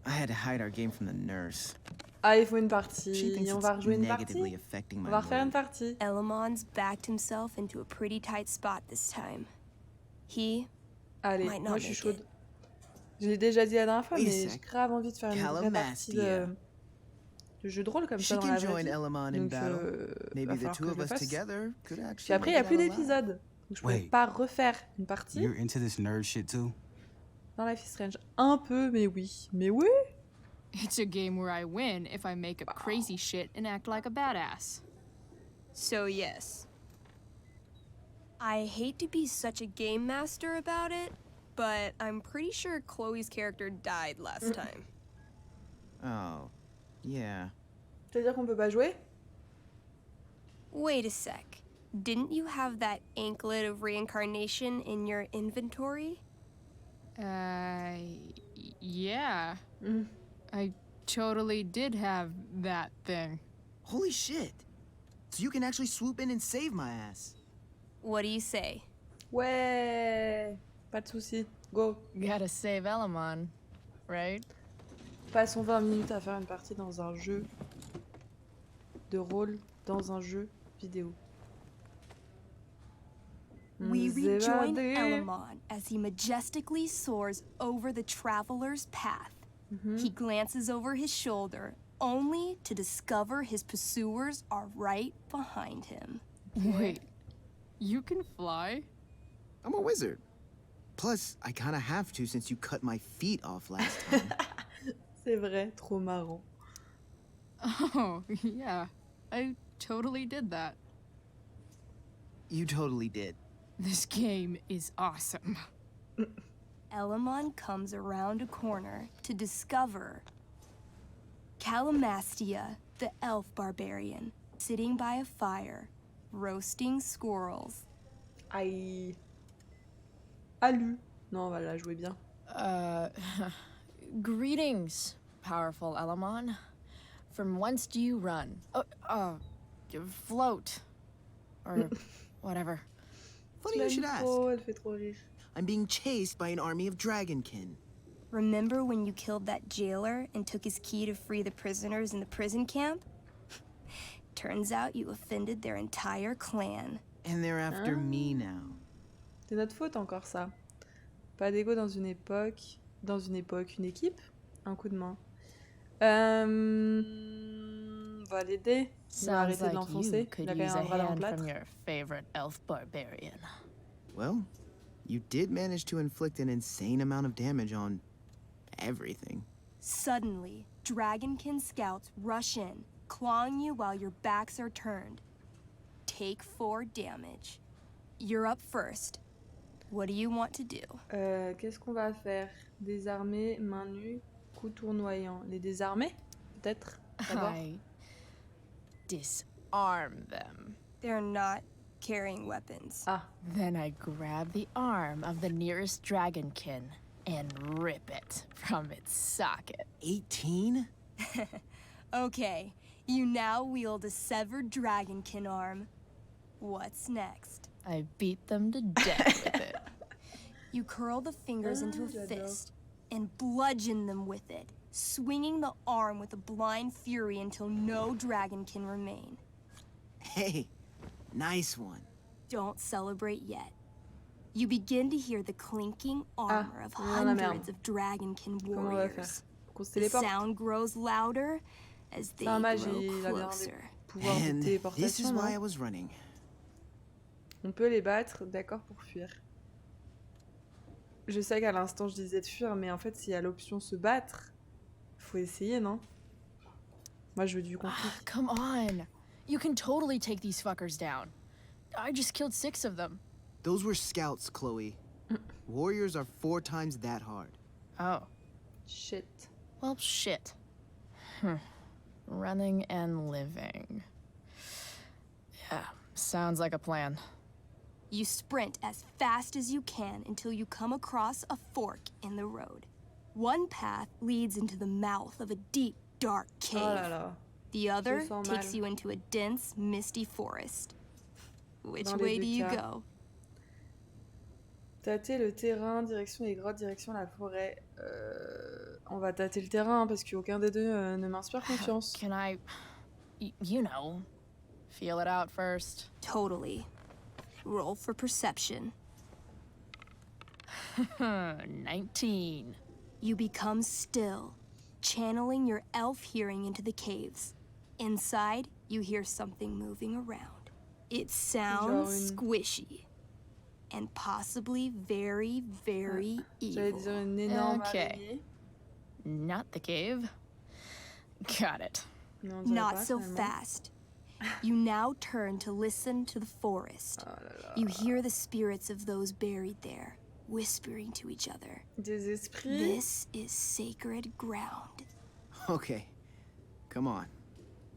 I had to hide our game from the nurse. Ah, il faut une She partie. thinks On va it's rejouer une negatively partie. affecting On my va refaire une mood. partie. Elamon's backed himself into a pretty tight spot this time. He Allez, might moi not je suis make chaude. it. Je l'ai déjà dit la dernière fois, Wait a mais j'ai sec. grave envie de faire une vraie partie de jeu de rôle comme She ça dans can la join vraie vie. Elamon in Donc, battle. Maybe va the falloir two que of je le us fasse. together could Puis actually après, il n'y a make plus it out alive. d'épisode. Donc je pourrais Wait. pas refaire une partie You're into this nerd shit too? dans Life is Strange. Un peu, mais oui. Mais oui! It's a game where I win if I make up crazy shit and act like a badass. So yes. I hate to be such a game master about it, but I'm pretty sure Chloe's character died last time. Oh, yeah. C'est-à-dire qu'on peut pas jouer? Wait a sec. Didn't you have that anklet of reincarnation in your inventory? Yeah. I totally did have that thing. Holy shit. So you can actually swoop in and save my ass. What do you say? Ouais! Pas de soucis. Go! Gotta save Elamon, right? Passons 20 minutes à faire une partie dans un jeu de rôle, dans un jeu vidéo. We rejoin Zévadé. Elamon as he majestically soars over the traveler's path. He glances over his shoulder, only to discover his pursuers are right behind him. Wait, you can fly? I'm a wizard. Plus, I kinda have to since you cut my feet off last time. C'est vrai, trop marrant. Oh, yeah. I totally did that. You totally did. This game is awesome. Elamon comes around a corner to discover Calamastia, the elf barbarian, sitting by a fire, roasting squirrels. Aïe. Alu. Non, on va la jouer bien. Greetings, powerful Elamon. From whence do you run? Float. Or whatever. Funny you should ask. Elle fait trop rire. I'm being chased by an army of dragonkin. Remember when you killed that jailer and took his key to free the prisoners in the prison camp? Turns out you offended their entire clan. And they're after me now. C'est notre faute encore ça. Pas d'ego dans une époque. Dans une époque, une équipe. Un coup de main. On va l'aider. On va arrêter de l'enfoncer. Il a quand même un bras dans le plâtre. Your favorite elf barbarian. Well, you did manage to inflict an insane amount of damage on everything. Suddenly, dragonkin scouts rush in, clawing you while your backs are turned. Take 4 damage. You're up first. What do you want to do? Qu'est-ce qu'on va faire? Désarmer, main nue, coup tournoyant. Les désarmer? Peut-être? I disarm them. They're not carrying weapons. Then I grab the arm of the nearest dragonkin and rip it from its socket. 18? Okay, you now wield a severed dragonkin arm. What's next? I beat them to death with it. You curl the fingers into a fist and bludgeon them with it, swinging the arm with a blind fury until no dragonkin remain. Hey, nice one. Don't celebrate yet. You begin to hear the clinking armor of hundreds of dragonkin warriors. The sound grows louder as they grow closer. And this is why I was running. On peut les battre, d'accord, pour fuir. Je sais qu'à l'instant je disais de fuir, mais en fait s'il y a l'option se battre, faut essayer, non? Moi je veux du conflit. Come on! You can totally take these fuckers down. I just killed 6 of them. Those were scouts, Chloe. Warriors are 4 times that hard. Oh. Shit. Well, shit. Running and living. Yeah, sounds like a plan. You sprint as fast as you can until you come across a fork in the road. One path leads into the mouth of a deep, dark cave. Oh là là. The other takes you into a dense, misty forest. Which way do you go? Tâter le terrain, direction les grottes, direction la forêt. On va tâter le terrain parce qu'aucun des deux ne m'inspire confiance. Can I, you know, feel it out first? Totally. Roll for perception. 19. You become still, channeling your elf hearing into the caves. Inside, you hear something moving around. It sounds squishy. And possibly very, very evil. Okay. Not the cave. Got it. Not so fast. You now turn to listen to the forest. You hear the spirits of those buried there, whispering to each other. Des esprits? This is sacred ground. Okay, come on.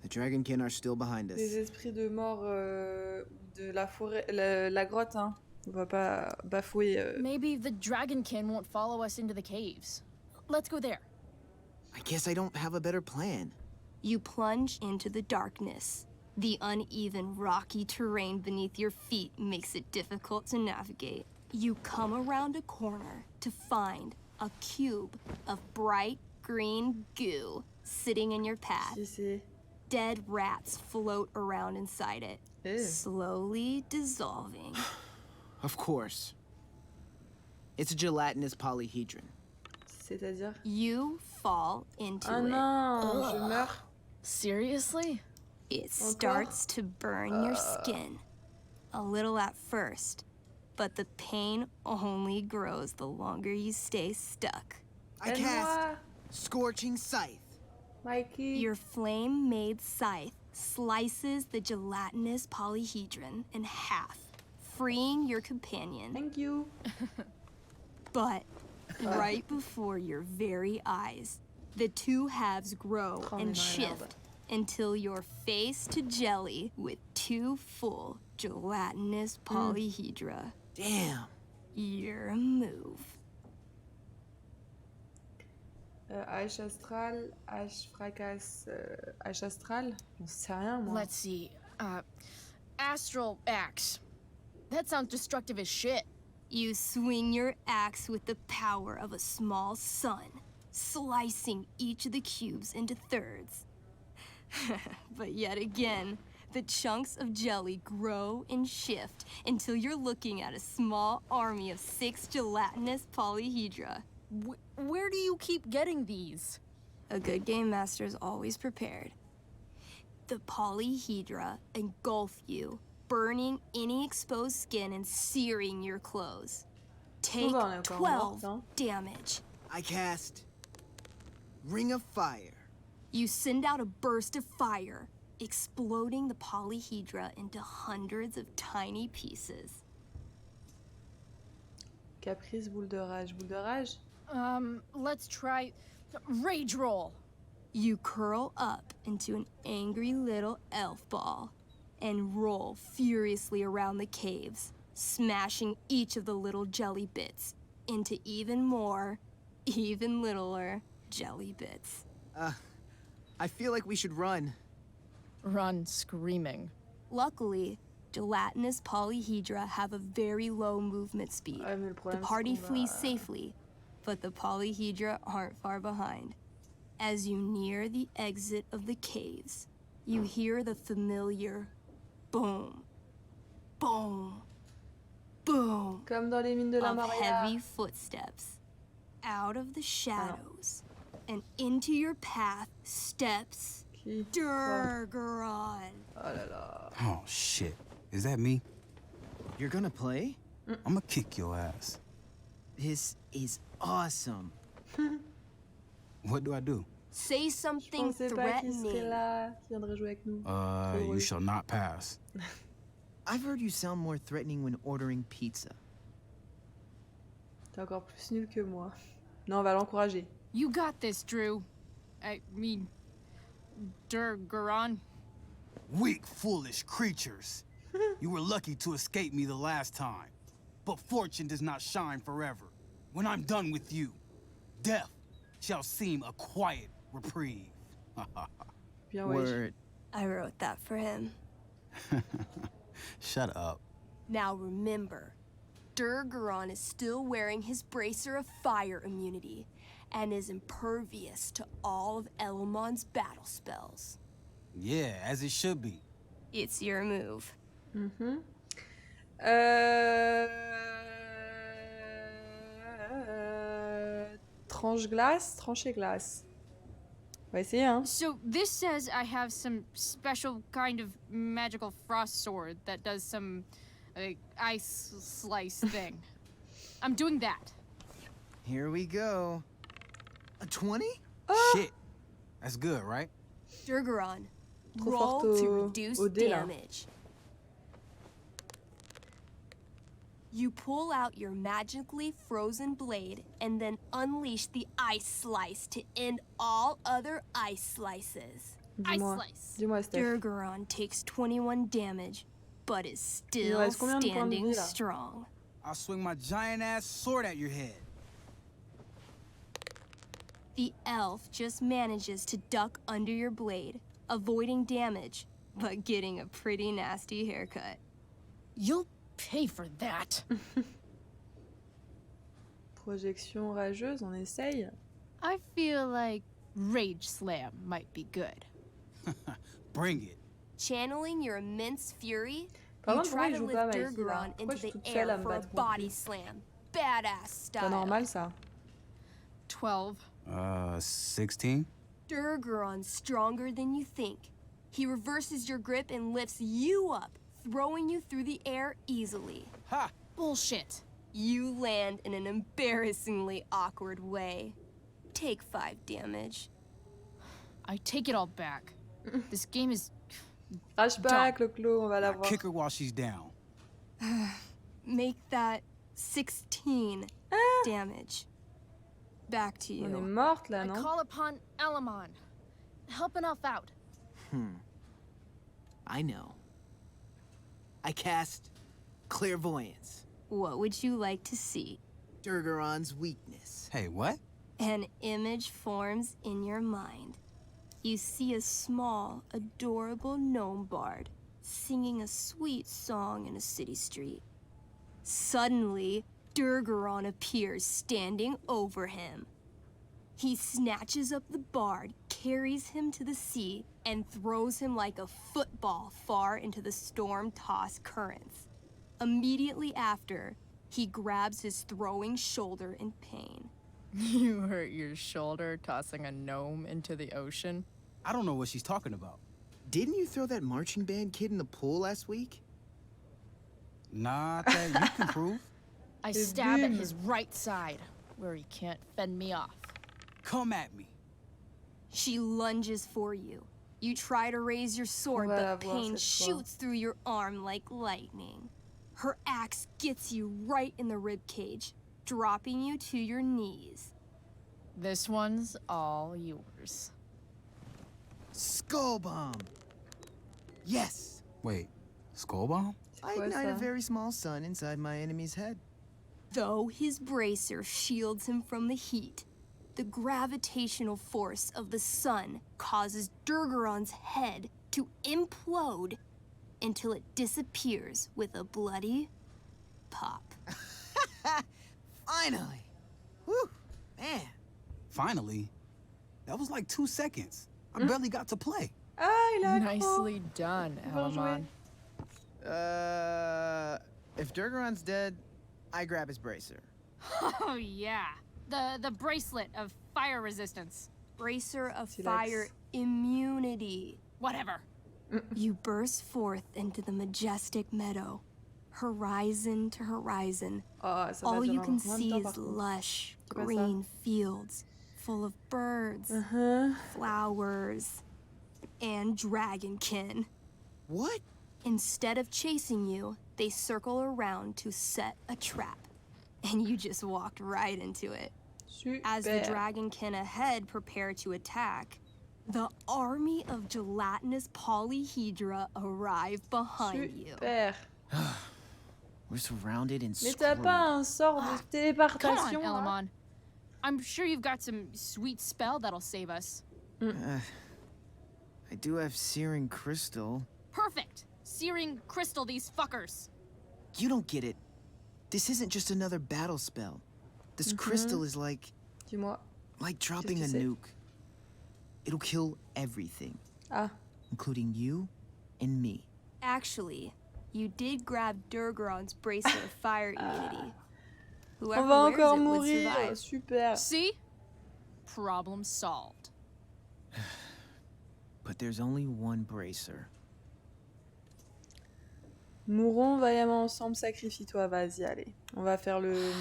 The dragonkin are still behind us. Des esprits de mort de la forêt, la grotte, hein. On va pas bafouer. Maybe the dragonkin won't follow us into the caves. Let's go there. I guess I don't have a better plan. You plunge into the darkness. The uneven, rocky terrain beneath your feet makes it difficult to navigate. You come around a corner to find a cube of bright green goo sitting in your path. Dead rats float around inside it, slowly dissolving. Of course. It's a gelatinous polyhedron. C'est-à-dire? You fall into it. Non, je meurs. Seriously? It starts to burn your skin. A little at first, but the pain only grows the longer you stay stuck. I cast Scorching Scythe. Mikey. Your flame-made scythe slices the gelatinous polyhedron in half, freeing your companion. Thank you. But right before your very eyes, the two halves grow and shift until you're face to jelly with 2 full gelatinous polyhedra. Damn. Your move. H astral, H fracasse, H astral. J'en sais rien, moi. Let's see. Astral axe. That sounds destructive as shit. You swing your axe with the power of a small sun, slicing each of the cubes into thirds. But yet again, the chunks of jelly grow and shift until you're looking at a small army of 6 gelatinous polyhedra. Where do you keep getting these? A good game master is always prepared. The polyhedra engulf you, burning any exposed skin and searing your clothes. Take 12 damage. I cast Ring of Fire. You send out a burst of fire, exploding the polyhedra into hundreds of tiny pieces. Caprice, boule de rage. Boule de rage? Let's try rage roll. You curl up into an angry little elf ball and roll furiously around the caves, smashing each of the little jelly bits into even more, even littler jelly bits. I feel like we should run. Run screaming. Luckily, gelatinous polyhedra have a very low movement speed. The party flees safely, but the polyhedra aren't far behind. As you near the exit of the caves, you hear the familiar boom, boom, boom Comme dans les mines de la of Maria. heavy footsteps. Out of the shadows and into your path steps Durgaron. Oh là là. Oh, shit. Is that me? You're gonna play? I'm gonna kick your ass. This is awesome. What do I do? Say something Je pensais pas qu'il serait threatening. là, qu'il viendrait jouer avec nous. You shall not pass. I've heard you sound more threatening when ordering pizza. T'es encore plus nul que moi. Non, on va l'encourager. You got this, Drew. I mean, Durgaron. Weak, foolish creatures. You were lucky to escape me the last time. But fortune does not shine forever. When I'm done with you, death shall seem a quiet reprieve. Bien, ouais. Word. I wrote that for him. Shut up. Now remember, Durgaron is still wearing his bracer of fire immunity and is impervious to all of Elamon's battle spells. Yeah, as it should be. It's your move. Tranche glace, trancher glace. On va essayer, hein. So this says I have some special kind of magical frost sword that does some ice slice thing. I'm doing that. Here we go. A 20? Shit. That's good, right? Durgaron, Trop roll forte to au reduce dé, là. damage. You pull out your magically frozen blade and then unleash the ice slice to end all other ice slices. Dis-moi, dis-moi, Steph. Durgaron takes 21 damage, but is Il still reste combien de points de standing vie, là? strong. I'll swing my giant-ass sword at your head. The elf just manages to duck under your blade, avoiding damage, but getting a pretty nasty haircut. You'll pay for that. Projection rageuse, on essaye. I feel like Rage Slam might be good. Bring it. Channeling your immense fury, Par you contre, try pourquoi to je joue pas lift Maïs, là? Durgaron Pourquoi into je suis the toute seule air à me for a battre contre body lui? slam. Badass C'est style. normal, ça. 12. 16? Durgaron's stronger than you think. He reverses your grip and lifts you up, throwing you through the air easily. Ha! Bullshit. You land in an embarrassingly awkward way. Take 5 damage. I take it all back. This game is... Crache pas, Clo-Clo, on va la voir. Kick her while she's down. Make that 16 damage. Back to On est you. morte, là, I non? call upon Elamon. Help an elf out. I know. I cast clairvoyance. What would you like to see? Durgaron's weakness. Hey, what? An image forms in your mind. You see a small, adorable gnome bard singing a sweet song in a city street. Suddenly, Durgaron appears standing over him. He snatches up the bard, carries him to the sea, and throws him like a football far into the storm-tossed currents. Immediately after, he grabs his throwing shoulder in pain. You hurt your shoulder tossing a gnome into the ocean? I don't know what she's talking about. Didn't you throw that marching band kid in the pool last week? Not that you can prove. I stab at his right side, where he can't fend me off. Come at me. She lunges for you. You try to raise your sword, but pain shoots through your arm like lightning. Her axe gets you right in the ribcage, dropping you to your knees. This one's all yours. Skull bomb. Yes. Wait, skull bomb? I ignite a very small sun inside my enemy's head. Though his bracer shields him from the heat, the gravitational force of the sun causes Durgaron's head to implode until it disappears with a bloody pop. Finally! Whew, man. Finally? That was like 2 seconds. I barely got to play. Nicely done, Elamon. If Durgaron's dead, I grab his bracer. Oh, yeah. The bracelet of fire resistance. Bracer of fire immunity. Whatever. You burst forth into the majestic meadow. Horizon to horizon. All you can see is lush, green fields full of birds, flowers, and dragonkin. What? Instead of chasing you, they circle around to set a trap. And you just walked right into it. As the dragonkin ahead prepare to attack, the army of gelatinous polyhedra arrive behind you. We're surrounded and Mais t'as pas un sort de téléportation? Come on, Elamon. I'm sure you've got some sweet spell that'll save us. I do have searing crystal. Perfect. Searing crystal these fuckers. You don't get it. This isn't just another battle spell. This crystal is like... Dis-moi. Like dropping a nuke. It'll kill everything. Including you and me. Actually, you did grab Durgaron's bracer of fire immunity. Whoever On va wears encore it would mourir. survive. Super. See? Problem solved. But there's only one bracer. Mourons vaillamment ensemble, sacrifie-toi, vas-y, allez. On va faire le...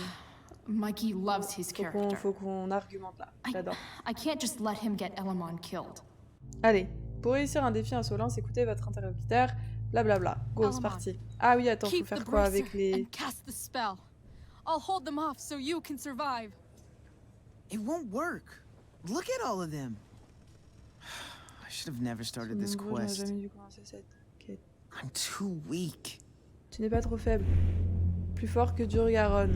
Mikey loves his character. Faut qu'on argumente là, j'adore. I can't just let him get Elamon killed. Allez, pour réussir un défi insolent, écoutez votre interlocuteur, blablabla. Go, c'est parti. Ah oui, attends, faut faire quoi avec les... Cast the spell. I'll hold them off so you can survive. It won't work. Look at all of them. I should have never started this quest. Jamais dû commencer cette quête. I'm too weak. Tu n'es pas trop faible. Plus fort que Durgaron.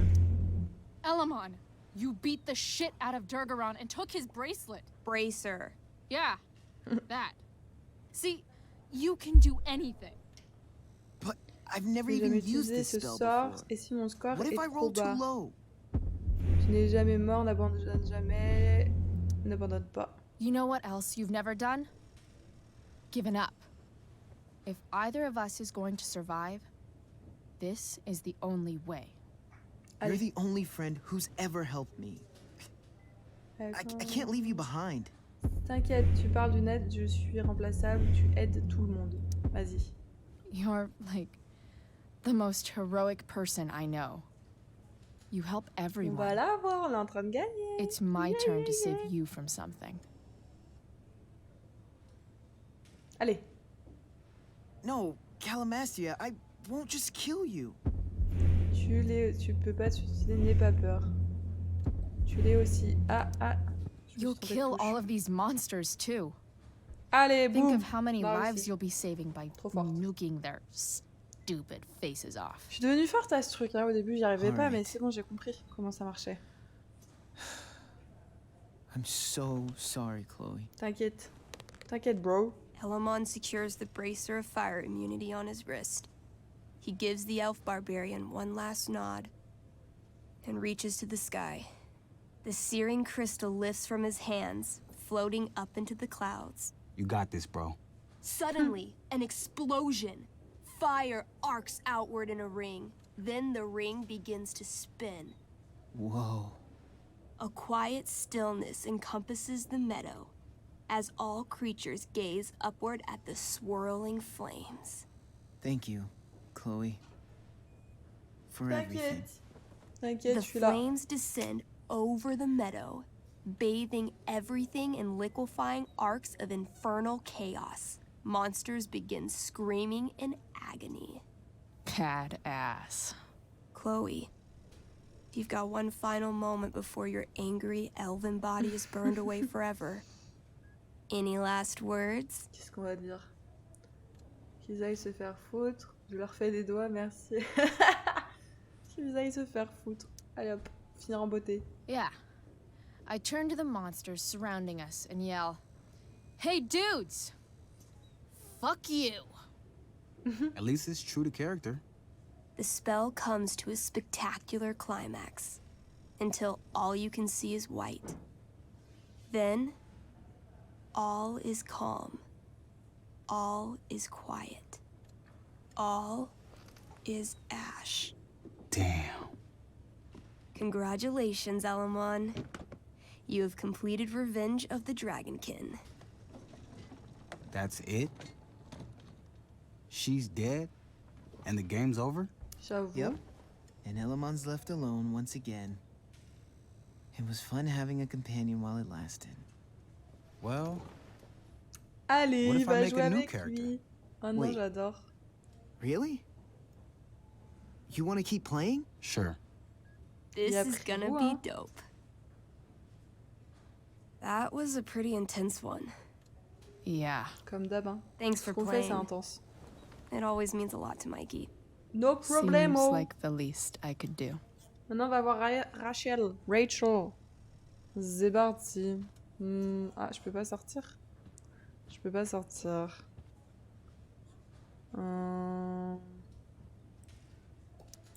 Elamon, you beat the shit out of Durgaron and took his bracelet. Bracer. Yeah, that. See, you can do anything. But I've never even used this spell before. Et si mon score What est if I trop roll too bas? low? Tu n'es jamais mort, n'abandonne jamais. N'abandonne pas. You know what else you've never done? Given up. If either of us is going to survive, this is the only way. You're the only friend who's ever helped me. I can't leave you behind. T'inquiète, tu parles d'une aide, je suis remplaçable, tu aides tout le monde. Vas-y. You're, like, the most heroic person I know. You help everyone. On va la voir, on est en train de gagner. It's my turn to save you from something. Allez. No, Calamastia, I won't just kill you. Tu peux pas te suicider, n'aie pas peur. Tu l'es aussi. Ah. You'll kill all of these monsters too. Allez, Think boum. of how many Là lives aussi. you'll be saving by nuking their stupid faces off. Je suis devenue forte à ce truc, hein. Au début, j'y arrivais pas, Alright. mais c'est bon, j'ai compris comment ça marchait. I'm so sorry, Chloe. T'inquiète. T'inquiète, bro. Elamon secures the bracer of fire immunity on his wrist. He gives the elf barbarian one last nod and reaches to the sky. The searing crystal lifts from his hands, floating up into the clouds. You got this, bro. Suddenly, an explosion. Fire arcs outward in a ring. Then the ring begins to spin. Whoa. A quiet stillness encompasses the meadow as all creatures gaze upward at the swirling flames. Thank you, Chloe. For everything. T'inquiète, The je suis là. flames descend over the meadow, bathing everything in liquefying arcs of infernal chaos. Monsters begin screaming in agony. Badass. Chloe, you've got one final moment before your angry elven body is burned away forever. Any last words? Qu'est-ce qu'on va dire? Qu'ils aillent se faire foutre. Je leur fais des doigts, merci. Qu'ils aillent se faire foutre. Allez hop, finir en beauté. Yeah. I turn to the monsters surrounding us and yell, "Hey dudes! Fuck you!" At least it's true to character. The spell comes to a spectacular climax until all you can see is white. Then, all is calm. All is quiet. All is ash. Damn. Congratulations, Elamon. You have completed Revenge of the Dragonkin. That's it? She's dead? And the game's over? J'avoue. Yep. And Elamon's left alone once again. It was fun having a companion while it lasted. Well, Allez, what il if I va make jouer a new avec character? lui. Oh non, Wait. j'adore. Really? You want to keep playing? Sure. This Il a is pris gonna goût, be hein. dope. That was a pretty intense one. Yeah. Comme d'hab, hein. Thanks Ce for qu'on fait, c'est playing. intense. It always means a lot to Mikey. No Seems problemo. like the least I could do. Maintenant, on va voir Rachel. Rachel. C'est parti. Ah, je peux pas sortir. Je peux pas sortir.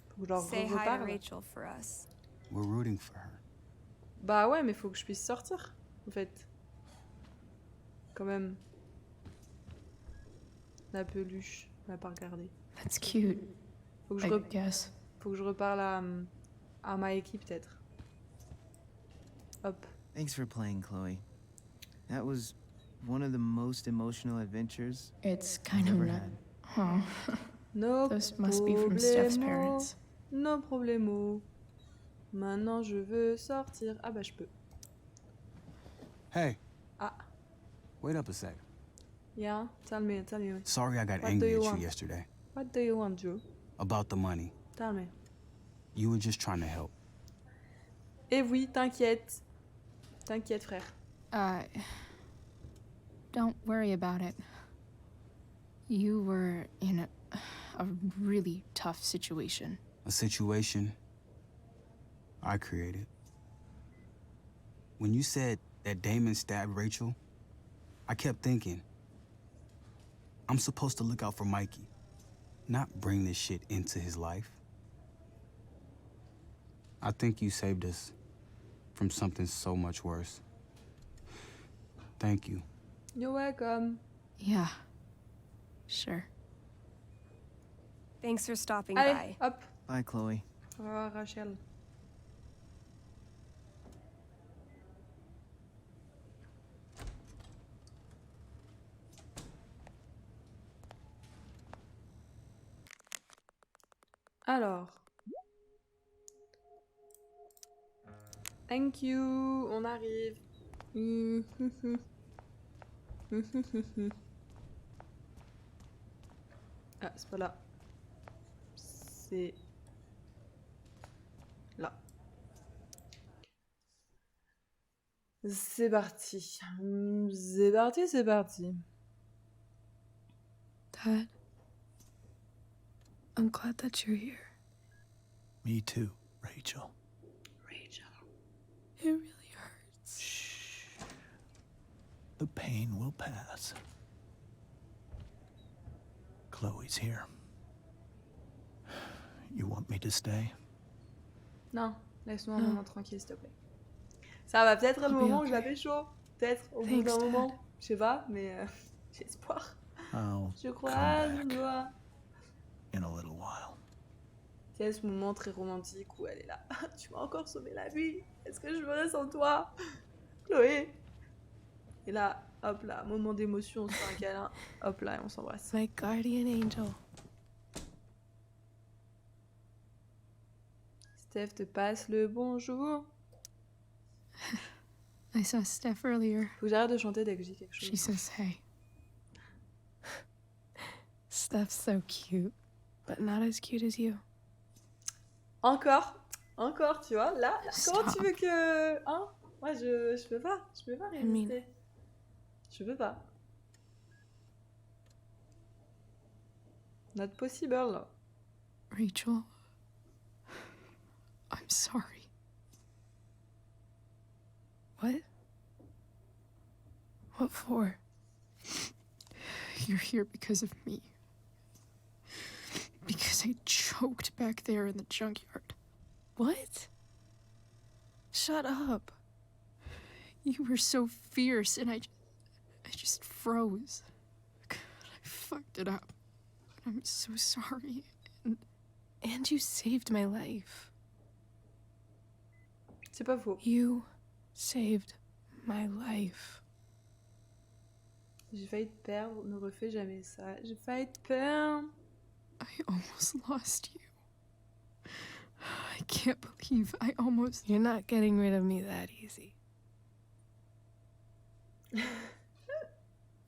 Faut que je leur Say hi to reparle. Rachel for us. We're rooting for her. Bah ouais, mais faut que je puisse sortir, en fait. Quand même. La peluche, on va pas regarder. That's cute. Faut que je, I guess. faut que je reparle à ma équipe, peut-être. Hop. Thanks for playing, Chloe. That was one of the most emotional adventures It's kind I've of ever not. had. Huh. No Those must be from Steph's problemo. parents. No problemo. Maintenant, je veux sortir. Ah bah, je peux. Hey. Ah. Wait up a sec. Yeah, tell me. Sorry I got What angry do you at want? you yesterday. What do you want, Joe? About the money. Tell me. You were just trying to help. Eh oui, t'inquiète. T'inquiète, frère. Don't worry about it. You were in a really tough situation. A situation I created. When you said that Damon stabbed Rachel, I kept thinking, I'm supposed to look out for Mikey, not bring this shit into his life. I think you saved us from something so much worse. Thank you. You're welcome. Yeah. Sure. Thanks for stopping Allez, by. hop. Bye, Chloe. Au revoir, Rachel. Alors. Thank you, on arrive. Ah, c'est pas là. C'est là. C'est parti. C'est parti, c'est parti. Dad, I'm glad that you're here. Me too, Rachel. It really hurts. Shh. The pain will pass. Chloe's here. You want me to stay? Non, laisse-moi un moment tranquille, s'il te plaît. Ça va peut-être être le moment où je la pécho. Peut-être, au bout d'un moment. Je sais pas, mais j'ai espoir. Je crois, je dois. In a little while. Il y a ce moment très romantique où elle est là. Tu m'as encore sauvé la vie. Est-ce que je ferais sans toi, Chloé? Et là, hop là, moment d'émotion, on se fait un câlin. Hop là, et on s'embrasse. My guardian angel. Steph te passe le bonjour. I saw Steph earlier. Faut que j'arrête de chanter dès que je dis quelque chose. She says hey. Steph's so cute, but not as cute as you. Encore, tu vois. Là, comment tu veux que... Hein? Moi, je peux pas résister. Je peux pas. Not possible. Rachel, I'm sorry. What? What for? You're here because of me. Because I choked back there in the junkyard. What? Shut up. You were so fierce and I just froze. God, I fucked it up. I'm so sorry. And you saved my life. C'est pas faux. You saved my life. J'ai failli te perdre, ne refais jamais ça. J'ai failli te perdre. I almost lost you. I can't believe I almost... You're not getting rid of me that easy.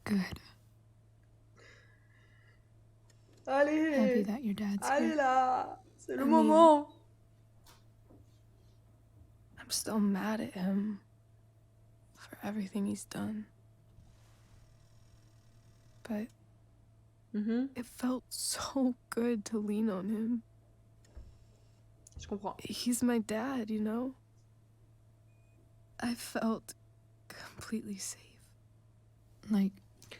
Good. Allez. Happy that your dad's Allez here. là. C'est le moment. I'm still mad at him for everything he's done. But it felt so good to lean on him. Je comprends. He's my dad, you know? I felt completely safe. Like,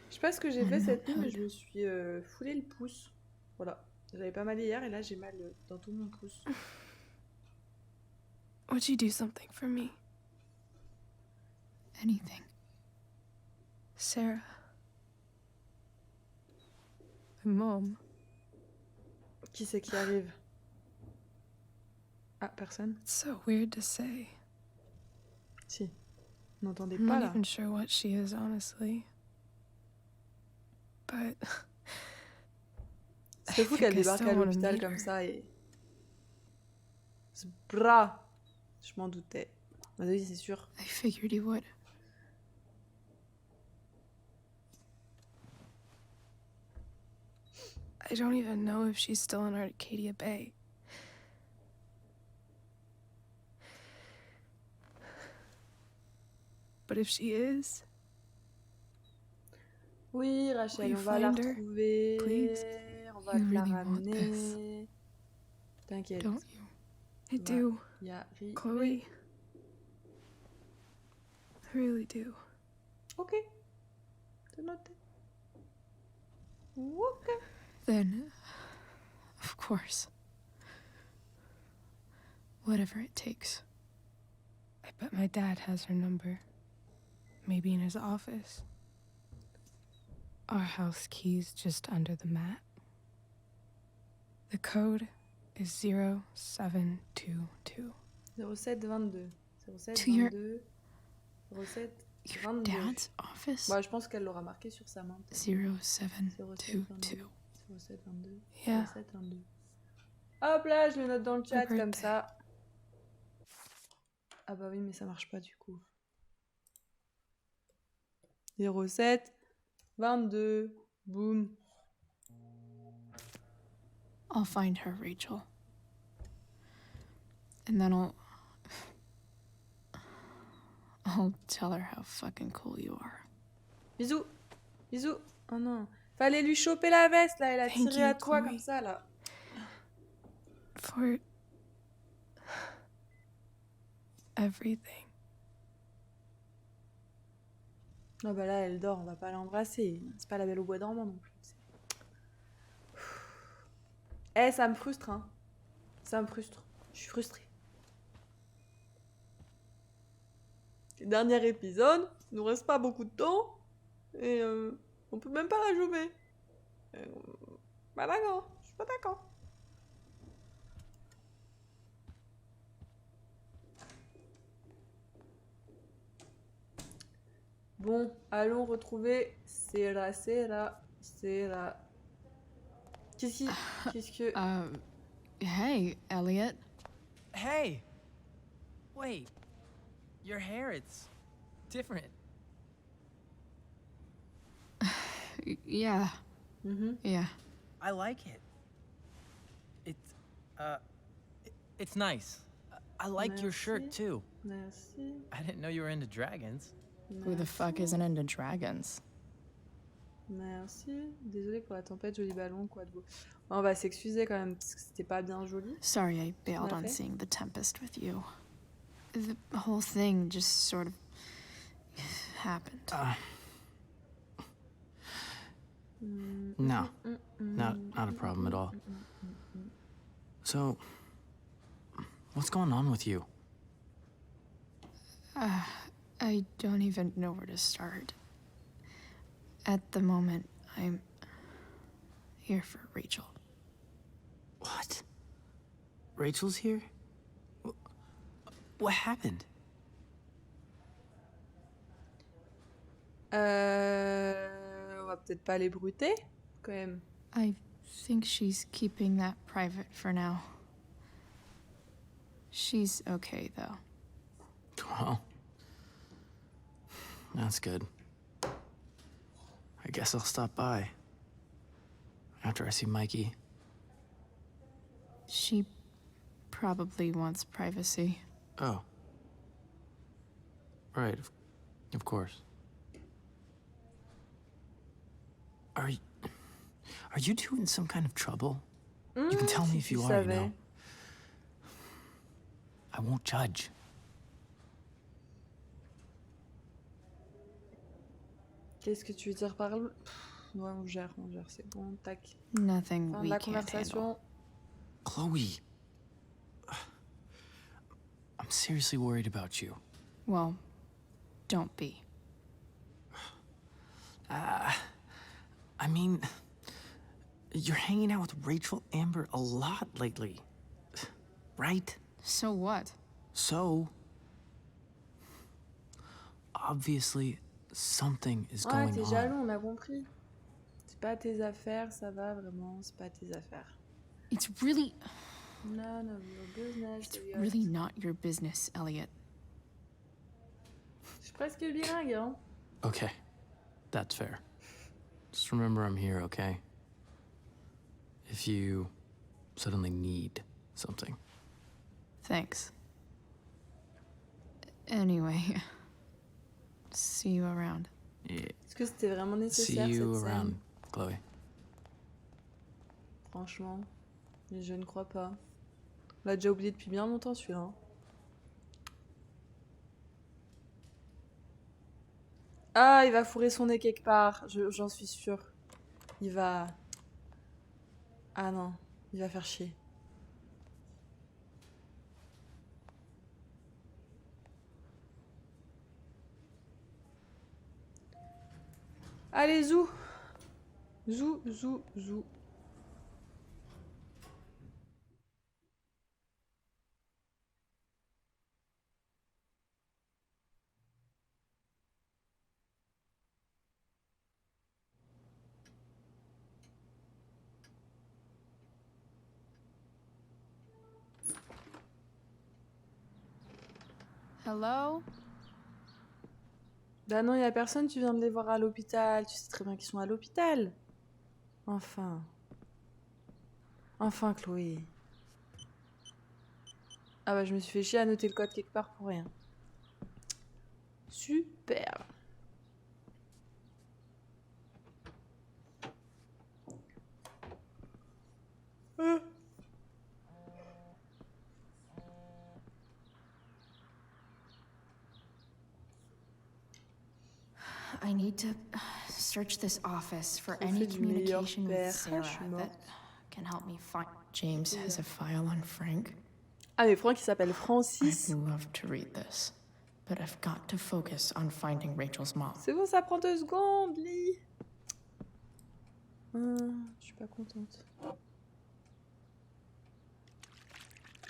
Je sais pas ce que j'ai fait cette nuit, mais je me suis foulé le pouce. Voilà. J'avais pas mal hier et là j'ai mal dans tout mon pouce. Would you do something for me? Anything. Sarah. My mom. Qui c'est qui arrive? Ah, personne? It's so weird to say. Si. N'entendez I'm pas not là. even sure what she is, honestly. But C'est fou qu'elle débarque à l'hôpital comme ça et... Ce bras. Je m'en doutais. Bah oui, c'est sûr. I figured you would. I don't even know if she's still in Arcadia Bay. But if she is... Oui, Rachel, on va la retrouver. On va te la ramener. T'inquiète. Don't you? I do. Chloe. I really do. Ok. C'est noté. Ok. Then, of course, whatever it takes. I bet my dad has her number. Maybe in his office. Our house key's just under the mat. The code is 0722. 0722. 0722. To your... 0722. Your dad's office? Bah, je pense qu'elle l'aura marqué sur sa main. 0722. 0722. Yeah. 0722. Hop là, je le note dans le chat comme ça. Ah bah oui, mais ça marche pas du coup. 07 22. Boum. I'll find her, Rachel. And then I'll I'll tell her how fucking cool you are. Bisous. Bisous. Oh non. Fallait lui choper la veste, là. Elle a Thank tiré you, à toi Chloe. comme ça, là. For everything. Ah bah là, elle dort. On va pas l'embrasser. C'est pas la Belle au bois dormant non plus. Eh, ça me frustre, hein. Ça me frustre. Je suis frustrée. Le dernier épisode, il nous reste pas beaucoup de temps. Et on peut même pas la jouer. Bah d'accord, je suis pas d'accord. Bon, allons retrouver Sarah. Qu'est-ce que... Hey, Elliot. Hey! Wait. Your hair, it's different. Yeah. Yeah. I like it. It's nice. I like your shirt too. Merci. I didn't know you were into dragons. Who the fuck isn't into dragons? Merci. Désolée pour la tempête, joli ballon, quoi de beau. On va s'excuser quand même, parce que c'était pas bien joli. Sorry I bailed on seeing the Tempest with you. The whole thing just sort of happened. No. Not a problem at all. So, what's going on with you? I don't even know where to start. At the moment, I'm here for Rachel. What? Rachel's here? What happened? On va peut-être pas les bruter, quand même. I think she's keeping that private for now. She's okay, though. Well, that's good. I guess I'll stop by after I see Mikey. She probably wants privacy. Oh. Right, of course. Are you two in some kind of trouble? You can tell me if you are, you know. I won't judge. Qu'est-ce que tu veux dire par là? Ouais, on gère, c'est bon, tac. Nothing Fin de we la can't conversation. handle. Chloe. I'm seriously worried about you. Well, don't be. I mean, you're hanging out with Rachel Amber a lot lately, right? So what? So, obviously, something is Ouais, going t'es on. jaloux, on a compris. C'est pas tes affaires, ça va vraiment, c'est pas tes affaires. It's really... None of your business. It's really not your business, Elliot. Je suis presque bilingue, hein. Okay, that's fair. Just remember I'm here, okay? If you suddenly need something. Thanks. Anyway, see you around. Yeah. Est-ce que c'était vraiment nécessaire, See you cette around, scène? Chloe. Franchement, je ne crois pas. On l'a déjà oublié depuis bien longtemps, celui-là. Hein. Ah, il va fourrer son nez quelque part, j'en suis sûre. Il va... Ah non, il va faire chier. Allez, zou. Zou, zou, zou. Hello? Bah non, il y a personne, tu viens de les voir à l'hôpital. Tu sais très bien qu'ils sont à l'hôpital. Enfin. Enfin, Chloé. Ah bah je me suis fait chier à noter le code quelque part pour rien. Super. I need to search this office for any communication with Sarah that can help me find. James has a file on Frank. Ah mais Frank il s'appelle Francis. I'd love to read this, but I've got to focus on finding Rachel's mom. C'est bon, ça prend 2 secondes, Lee. Je suis pas contente.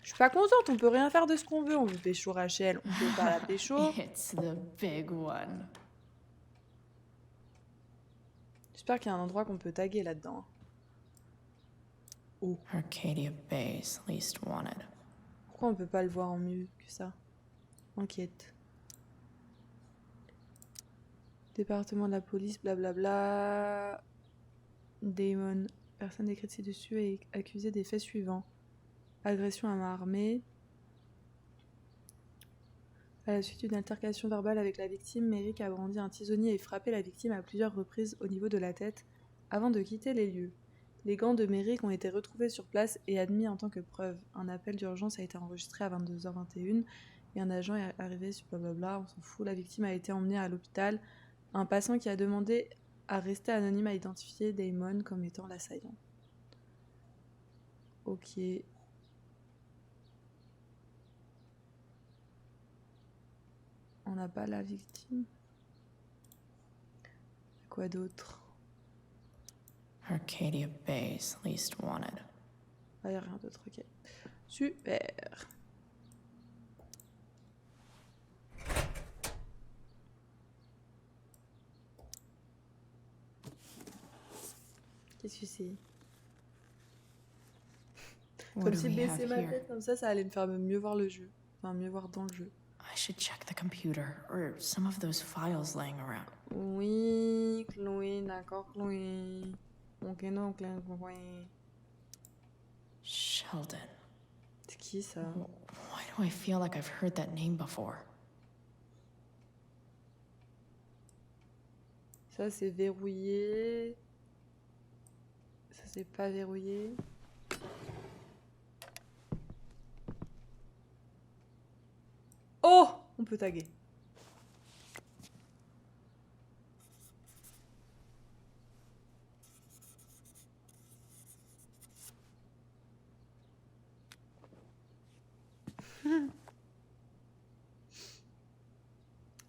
Je suis pas contente, on peut rien faire de ce qu'on veut. On veut pécho Rachel, on peut pas la pécho. It's the big one. J'espère qu'il y a un endroit qu'on peut taguer là-dedans. Oh. Arcadia Bay's least wanted. Pourquoi on peut pas le voir en mieux que ça? Enquête. Département de la police, blablabla. Damon. Personne décrite ci-dessus est accusée des faits suivants. Agression à main armée. À la suite d'une altercation verbale avec la victime, Merrick a brandi un tisonnier et frappé la victime à plusieurs reprises au niveau de la tête avant de quitter les lieux. Les gants de Merrick ont été retrouvés sur place et admis en tant que preuve. Un appel d'urgence a été enregistré à 22h21 et un agent est arrivé sur blablabla, on s'en fout. La victime a été emmenée à l'hôpital. Un passant qui a demandé à rester anonyme a identifié Damon comme étant l'assaillant. Ok. On n'a pas la victime. Quoi d'autre? Arcadia Bay's least wanted. Ah, y a rien d'autre, ok. Super. Qu'est-ce que c'est? Comme si baisser ma tête comme ça allait me faire mieux voir le jeu. Enfin, mieux voir dans le jeu. I should check the computer or some of those files laying around. Oui, Chloé, d'accord, Chloé. Ok, non, Chloé. Sheldon. C'est qui ça? Why do I feel like I've heard that name before? Ça c'est verrouillé. Ça c'est pas verrouillé. Oh! On peut taguer.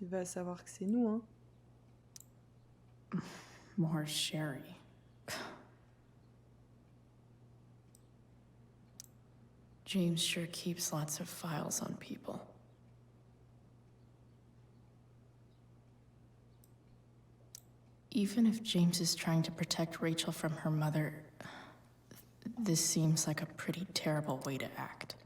Il va savoir que c'est nous, hein. More sherry. James sure keeps lots of files on people. Even if James is trying to protect Rachel from her mother, this seems like a pretty terrible way to act.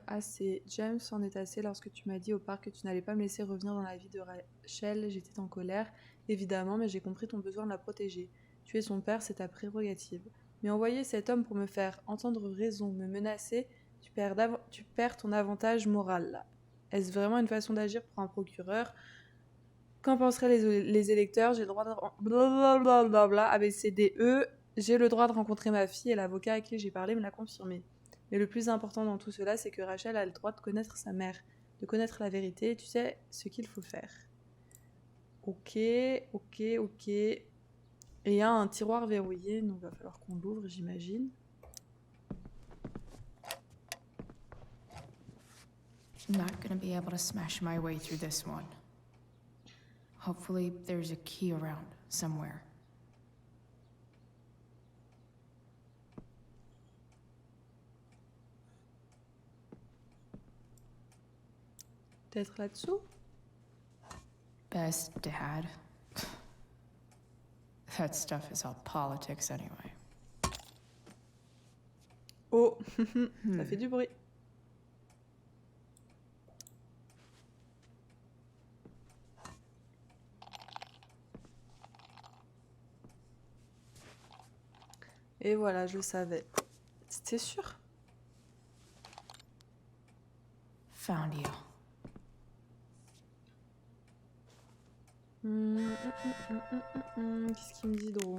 Assez. James en est assez lorsque tu m'as dit au parc que tu n'allais pas me laisser revenir dans la vie de Rachel. J'étais en colère, évidemment, mais j'ai compris ton besoin de la protéger. Tu es son père, c'est ta prérogative. Mais envoyer cet homme pour me faire entendre raison, me menacer, tu perds ton avantage moral là. Est-ce vraiment une façon d'agir pour un procureur? Qu'en penseraient les électeurs? J'ai le droit de... Blablabla, ABCDE. J'ai le droit de rencontrer ma fille et l'avocat à qui j'ai parlé me l'a confirmé. Mais le plus important dans tout cela, c'est que Rachel a le droit de connaître sa mère, de connaître la vérité. Tu sais ce qu'il faut faire. Ok. Et il y a un tiroir verrouillé, donc il va falloir qu'on l'ouvre, j'imagine. Not gonna be able to smash my way through this one. Hopefully there's a key around somewhere. Peut-être là-dessous? Best dad. That stuff is all politics anyway. Oh, ça fait du bruit. Et voilà, je le savais. C'était sûr. Found you. Qu'est-ce qu'il me dit, Dro?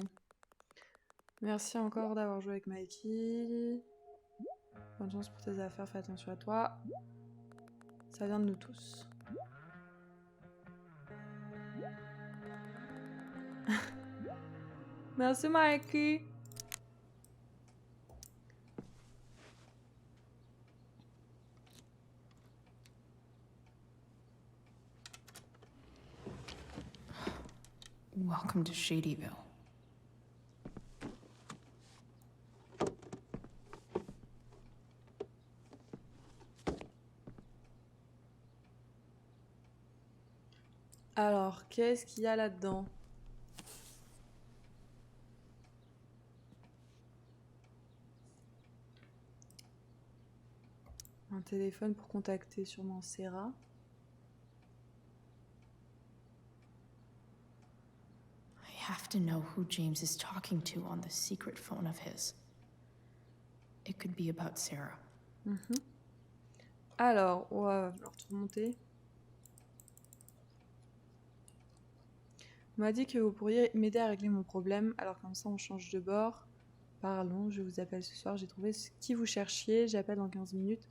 Merci encore d'avoir joué avec Mikey. Bonne chance pour tes affaires, fais attention à toi. Ça vient de nous tous. Merci Mikey. Welcome to Shadyville. Alors, qu'est-ce qu'il y a là-dedans? Un téléphone pour contacter sûrement Sarah. I have to know who James is talking to on the secret phone of his. It could be about Sarah. Alors, on va falloir tout remonter. On m'a dit que vous pourriez m'aider à régler mon problème, alors comme ça on change de bord. Parlons, je vous appelle ce soir, j'ai trouvé ce qui vous cherchiez, j'appelle dans 15 minutes.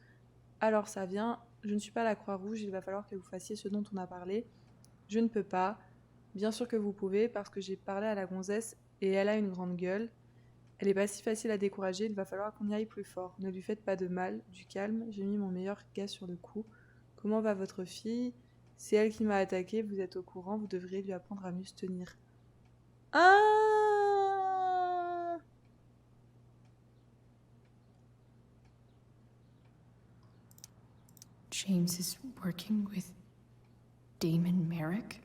Alors ça vient, je ne suis pas la Croix-Rouge, il va falloir que vous fassiez ce dont on a parlé. Je ne peux pas. Bien sûr que vous pouvez, parce que j'ai parlé à la gonzesse et elle a une grande gueule. Elle est pas si facile à décourager, il va falloir qu'on y aille plus fort. Ne lui faites pas de mal, du calme, j'ai mis mon meilleur gars sur le coup. Comment va votre fille? C'est elle qui m'a attaqué, vous êtes au courant, vous devriez lui apprendre à mieux se tenir. Ah! James is working with Damon Merrick?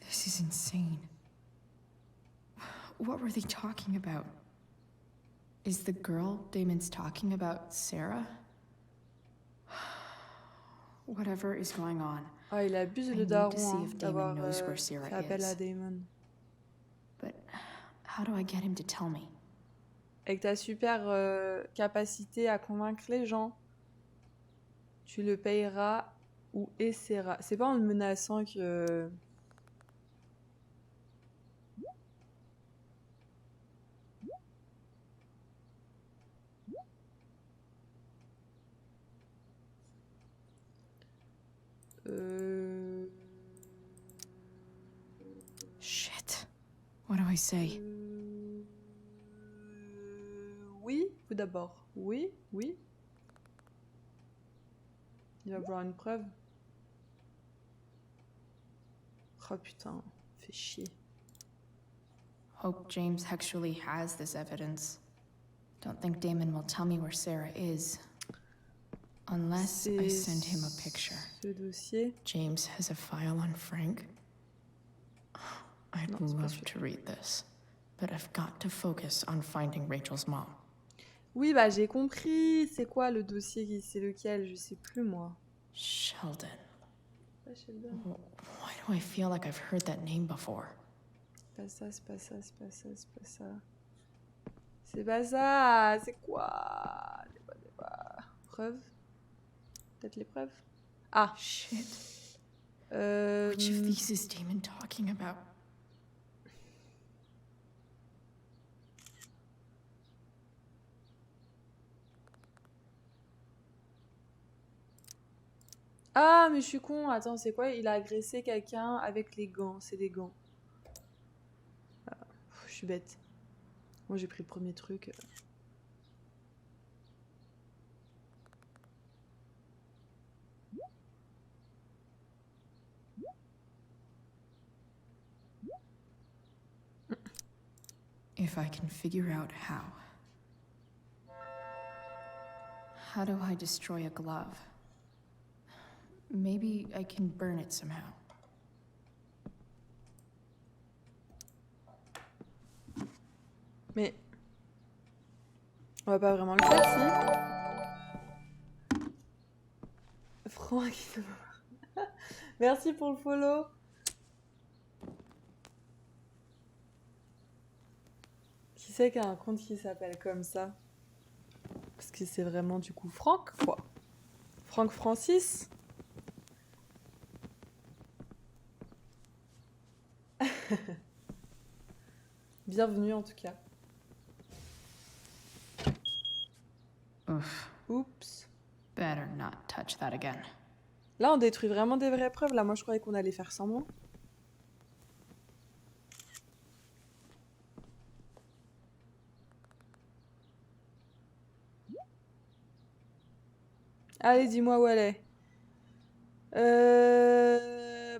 This is insane. What were they talking about? Is the girl Damon's talking about Sarah? Whatever is going on. Oh, il abuse le daron d'avoir fait appel à Damon. But how do I get him to tell me? Avec ta super capacité à convaincre les gens, tu le payeras ou essaieras. C'est pas en le menaçant que... Shit. What do I say? Oui, vous d'abord. Oui, oui. Il va vouloir une preuve. Oh putain, fait chier. Hope James actually has this evidence. Don't think Damon will tell me where Sarah is. Unless I send him a picture. Ce dossier. James has a file on Frank. I'd love to read this, but I've got to focus on finding Rachel's mom. Oui, bah j'ai compris. C'est quoi le dossier? C'est lequel? Je sais plus moi. Sheldon. Pas Sheldon. Why do I feel like I've heard that name before? C'est pas ça, c'est pas ça, c'est pas ça, c'est pas ça. C'est pas ça. C'est quoi? C'est pas. Preuve? Peut-être les preuves? Ah. Shit. Which of these is Damon talking about? Ah, mais je suis con. Attends, c'est quoi? Il a agressé quelqu'un avec les gants. C'est des gants. Ah, je suis bête. Moi, j'ai pris le premier truc. If I can figure out how. How do I destroy a glove? Maybe I can burn it somehow. Mais... on va pas vraiment le faire, si? Franck... Merci pour le follow. Qui c'est qui a un compte qui s'appelle comme ça? Parce que c'est vraiment du coup Franck, quoi. Franck Francis. Bienvenue en tout cas. Oof. Oups. Better not touch that again. Là, on détruit vraiment des vraies preuves. Là, moi, je croyais qu'on allait faire semblant. Allez, dis-moi où elle est.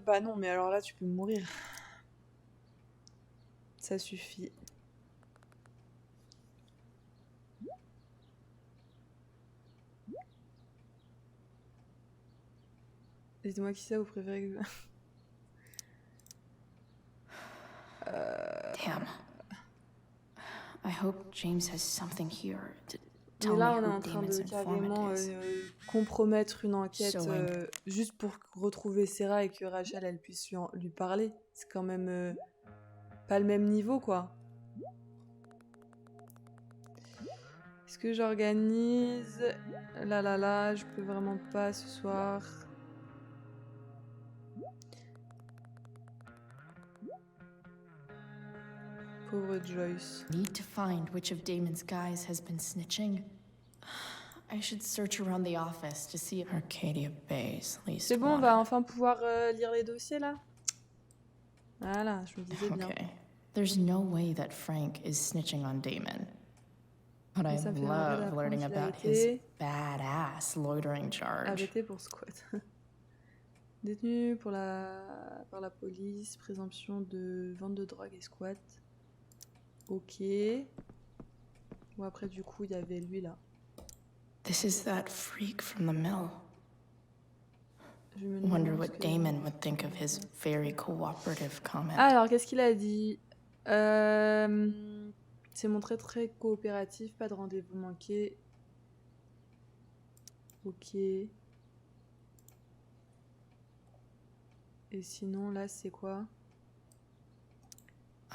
Bah non, mais alors là, tu peux mourir. Ça suffit. Dites-moi qui c'est, vous préférez que... Damn. I hope James has something here to tell Mais me là, on est who en train Damon's de carrément informant is. compromettre une enquête Showing. juste pour retrouver Sarah et que Rachel, elle puisse lui parler. C'est quand même pas le même niveau, quoi. Est-ce que j'organise... Là, je peux vraiment pas ce soir. Pauvre Joyce. Need to find which of Damon's guys has been snitching. I should search around the office to see if Arcadia Bay's least C'est bon, on wanted. va enfin pouvoir lire les dossiers, là? Voilà, je me disais bien. Okay. There's no way that Frank is snitching on Damon. But I Ça me fait marrer love d'apprendre learning qu'il a about his été badass loitering charge. arrêté pour squat. Détenu par la police, présomption de vente de drogue et squat. Ok. Bon, après, du coup, il y avait lui, là. This is that freak from the mill. Je me Wonder demande ce what que- Damon would think of his very cooperative comment. Alors, qu'est-ce qu'il a dit? C'est montré très coopératif, pas de rendez-vous manqué. Ok. Et sinon, là, c'est quoi?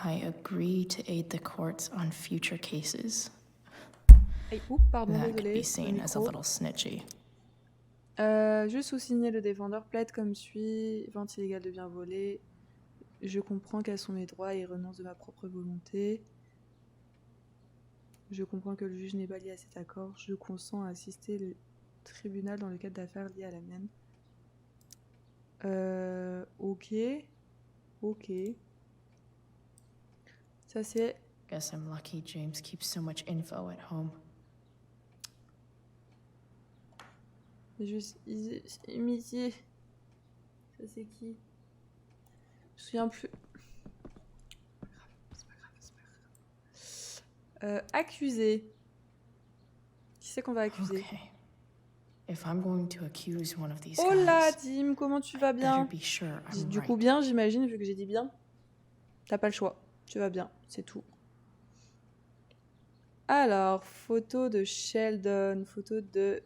I agree to aid the courts on future cases. Oups, pardon, That could désolé. be seen as a little snitchy. Je sous-signais le défendeur plaide comme suit. Vente illégale de biens volés. Je comprends quels sont mes droits et renonce de ma propre volonté. Je comprends que le juge n'est pas lié à cet accord. Je consens à assister le tribunal dans le cadre d'affaires liées à la mienne. Ok. Ok. Ça c'est... Guess I'm lucky James keeps so much info at home. Juste... Amitié. Ça c'est qui? Je me souviens plus. Accusé. Qui c'est qu'on va accuser? Okay. If I'm going to accuse one of these Oh là, guys, Tim, comment tu vas bien? better be sure I'm Du right. coup, bien, j'imagine, vu que j'ai dit bien. T'as pas le choix. Tu vas bien, c'est tout. Alors, photo de Sheldon, photo de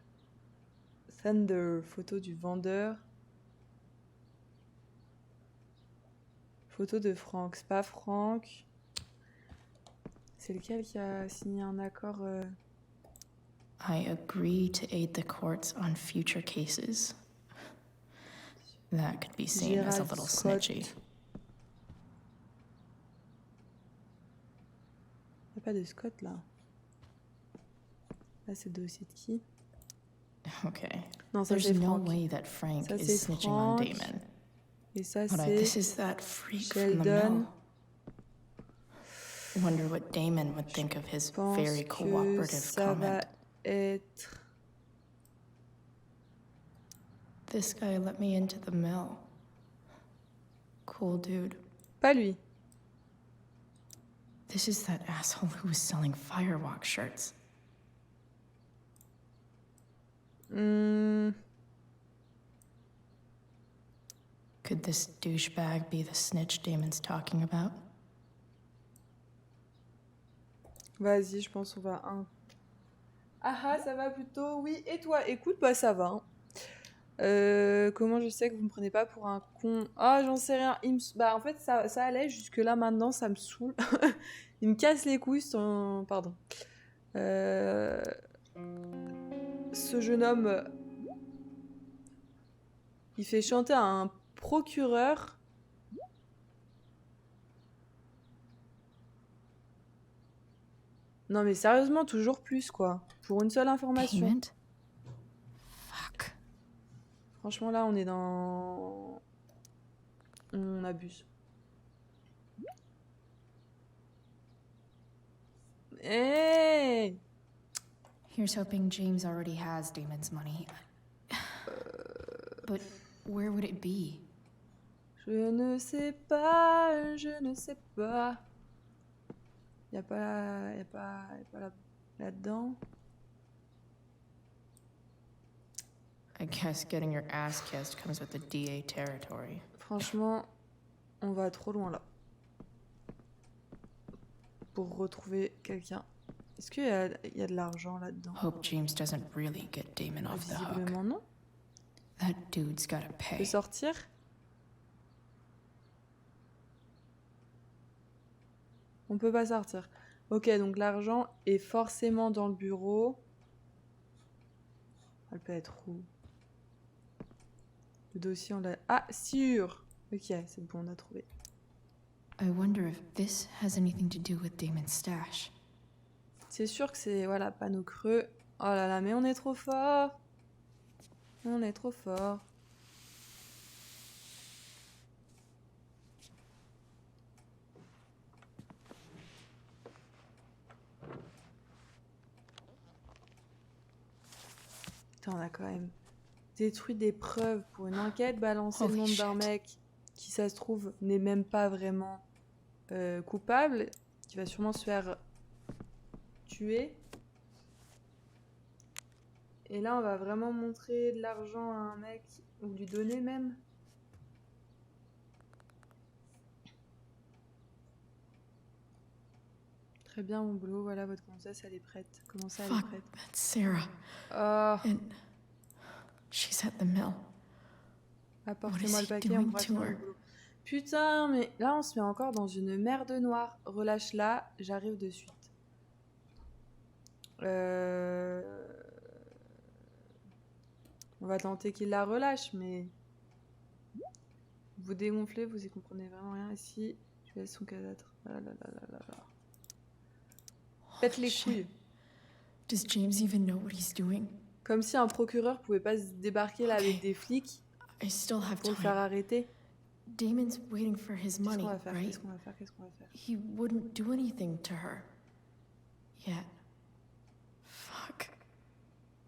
Thunder, photo du vendeur. Photo de Frank. C'est pas Frank. C'est lequel qui a signé un accord I agree to aid the courts on future cases. That could be seen as a Gerald little Scott. snitchy. Il n'y a pas de Scott là. Là, c'est le dossier de qui? Okay. Non, ça There's c'est no Frank. way that Frank Ça is c'est snitching on Frank. Damon. Et ça But this is that freak from the Sheldon. mill. Wonder what Damon would think of his Je pense very que cooperative ça comment. va être... This guy let me into the mill. Cool dude. Pas lui. This is that asshole who was selling Firewalk shirts. Hmm. Could this douchebag be the snitch Damon's talking about? Vas-y, je pense qu'on va un. Ah, ça va plutôt. Oui, et toi? Écoute, bah ça va. Comment je sais que vous me prenez pas pour un con? Ah, j'en sais rien. Bah en fait, ça allait jusque là. Maintenant, ça me saoule. Il me casse les couilles. Pardon. Ce jeune homme, il fait chanter à un procureur Non mais sérieusement, toujours plus quoi. Pour une seule information. Payment? Fuck. Franchement là, on est dans... On abuse. Hey! Here's hoping James already has Damon's money. But where would it be? Je ne sais pas, je ne sais pas. Y a pas là-dedans. I guess getting your ass kissed comes with the DA territory. Franchement, on va trop loin là. Pour retrouver quelqu'un. Est-ce qu'il y a de l'argent là-dedans? Hope James doesn't really get Damon off the hook. Visiblement non. That dude's gotta On pay. peut sortir? On peut pas sortir. Ok, donc l'argent est forcément dans le bureau. Elle peut être où? Le dossier, on l'a... Ah, sûr! Ok, c'est bon, on a trouvé. I wonder if this has anything to do with Damon's stash. C'est sûr que c'est... Voilà, panneau creux. Oh là là, mais on est trop fort! On est trop fort. Putain, on a quand même détruit des preuves pour une enquête, balancé le nom d'un mec qui, ça se trouve, n'est même pas vraiment coupable, qui va sûrement se faire tuer. Et là, on va vraiment montrer de l'argent à un mec, ou lui donner même. Très bien, mon boulot, voilà, votre grossesse, elle est prête. Comment ça, elle est prête? That's Sarah. Oh. And she's at the mill. Apportez-moi le paquet, on pourra finir le boulot. Putain, mais là, on se met encore dans une merde noire. Relâche-la, j'arrive de suite. On va tenter qu'il la relâche, mais... Vous dégonflez, vous y comprenez vraiment rien. Ici, je laisse son cadavre. Ah là là là là là. Faites les couilles. Does James even know what he's doing? Comme si un procureur pouvait pas se débarquer là avec des flics I still have pour le time. faire arrêter. Damon's waiting for his money, right? Qu'est-ce qu'on va faire? Qu'est-ce qu'on va faire? He wouldn't do anything to her. Yet. Fuck.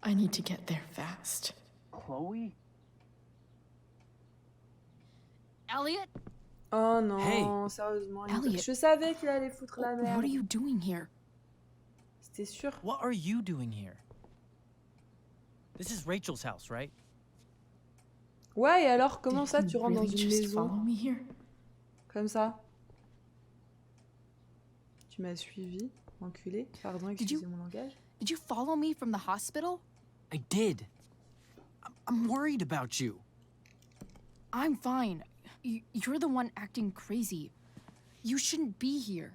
I need to get there fast. Chloe? Elliot? Oh non, Hey. sérieusement. Elliot. Je savais qu'il allait foutre la merde. What are you doing here? C'était sûr. What are you doing here? This is Rachel's house, right? Ouais, et alors, comment Did ça, you tu rentres dans really une just maison? follow me here? Comme ça. Tu m'as suivi, enculé. Pardon, excusez mon langage. Did you follow me from the hospital? I did. I'm worried about you. I'm fine. You're the one acting crazy. You shouldn't be here.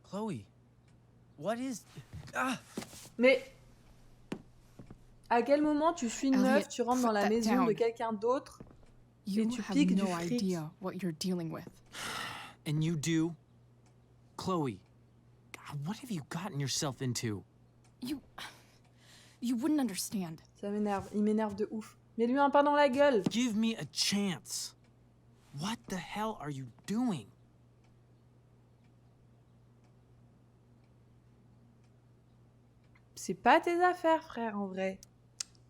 Chloe, what is... Ah! Mais... À quel moment tu suis une Elliot, meuf, tu rentres dans la put that maison down. de quelqu'un d'autre et You tu have piques du no fric? idea what you're dealing with. And you do? Chloe, God, what have you gotten yourself into? You wouldn't understand. Ça m'énerve, il m'énerve de ouf. Mets-lui un pain dans la gueule. Give me a chance. What the hell are you doing? C'est pas tes affaires, frère, en vrai.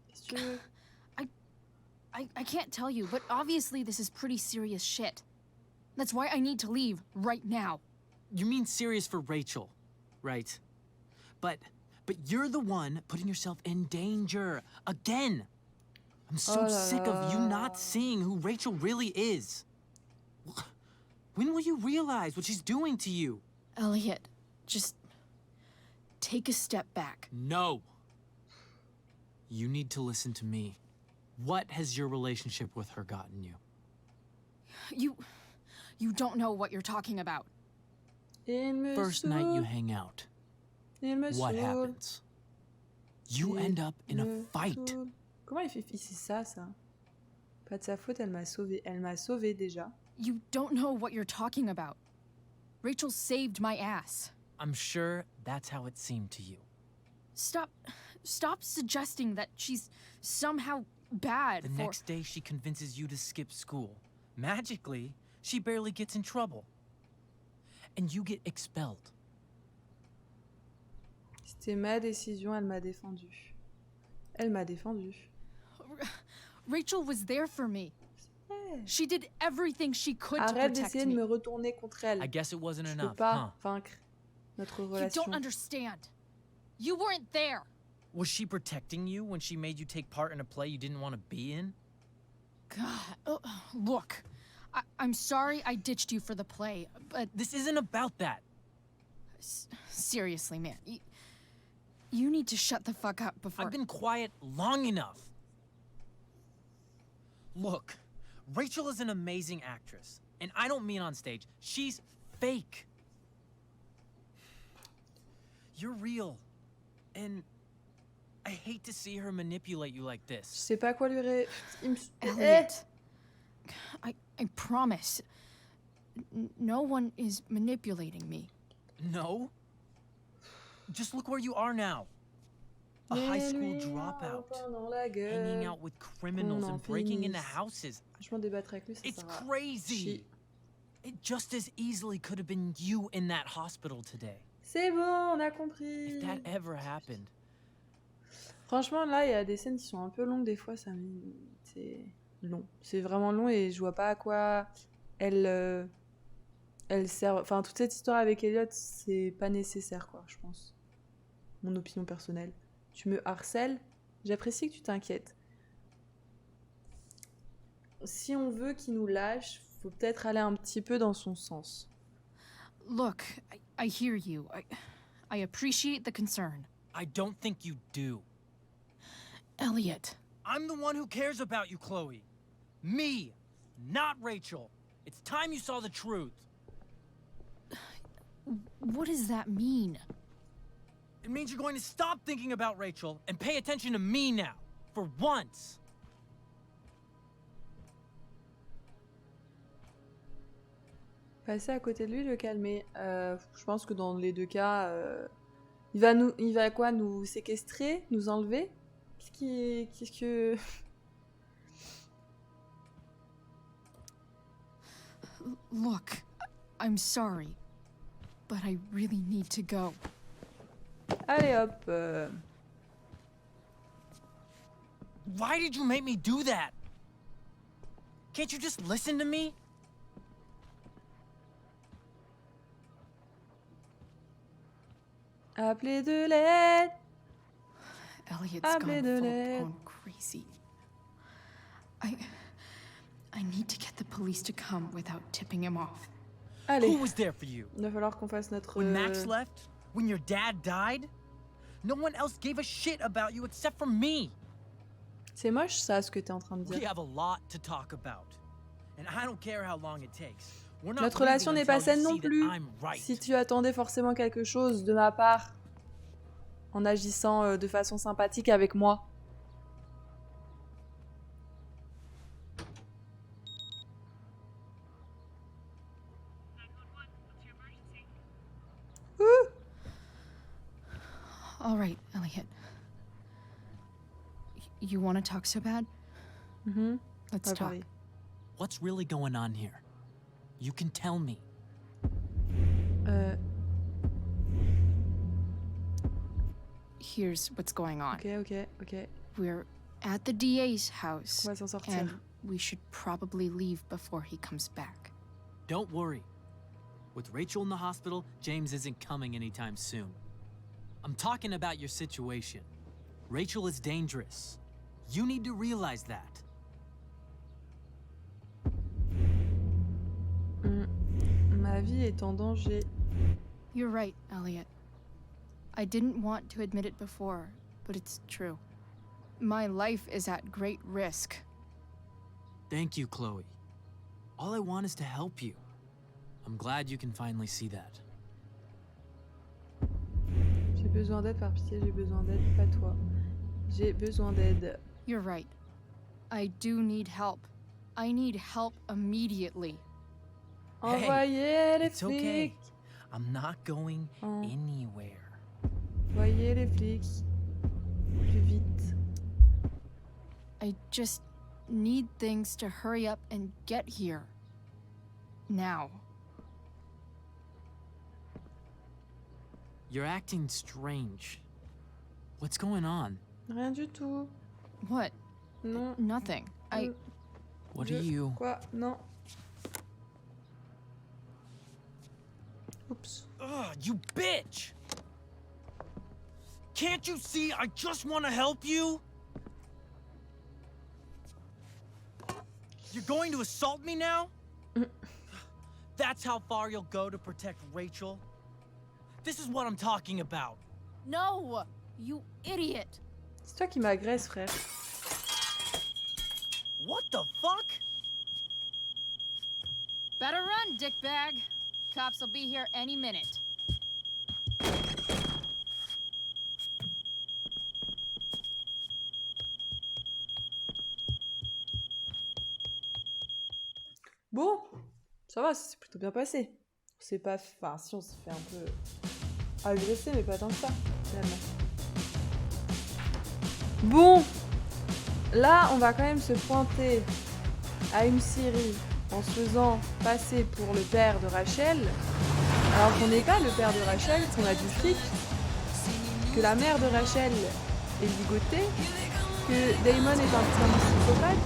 Qu'est-ce que tu veux? I can't tell you, but obviously this is pretty serious shit. That's why I need to leave right now. You mean serious for Rachel, right? But you're the one putting yourself in danger again. I'm so sick of you not seeing who Rachel really is. When will you realize what she's doing to you? Elliot, just take a step back. No. You need to listen to me. What has your relationship with her gotten you? You don't know what you're talking about. First night you hang out. What happens? You end up in a fight. Comment il fait ici ça? Pas de sa faute, elle m'a sauvé. Elle m'a sauvé déjà. You don't know what you're talking about. Rachel saved my ass. I'm sure that's how it seemed to you. Stop suggesting that she's somehow bad. The next day, she convinces you to skip school. Magically, she barely gets in trouble. And you get expelled. C'était ma décision, elle m'a défendu. Elle m'a défendu. Rachel was there for me. She did everything she could to Arrête protect d'essayer me. de me retourner contre elle. I guess it wasn't Je enough, peux pas huh? vaincre notre You relation. don't understand. You weren't there. Was she protecting you when she made you take part in a play you didn't want to be in? God, look. I'm sorry I ditched you for the play, but... This isn't about that. Seriously, man. You need to shut the fuck up before... I've been quiet long enough. Look, Rachel is an amazing actress. And I don't mean on stage. She's fake. You're real. And I hate to see her manipulate you like Je this. sais pas quoi lui Elliot, I promise. No one is manipulating me. No? Just look where you are now. A high school dropout. Hanging out with criminals and breaking into houses. Franchement, débattre avec lui, ça It's sert à crazy. chier. It just as easily could have been you in that hospital today. C'est bon, on a compris. If that ever happened. Franchement, là, il y a des scènes qui sont un peu longues des fois. C'est long. C'est vraiment long et je vois pas à quoi elle sert. Enfin, toute cette histoire avec Elliot, c'est pas nécessaire, quoi, je pense. Mon opinion personnelle. Tu me harcèles, j'apprécie que tu t'inquiètes. Si on veut qu'il nous lâche, faut peut-être aller un petit peu dans son sens. Look, I hear you. I appreciate the concern. I don't think you do. Elliot. I'm the one who cares about you, Chloe. Me, not Rachel. It's time you saw the truth. What does that mean? It means you're going to stop thinking about Rachel and pay attention to me now, for once. Passer à côté de lui, le calmer. Je pense que dans les deux cas, il va quoi, nous séquestrer, nous enlever? Qu'est-ce que... Look, I'm sorry, but I really need to go. Allez hop. Why did you make me do that? Can't you just listen to me? Appelez de l'aide. Elliot's Appelez de gone l'aide. crazy. I need to get the police to come without tipping him off. Allez. Who was there for you? Il va falloir qu'on fasse notre... When Max left? When your dad died? No one else gave a shit about you except for me. C'est moche ça, ce que t'es en train de We dire. have a lot to talk about. And I don't care how long it takes. We're not Notre relation leaving n'est pas until saine you non see that plus. I'm right. Si tu attendais forcément quelque chose de ma part, en agissant de façon sympathique avec moi. All right, Elliot. You want to talk so bad? Mm-hmm. Let's talk. What's really going on here? You can tell me. Here's what's going on. Ok. We're at the DA's house, On va s'en sortir. and we should probably leave before he comes back. Don't worry. With Rachel in the hospital, James isn't coming anytime soon. I'm talking about your situation. Rachel is dangerous. You need to realize that. Ma vie est en danger. You're right, Elliot. I didn't want to admit it before, but it's true. My life is at great risk. Thank you, Chloe. All I want is to help you. I'm glad you can finally see that. J'ai besoin d'aide, par pitié, j'ai besoin d'aide, pas toi. J'ai besoin d'aide. You're right. I do need help. I need help immediately. Envoyez les It's okay. flics. I'm not going anywhere. Voyez les flics. Plus vite. I just need things to hurry up and get here. Now. You're acting strange. What's going on? Rien du tout. What? Non. Nothing. What are you? Quoi? Non. Oops. Ugh, you bitch! Can't you see I just want to help you? You're going to assault me now? That's how far you'll go to protect Rachel? This is what I'm talking about. No! You idiot! C'est toi qui m'agresse, frère. What the fuck? Better run, dickbag. Cops will be here any minute. Bon, ça va, ça s'est plutôt bien passé. On s'est pas... Enfin, si, on s'est fait un peu agresser, mais pas tant que ça, finalement. Bon, là, on va quand même se pointer à une série en se faisant passer pour le père de Rachel, alors qu'on n'est pas le père de Rachel, qu'on a du fric, que la mère de Rachel est ligotée, que Damon est un psychopathe,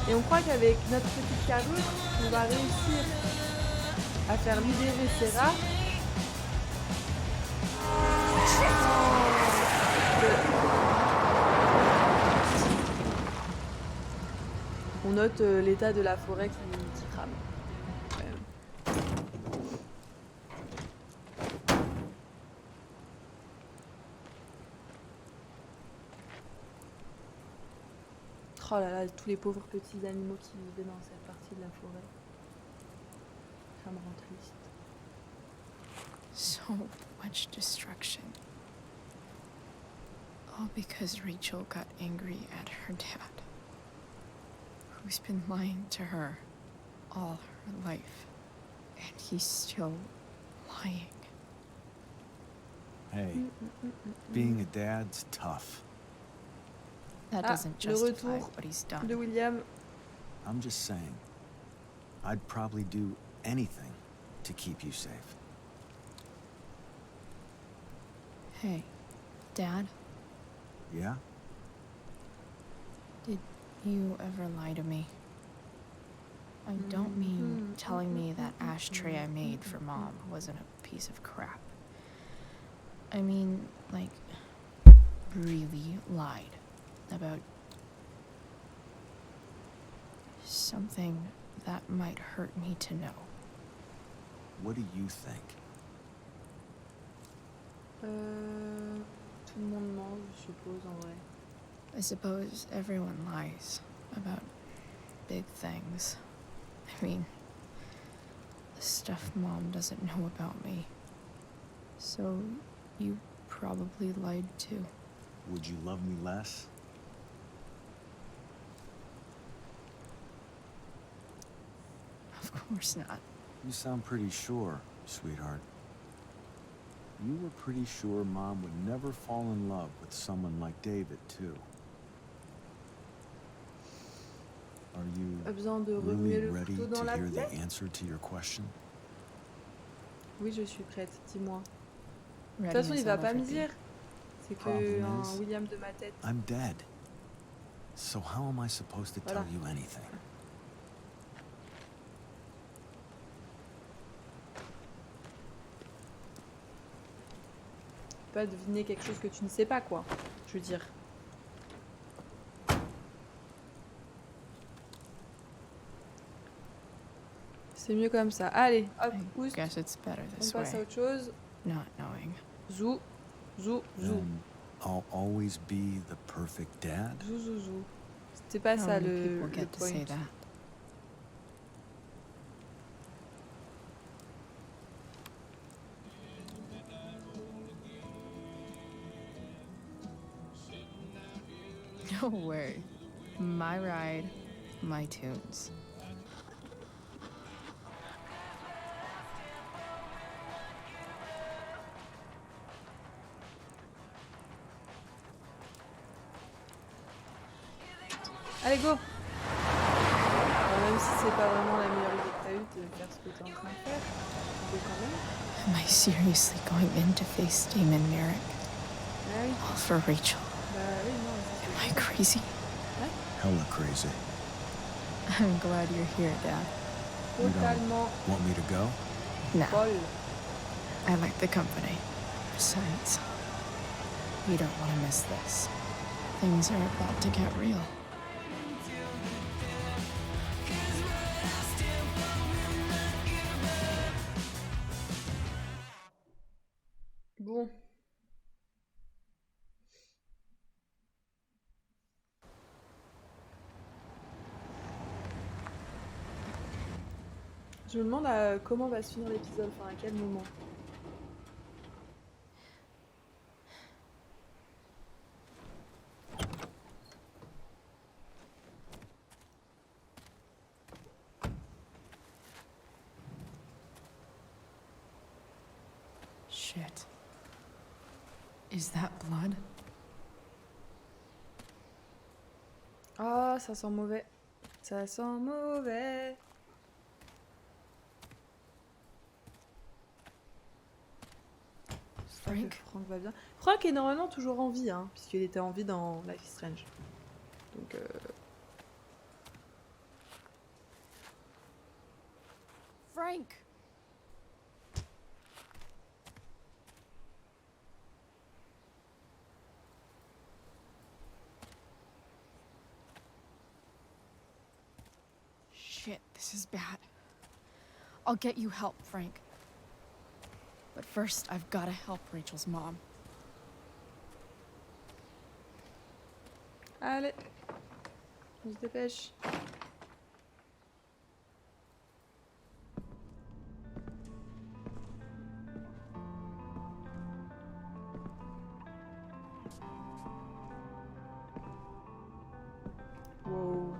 et on croit qu'avec notre petite carrure, on va réussir à faire libérer Sarah. On note l'état de la forêt qui crame. Oh là là, tous les pauvres petits animaux qui vivaient dans cette partie de la forêt. Ça me rend triste. So much destruction. All because Rachel got angry at her dad, who's been lying to her all her life, and he's still lying. Hey, being a dad's tough. That doesn't justify what he's done. De William. I'm just saying, I'd probably do anything to keep you safe. Hey, Dad, Yeah? did you ever lie to me? I don't mean telling me that ashtray I made for Mom wasn't a piece of crap. I mean, like, really lied about something that might hurt me to know. What do you think? Tout le monde ment, je suppose, en vrai. I suppose everyone lies about big things. I mean, the stuff Mom doesn't know about me. So, you probably lied too. Would you love me less? Of course not. You sound pretty sure, sweetheart. You were pretty sure Mom would never fall in love with someone like David, too. Are you really ready to hear the answer to your question? Oui, je suis prête, dis-moi. De toute façon, il va pas me dire. C'est que un William de ma tête. I'm dead. So how am I supposed to tell you anything? Tu peux pas deviner quelque chose que tu ne sais pas, quoi. Je veux dire. C'est mieux comme ça. Allez, hop, oust. On passe à autre chose. Not knowing. Zou, zou, zou. I'll always be the perfect dad. Zou, zou, zou. C'était pas ça le point. No way. My ride, my tunes. Allez, go. Même si c'est pas vraiment la meilleure idée que t'as eue de faire ce que t'es en train de faire, go quand même. Am I seriously going in to face Damon Merrick? Ah oui. All for Rachel. Bah oui, non. Am I crazy? Hella crazy. I'm glad you're here, Dad. Totalement. Want me to go? No. Folle. I like the company. Besides, we don't want to miss this. Things are about to get real. Bon. Je me demande comment va se finir l'épisode, enfin à quel moment. Shit. Is that blood? Ah, ça sent mauvais. Ça sent mauvais. Frank? Frank va bien. Frank est normalement toujours en vie, hein, puisqu'il était en vie dans Life is Strange. Donc, Frank! Shit, this is bad. I'll get you help, Frank. But first, I've gotta help Rachel's mom. allez, on se dépêche. Wow.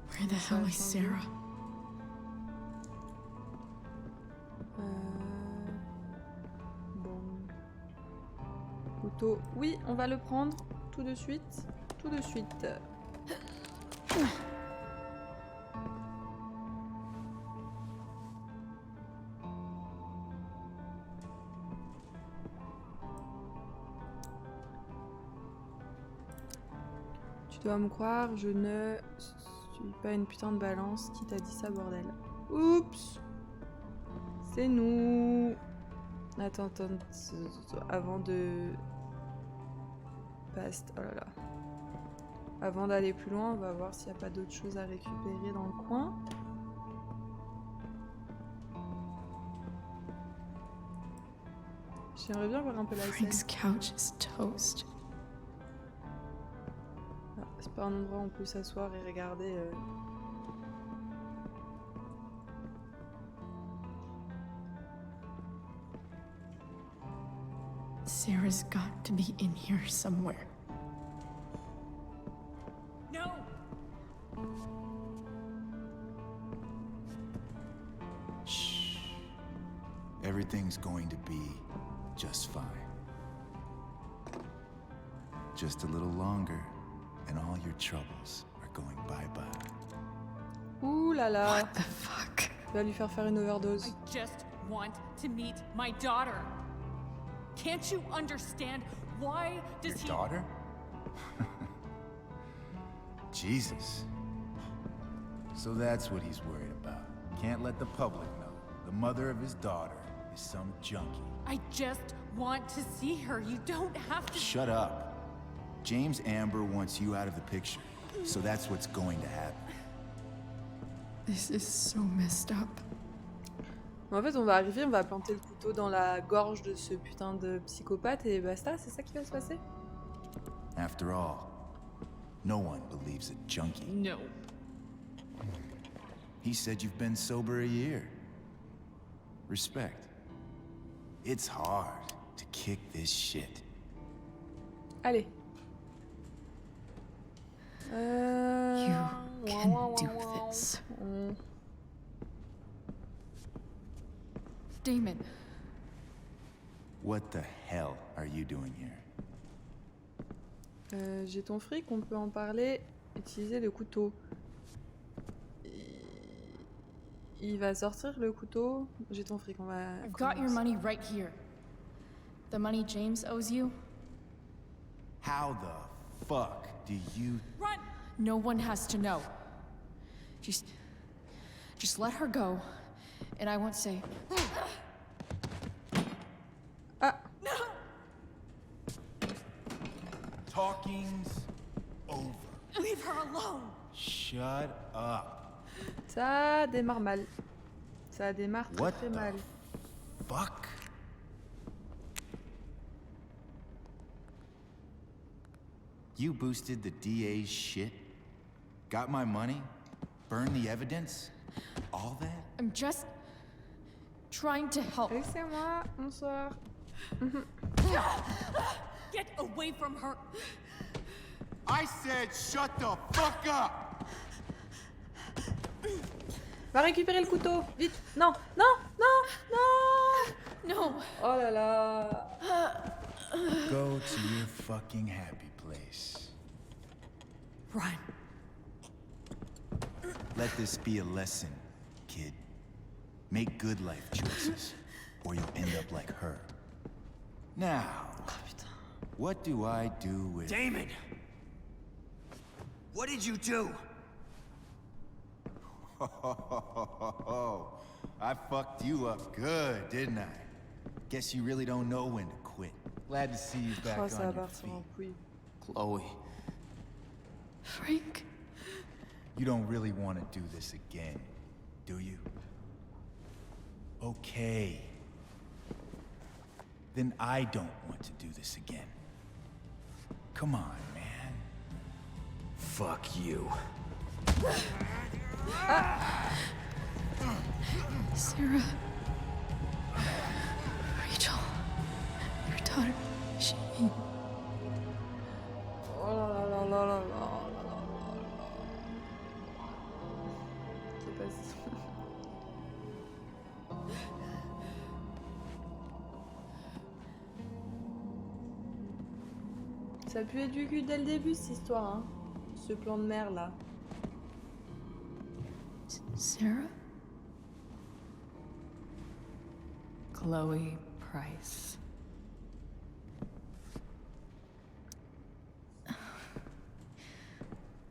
Where the hell is Sarah? Bon. Couteau. Oui, on va le prendre tout de suite. Tout de suite. Tu dois me croire, je ne suis pas une putain de balance. Qui t'a dit ça, bordel? Oups! C'est nous! Attends, avant de... Oh là là. Avant d'aller plus loin, on va voir s'il n'y a pas d'autres choses à récupérer dans le coin. J'aimerais bien voir un peu la scène. Frank's couch is toast. Ah, c'est pas un endroit où on peut s'asseoir et regarder... Sarah's got to be in here somewhere. No! Shh. Everything's going to be just fine. Just a little longer, and all your troubles are going bye-bye. Ouh là là! What the fuck? Il va lui faire une overdose. I just want to meet my daughter. Can't you understand? Why does Your daughter? Jesus. So that's what he's worried about. Can't let the public know. The mother of his daughter is some junkie. I just want to see her. You don't have to... Shut up. James Amber wants you out of the picture. So that's what's going to happen. This is so messed up. En fait, on va arriver, on va planter le couteau dans la gorge de ce putain de psychopathe et basta, c'est ça qui va se passer? After all, no one believes a junkie. No. He said you've been sober a year. Respect. It's hard to kick this shit. Allez. You can do this. Damon. What the hell are you doing here? J'ai ton fric, on peut en parler. Utiliser le couteau. Il va sortir le couteau. J'ai ton fric, on va... I've got your money right here. The money James owes you. How the fuck do you... Run! No one has to know. Just let her go, and I won't say... Ah! No! Talking's over. Leave her alone! Shut up. Ça démarre mal. Ça démarre très très mal. Fuck. You boosted the DA's shit? Got my money? Burned the evidence? All that? I'm just trying to help. Laissez-moi, bonsoir. Get away from her! I said shut the fuck up! Va récupérer le couteau, vite. Non, non, non, non. No. Oh là là. Go to your fucking happy place. Run. Let this be a lesson, kid. Make good life choices, or you'll end up like her. Now, what do I do with... Damon! What did you do? I fucked you up good, didn't I? Guess you really don't know when to quit. Glad to see you back Oh, on ça va your partir feet. en couille. Chloe. Frank. You don't really want to do this again, do you? Okay. Then I don't want to do this again. Come on, man. Fuck you. Sarah. Rachel. Your daughter. She... Oh là là là là là là là là. C'est pas si... Ça puait du cul dès le début cette histoire, hein. Ce plan de mer là. Sarah? Chloe Price.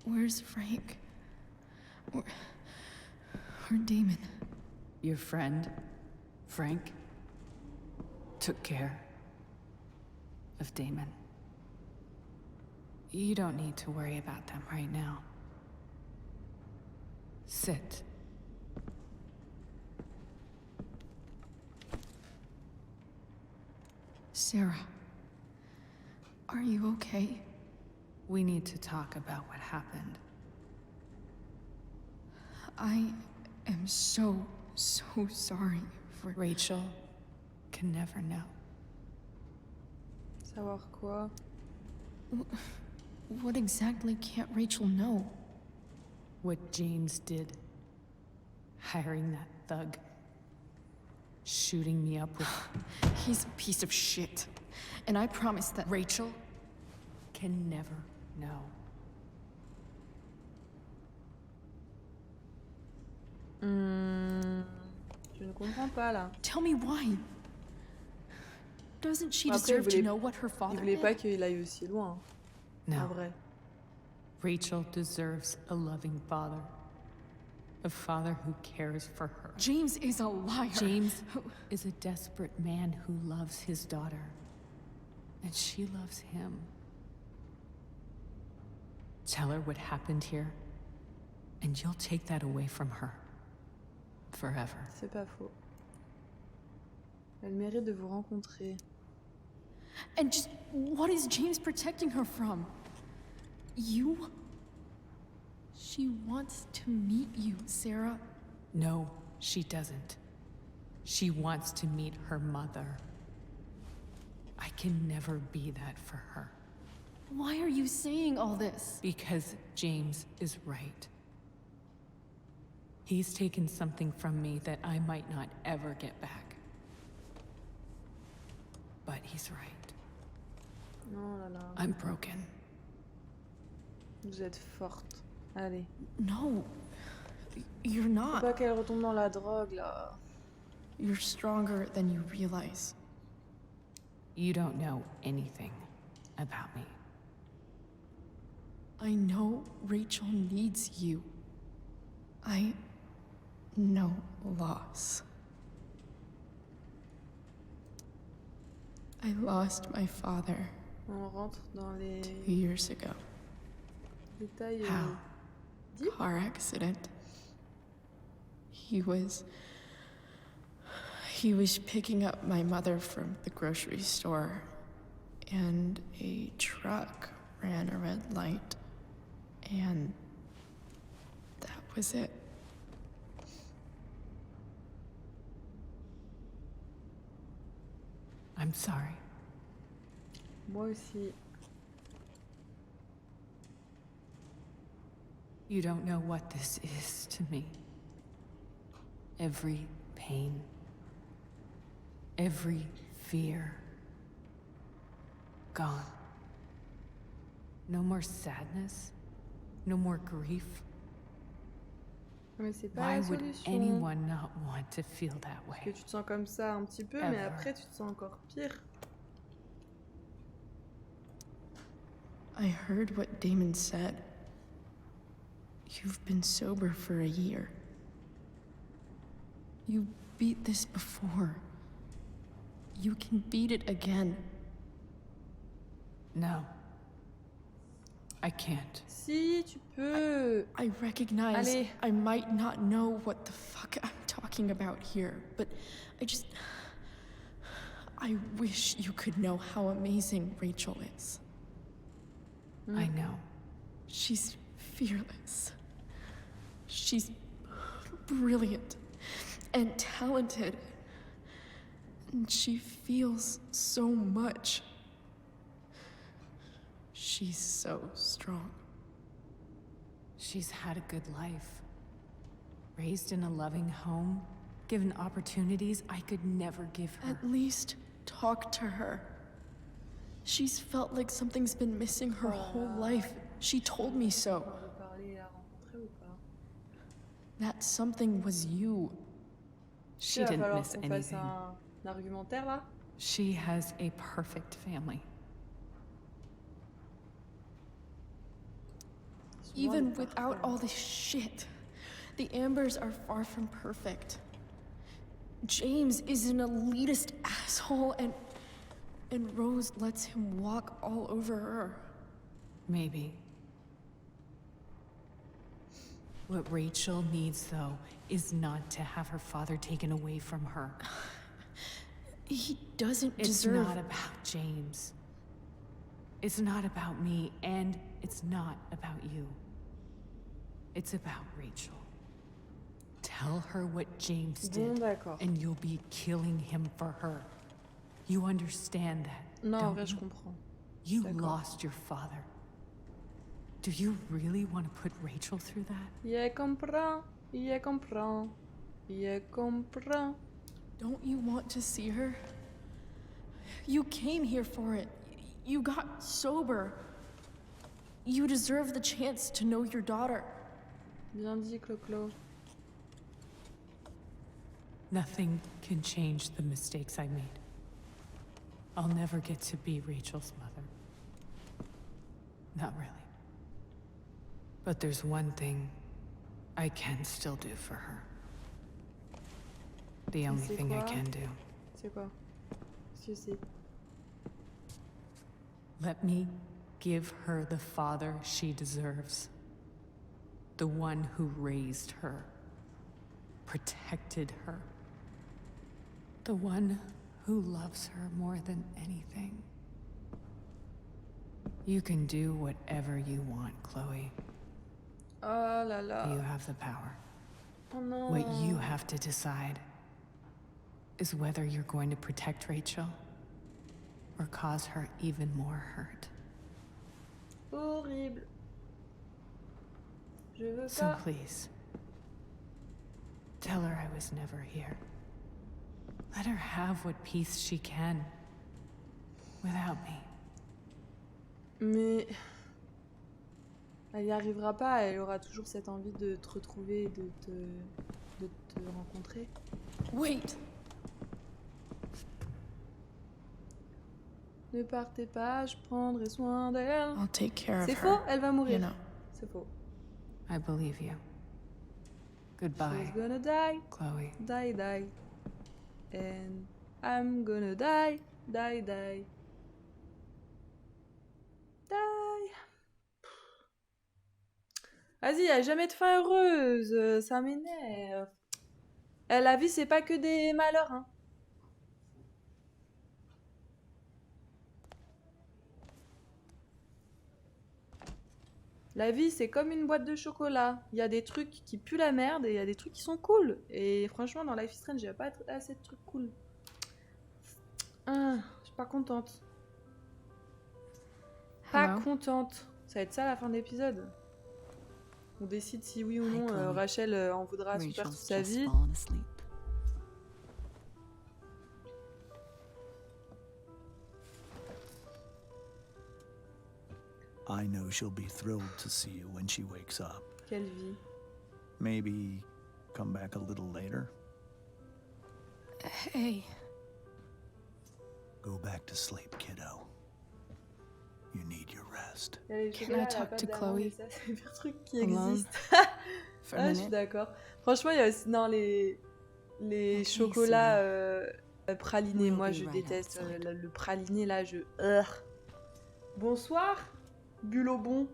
Where's Frank? Or Damon? Your friend, Frank, took care of Damon. You don't need to worry about them right now. Sit. Sarah, are you okay? We need to talk about what happened. I am so sorry for... Rachel can never know. Savoir quoi? What exactly can't Rachel know? What James did. Hiring that thug. Shooting me up with... He's a piece of shit. And I promise that... Rachel can never know. Je ne comprends pas là. Tell me why. Doesn't she Après, deserve to know what her il father voulait pas did? qu'il aille aussi loin. No. En vrai. Rachel deserves a loving father. A father who cares for her. James is a liar. James is a desperate man who loves his daughter. And she loves him. Tell her what happened here, and you'll take that away from her. Forever. C'est pas faux. Elle mérite de vous rencontrer. And just what is James protecting her from? You? She wants to meet you, Sarah. No, she doesn't. She wants to meet her mother. I can never be that for her. Why are you saying all this? Because James is right. He's taken something from me that I might not ever get back. But he's right. Oh là là. I'm broken. Vous êtes forte. Allez. No, you're Faut not. pas qu'elle retombe dans la drogue, là. You're stronger than you realize. You don't know anything about me. I know Rachel needs you. I know loss. I lost my father On rentre dans les 2 years ago. détails. How? Car accident. He was picking up my mother from the grocery store, and a truck ran a red light, and that was it. I'm sorry. Moi aussi. You don't know what this is to me. Every pain, every fear, gone. No more sadness, no more grief. Mais c'est pas Why la would solution. anyone not want to feel that Parce que way? tu te sens comme ça un petit peu, mais Ever. après tu te sens encore pire. I heard what Damon said. You've been sober for a year. You beat this before. You can beat it again. No. I can't. Si, tu peux. I recognize Allez. I might not know what the fuck I'm talking about here, but I wish you could know how amazing Rachel is. I know. She's fearless. She's brilliant and talented. And she feels so much. She's so strong. She's had a good life. Raised in a loving home, given opportunities I could never give her. At least talk to her. She's felt like something's been missing her whole life. She told me so. That something was you. She didn't miss qu'on fasse anything. un argumentaire là. She has a perfect family. Even without all this shit, the Ambers are far from perfect. James is an elitist asshole, and Rose lets him walk all over her. Maybe. What Rachel needs, though, is not to have her father taken away from her. He doesn't It's deserve... not about James. It's not about me, and it's not about you. It's about Rachel. Tell her what James Bon, did, d'accord. and you'll be killing him for her. You understand that, Non, en don't vrai, je you? comprends. You D'accord. lost your father. Do you really want to put Rachel through that? Je comprends. Je comprends. Je comprends. Don't you want to see her? You came here for it. You got sober. You deserve the chance to know your daughter. Bien dit, Clo-Clo. Nothing can change the mistakes I made. I'll never get to be Rachel's mother. Not really. But there's one thing I can still do for her. The only C'est thing I quoi? can do. C'est quoi? Qu'est-ce que c'est? Let me give her the father she deserves. The one who raised her, protected her. The one who loves her more than anything. You can do whatever you want, Chloe. Oh là là. You have the power. Oh non. What you have to decide is whether you're going to protect Rachel or cause her even more hurt. Horrible. Je veux So pas. please, tell her I was never here. Let her have what peace she can without me. Mais... Elle n'y arrivera pas, elle aura toujours cette envie de te retrouver, de te rencontrer. Wait. Ne partez pas, je prendrai soin d'elle. I'll take care of C'est her. faux, elle va mourir. You know. C'est faux. I believe you. Goodbye, She's gonna die, Chloe. die, die. And I'm gonna die, die, die. Die. Vas-y, y a jamais de fin heureuse, ça m'énerve. La vie, c'est pas que des malheurs, hein. La vie, c'est comme une boîte de chocolat. Il y a des trucs qui puent la merde et il y a des trucs qui sont cool. Et franchement, dans Life is Strange, il n'y a pas assez de trucs cool. Ah, je suis pas contente. Pas contente. Ça va être ça la fin de l'épisode. On décide si oui ou non Rachel en voudra à son père toute sa vie. I know she'll be thrilled to see you when she wakes up. Quelle vie. Maybe come back a little later. Hey. Go back to sleep, kiddo. You need your rest. Can I talk to Chloe? C'est le pire truc qui Alone? existe. For a Ah, je suis minute? d'accord. Franchement, il y a aussi dans les chocolats pralinés. Moi, je déteste le praliné là. Bonsoir, Bulobon.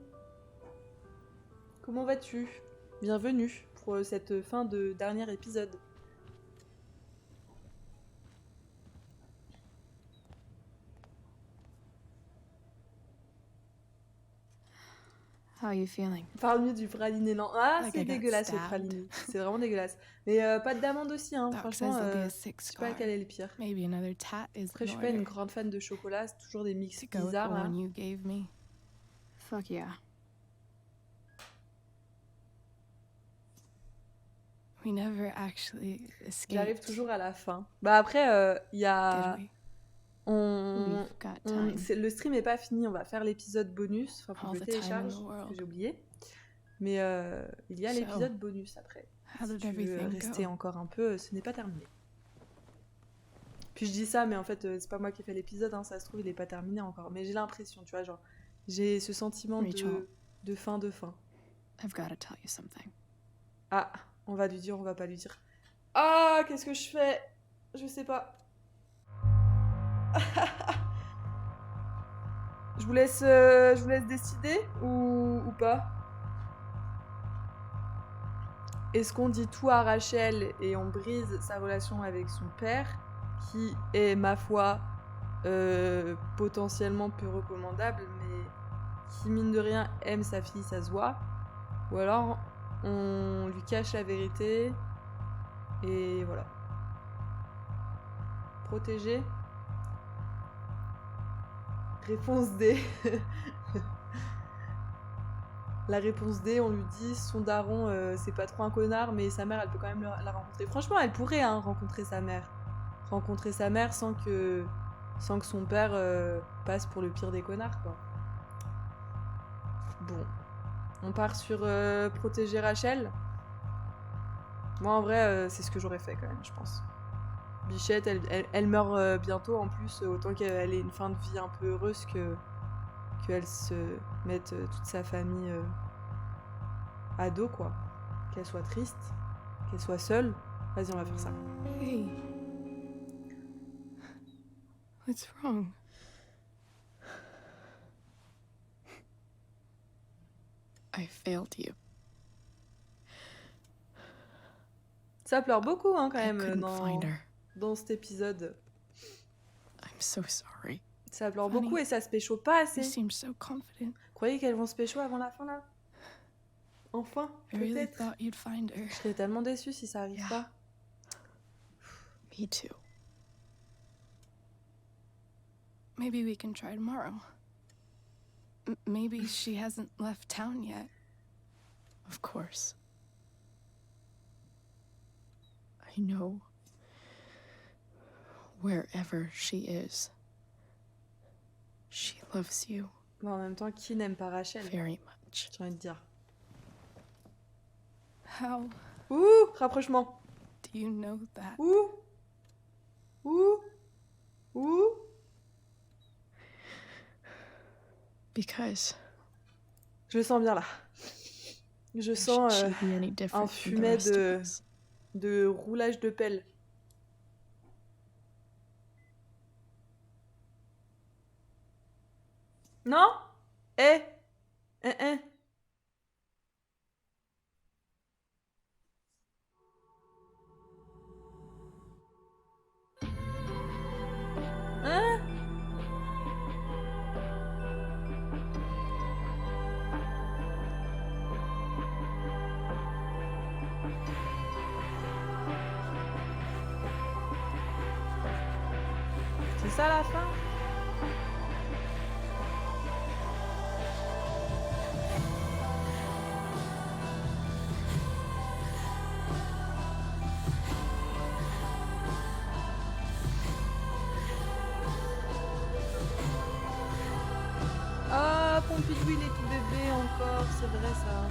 Comment vas-tu? Bienvenue pour cette fin de dernier épisode. How are you feeling? Parle mieux du praliné, non. Ah, Like c'est I got dégueulasse le stabbed. praliné. C'est vraiment dégueulasse. Mais pas de aussi, hein. Doc Franchement, says there'll be a je sick sais pas scar. lequel est le pire. Maybe another tat is Après, je suis in pas une order. grande fan de chocolat, c'est toujours des mix To go with the bizarres, là. one you gave me. Fuck yeah. We never actually J'arrive escaped. toujours à la fin. Bah après, il y a... Did we? On... We've got time. Le stream est pas fini, on va faire l'épisode bonus. Enfin, faut All que je the time in télécharge, the parce que world. j'ai oublié. Mais il y a So, l'épisode bonus après. How Si did tu veux everything rester go? encore un peu, ce n'est pas terminé. Puis je dis ça, mais en fait, c'est pas moi qui ai fait l'épisode, hein, ça se trouve, il est pas terminé encore. Mais j'ai l'impression, tu vois, genre, j'ai ce sentiment Rachel. de fin de fin. I've got to tell you something. Ah, on va lui dire, on va pas lui dire. Ah, qu'est-ce que je fais? Je sais pas. Je vous laisse décider ou pas? Est-ce qu'on dit tout à Rachel et on brise sa relation avec son père, qui est, ma foi, potentiellement peu recommandable, mais qui, mine de rien, aime sa fille, ça se voit? Ou alors, on lui cache la vérité et voilà. Protéger? Réponse D. La réponse D, on lui dit son daron, c'est pas trop un connard, mais sa mère, elle peut quand même la rencontrer. Franchement, elle pourrait rencontrer sa mère. Rencontrer sa mère sans que son père passe pour le pire des connards, quoi. Bon. On part sur protéger Rachel. Moi, en vrai, c'est ce que j'aurais fait quand même, je pense. Bichette, elle meurt bientôt en plus, autant qu'elle ait une fin de vie un peu heureuse qu'elle se mette toute sa famille à dos, quoi. Qu'elle soit triste, qu'elle soit seule. Vas-y, on va faire ça. Hey. What's wrong? I failed you. Ça pleure beaucoup, hein, quand I même, couldn't find her. dans cet épisode. I'm so sorry. Ça pleure Honey, beaucoup et ça se pécho pas assez. You seem so confident. Croyez qu'elles vont se pécho avant la fin, là? Enfin, I really peut-être. thought you'd find her. Je serais tellement déçue si ça arrive pas. Me too. Maybe we can try tomorrow. Maybe she hasn't left town yet. Of course. I know. Wherever she is, she loves you Mais en même temps, qui n'aime pas Rachel? very much. much. J'ai envie de dire. How Ouh, rapprochement. do you know that? Ouh. Ouh. Ouh. Because Je le sens bien là. Je sens she be any un different from the fumet rest of us? de roulage de pelle. Non? Eh? Eh? Hein? C'est ça la fin? Ah, Pompidou, il est tout bébé encore, c'est vrai ça.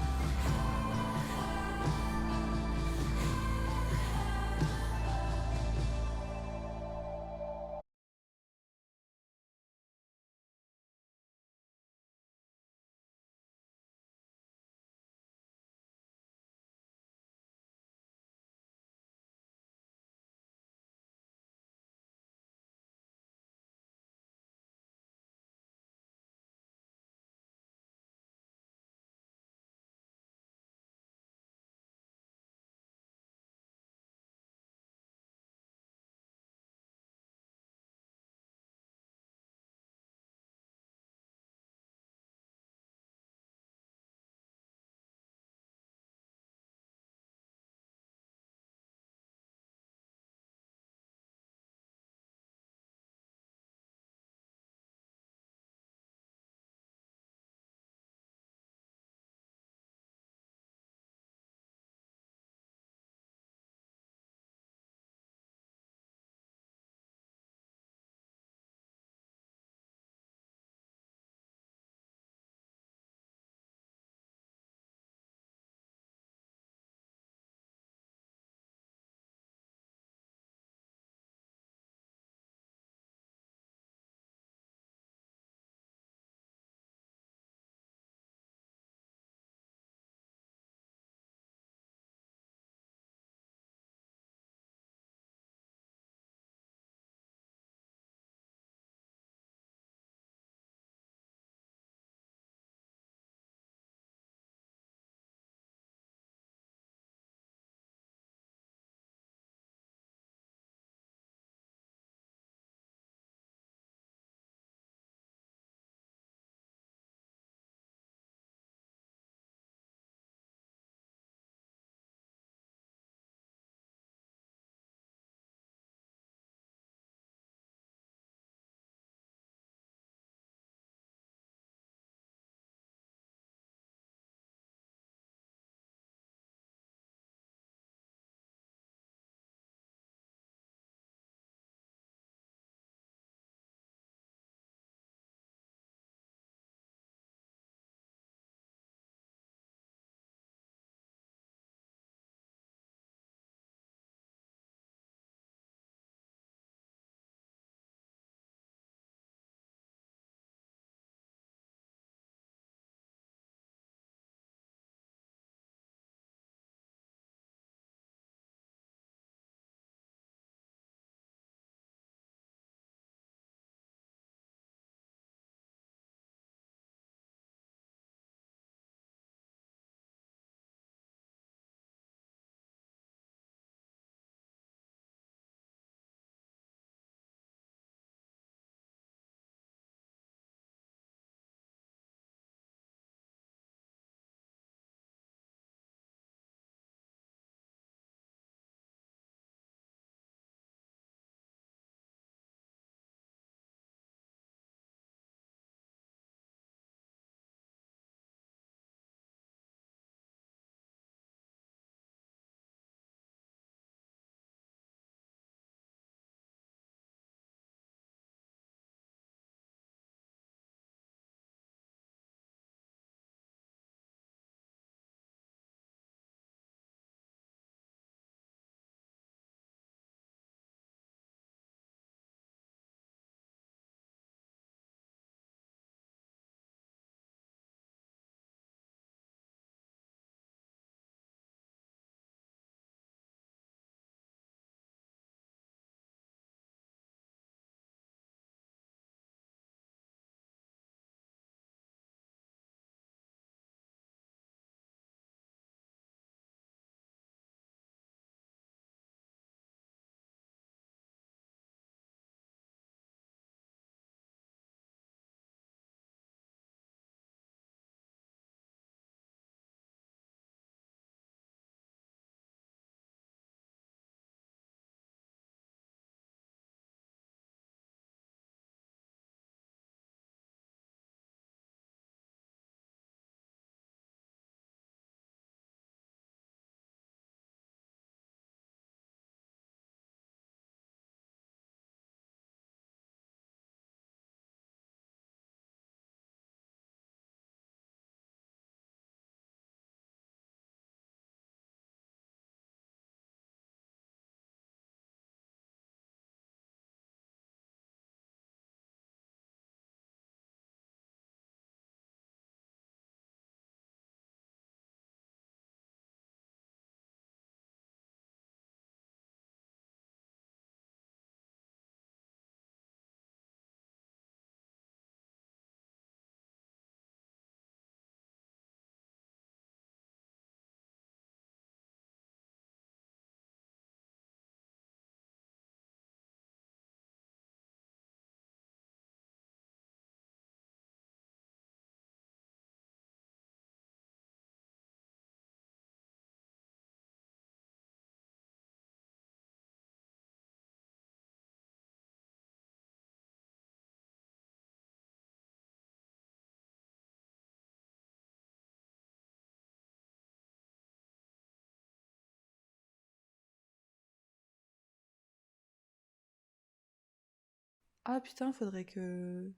Ah putain, faudrait que...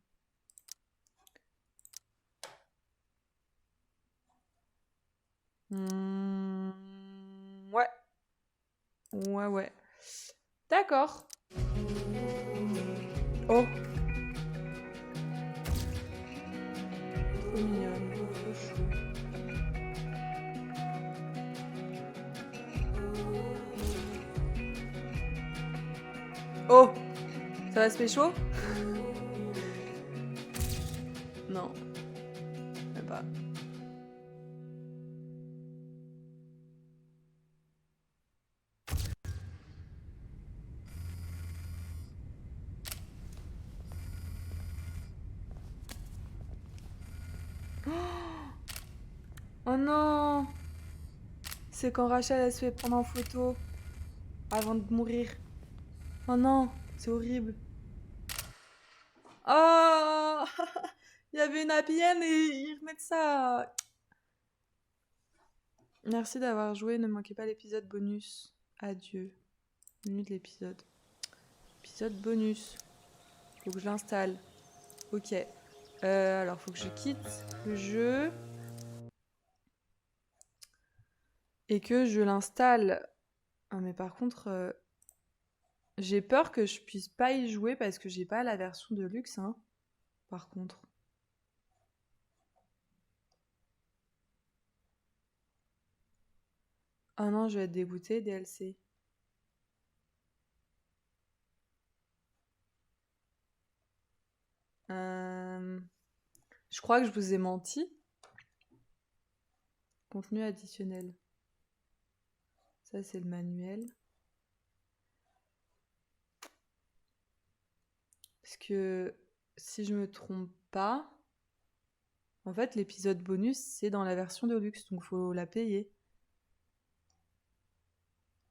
Ouais. Ouais. D'accord. Oh. Trop mignonne, trop chou. Oh. Ça va se pécho? Non. Même pas. Oh non! C'est quand Rachel elle se fait prendre en photo avant de mourir. Oh non, c'est horrible. Oh! Il y avait une happy end et ils remettent ça. Merci d'avoir joué, ne manquez pas l'épisode bonus. Adieu. Menu de l'épisode. Épisode bonus. Faut que je l'installe. Ok. Alors, faut que je quitte le jeu. Et que je l'installe. Ah, mais par contre, j'ai peur que je puisse pas y jouer parce que j'ai pas la version de luxe, hein. Par contre. Ah non, je vais être dégoûtée, DLC. Je crois que je vous ai menti. Contenu additionnel. Ça, c'est le manuel. Parce que si je me trompe pas, en fait, l'épisode bonus, c'est dans la version de luxe, donc faut la payer.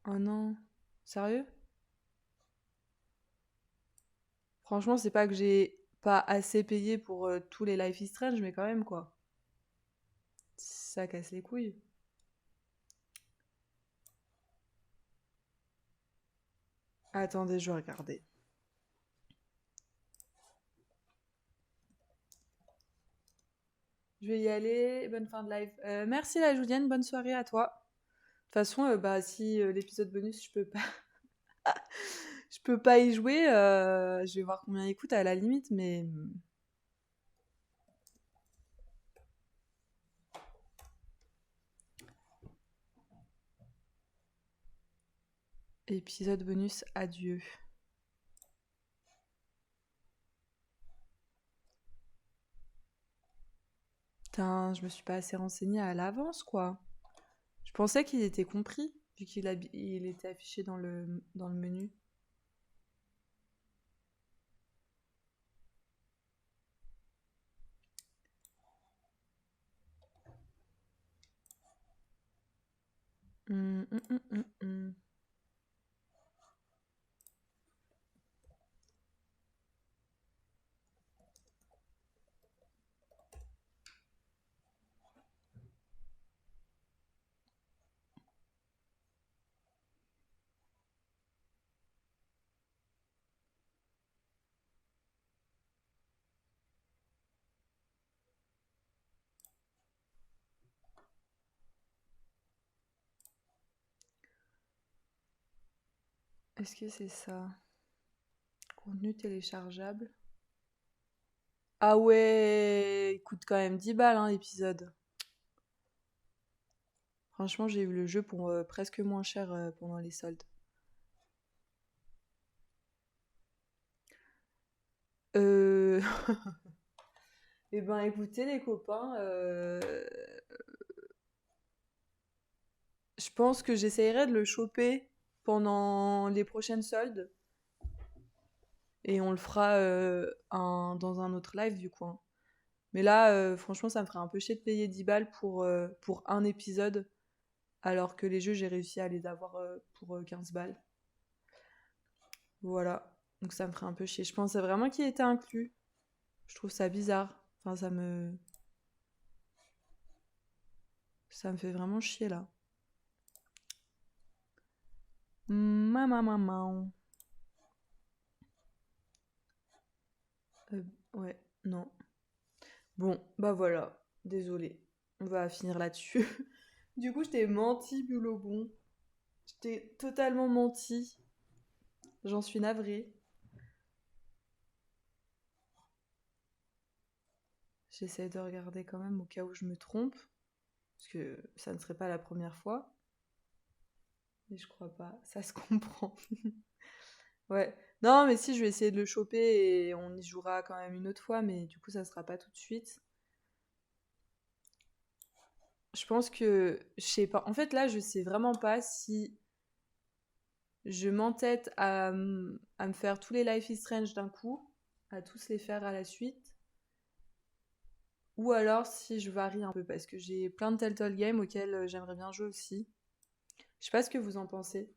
Oh non. Sérieux? Franchement, c'est pas que j'ai pas assez payé pour tous les Life is Strange, mais quand même, quoi. Ça casse les couilles. Attendez, je vais regarder. Je vais y aller. Bonne fin de live. Merci la Julienne, bonne soirée à toi. De toute façon, si l'épisode bonus, je peux pas... je peux pas y jouer, je vais voir combien il coûte à la limite, mais... Épisode bonus, adieu. Putain, je me suis pas assez renseignée à l'avance, quoi. Je pensais qu'il était compris, vu qu'il il était affiché dans le menu. Hum. Est-ce que c'est ça? Contenu téléchargeable. Ah ouais, il coûte quand même 10 balles, hein, l'épisode. Franchement, j'ai eu le jeu pour presque moins cher pendant les soldes. Eh ben, écoutez, les copains, je pense que j'essayerai de le choper pendant les prochaines soldes. Et on le fera dans un autre live, du coup, hein. Mais là, franchement, ça me ferait un peu chier de payer 10 balles pour un épisode, alors que les jeux, j'ai réussi à les avoir pour 15 balles. Voilà. Donc ça me ferait un peu chier. Je pensais vraiment qu'il était inclus. Je trouve ça bizarre. Enfin, ça me fait vraiment chier, là. Maman. Ouais, non. Bon, bah voilà. Désolée. On va finir là-dessus. Du coup, je t'ai menti, Bulobon. Je t'ai totalement menti. J'en suis navrée. J'essaie de regarder quand même au cas où je me trompe. Parce que ça ne serait pas la première fois. Mais je crois pas. Ça se comprend. Ouais. Non, mais si, je vais essayer de le choper et on y jouera quand même une autre fois. Mais du coup, ça sera pas tout de suite. Je pense que... Je sais pas. En fait, là, je sais vraiment pas si je m'entête à me faire tous les Life is Strange d'un coup. À tous les faire à la suite. Ou alors si je varie un peu. Parce que j'ai plein de Telltale Games auxquels j'aimerais bien jouer aussi. Je sais pas ce que vous en pensez.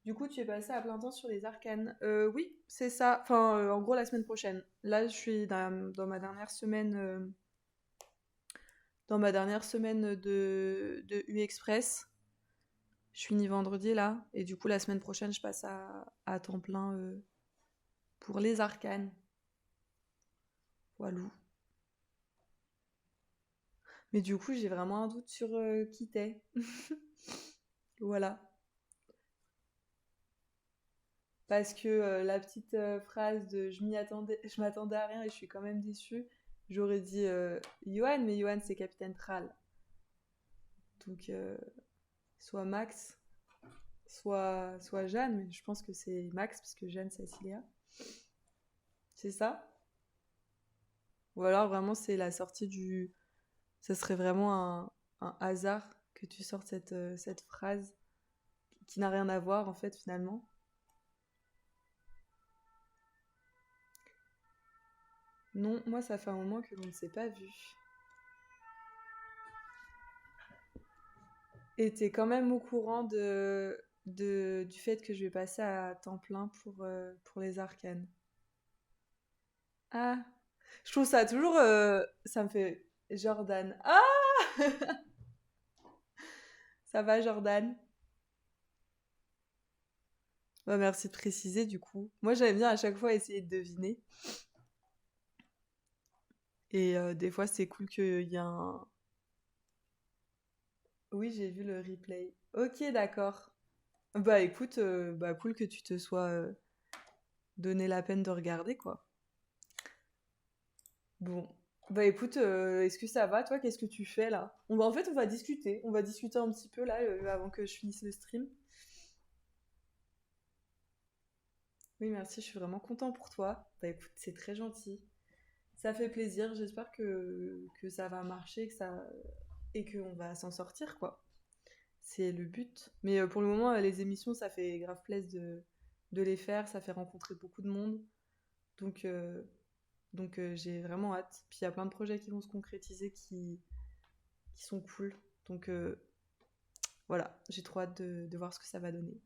Du coup, tu es passé à plein temps sur les arcanes. Oui, c'est ça. Enfin, en gros, la semaine prochaine. Là, je suis dans ma dernière semaine... dans ma dernière semaine de U-Express. Je finis vendredi, là. Et du coup, la semaine prochaine, je passe à temps plein pour les arcanes. Voilà. Mais du coup, j'ai vraiment un doute sur qui t'es. Voilà. Parce que la petite phrase de je m'attendais à rien et je suis quand même déçue, j'aurais dit Johan, mais Johan c'est Capitaine Thrall. Donc soit Max, soit Jeanne, mais je pense que c'est Max parce que Jeanne c'est Cilia. C'est ça? Ou alors vraiment c'est la sortie du... Ça serait vraiment un hasard que tu sortes cette phrase qui n'a rien à voir en fait finalement. Non, moi ça fait un moment que l'on ne s'est pas vu. Et t'es quand même au courant du fait que je vais passer à temps plein pour les arcanes. Ah, je trouve ça toujours... ça me fait... Jordan. Ah ça va, Jordan? Bah, merci de préciser, du coup. Moi, j'aime bien à chaque fois essayer de deviner. Et des fois, c'est cool qu'il y a un... Oui, j'ai vu le replay. Ok, d'accord. Bah écoute, bah cool que tu te sois donné la peine de regarder, quoi. Bon. Bah écoute, est-ce que ça va, toi? Qu'est-ce que tu fais là? En fait, on va discuter. On va discuter un petit peu là, avant que je finisse le stream. Oui, merci, je suis vraiment content pour toi. Bah écoute, c'est très gentil. Ça fait plaisir. J'espère que ça va marcher, et qu'on va s'en sortir, quoi. C'est le but. Mais pour le moment, les émissions, ça fait grave plaisir de les faire. Ça fait rencontrer beaucoup de monde. Donc, j'ai vraiment hâte. Puis il y a plein de projets qui vont se concrétiser qui sont cool. Donc voilà, j'ai trop hâte de voir ce que ça va donner.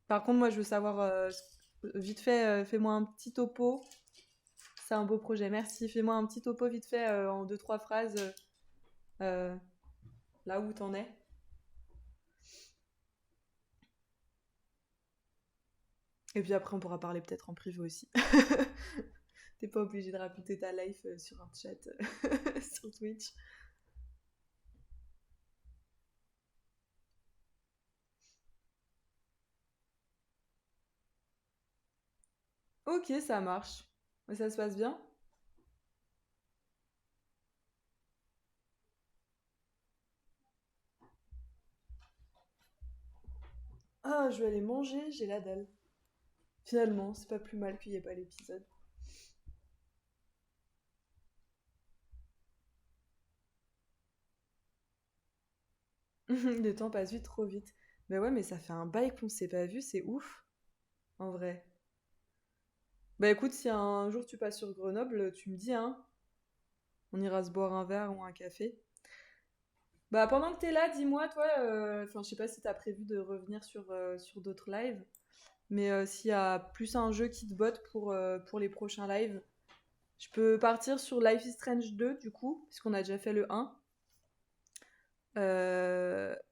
Par contre, moi, je veux savoir, vite fait, fais-moi un petit topo. C'est un beau projet, merci. Fais-moi un petit topo vite fait, en 2-3 phrases, euh, là où t'en es. Et puis après, on pourra parler peut-être en privé aussi. T'es pas obligé de raconter ta life sur un chat sur Twitch. Ok, ça marche. Ça se passe bien? Ah, je vais aller manger, j'ai la dalle. Finalement, c'est pas plus mal qu'il n'y ait pas l'épisode. Le temps passe vite trop vite. Bah ouais, mais ça fait un bail qu'on s'est pas vu, c'est ouf, en vrai. Bah écoute, si un jour tu passes sur Grenoble, tu me dis, hein. On ira se boire un verre ou un café. Bah pendant que t'es là, dis-moi, toi, enfin je sais pas si t'as prévu de revenir sur d'autres lives, mais s'il y a plus un jeu qui te botte pour les prochains lives, je peux partir sur Life is Strange 2 du coup, puisqu'on a déjà fait le 1,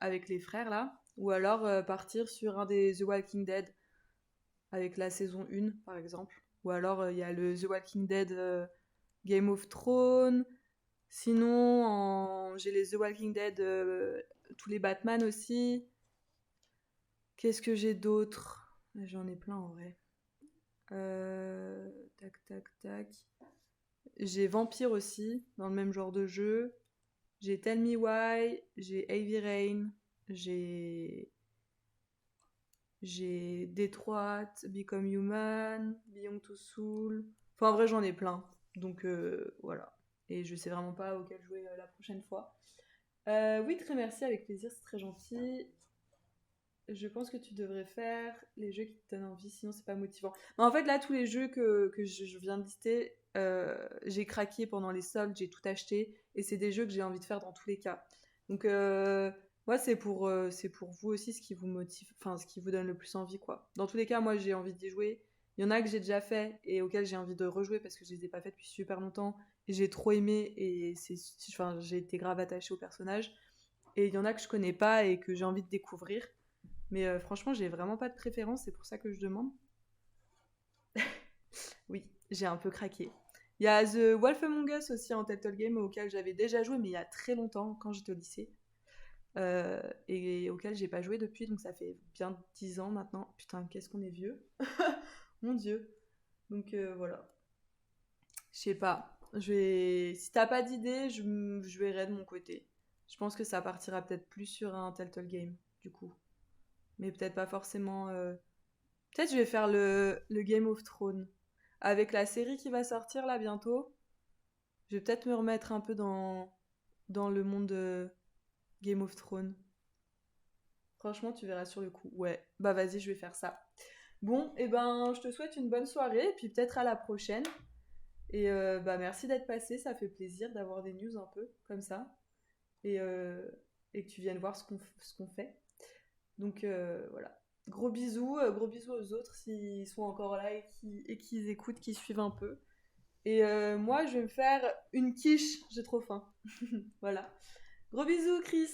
avec les frères là, ou alors partir sur un des The Walking Dead. avec la saison 1, par exemple. Ou alors, il y a le The Walking Dead Game of Thrones. Sinon, j'ai les The Walking Dead, tous les Batman aussi. Qu'est-ce que j'ai d'autre? J'en ai plein en vrai. Tac, tac, tac. J'ai Vampire aussi, dans le même genre de jeu. J'ai Tell Me Why, j'ai Heavy Rain, j'ai Detroit, Become Human, Beyond Two Soul. Enfin, en vrai, j'en ai plein. Donc, voilà. Et je sais vraiment pas auquel jouer la prochaine fois. Oui, très merci, avec plaisir, c'est très gentil. Je pense que tu devrais faire les jeux qui te donnent envie, sinon c'est pas motivant. Mais en fait, là, tous les jeux que je viens de lister, j'ai craqué pendant les soldes, j'ai tout acheté, et c'est des jeux que j'ai envie de faire dans tous les cas. Donc, moi, c'est pour vous aussi ce qui vous motive, enfin, ce qui vous donne le plus envie, quoi. Dans tous les cas, moi, j'ai envie d'y jouer. Il y en a que j'ai déjà fait et auxquels j'ai envie de rejouer parce que je les ai pas fait depuis super longtemps et j'ai trop aimé et enfin, j'ai été grave attachée au personnage. Et il y en a que je connais pas et que j'ai envie de découvrir. Mais franchement, j'ai vraiment pas de préférence, c'est pour ça que je demande. Oui, j'ai un peu craqué. Il y a The Wolf Among Us aussi en Telltale Game auquel j'avais déjà joué, mais il y a très longtemps, quand j'étais au lycée. Et auquel j'ai pas joué depuis, donc ça fait bien 10 ans maintenant. Putain, qu'est-ce qu'on est vieux. Mon Dieu. Donc voilà. Je sais pas. Si t'as pas d'idée, je verrai de mon côté. Je pense que ça partira peut-être plus sur un Telltale Game, du coup. Mais peut-être pas forcément... Peut-être je vais faire le Game of Thrones. Avec la série qui va sortir là bientôt, je vais peut-être me remettre un peu dans le monde de Game of Thrones. Franchement, tu verras sur le coup. Ouais, bah vas-y, je vais faire ça. Bon, et ben, je te souhaite une bonne soirée, et puis peut-être à la prochaine. Et bah merci d'être passé, ça fait plaisir d'avoir des news un peu comme ça. Et, et que tu viennes voir ce qu'on fait. Donc voilà. Gros bisous aux autres s'ils sont encore là et qu'ils écoutent, qu'ils suivent un peu. Et moi, je vais me faire une quiche, j'ai trop faim. Voilà. Gros bisous, Chris.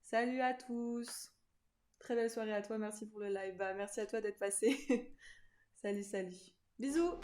Salut à tous. Très belle soirée à toi, merci pour le live. Bah, merci à toi d'être passé. Salut, salut. Bisous.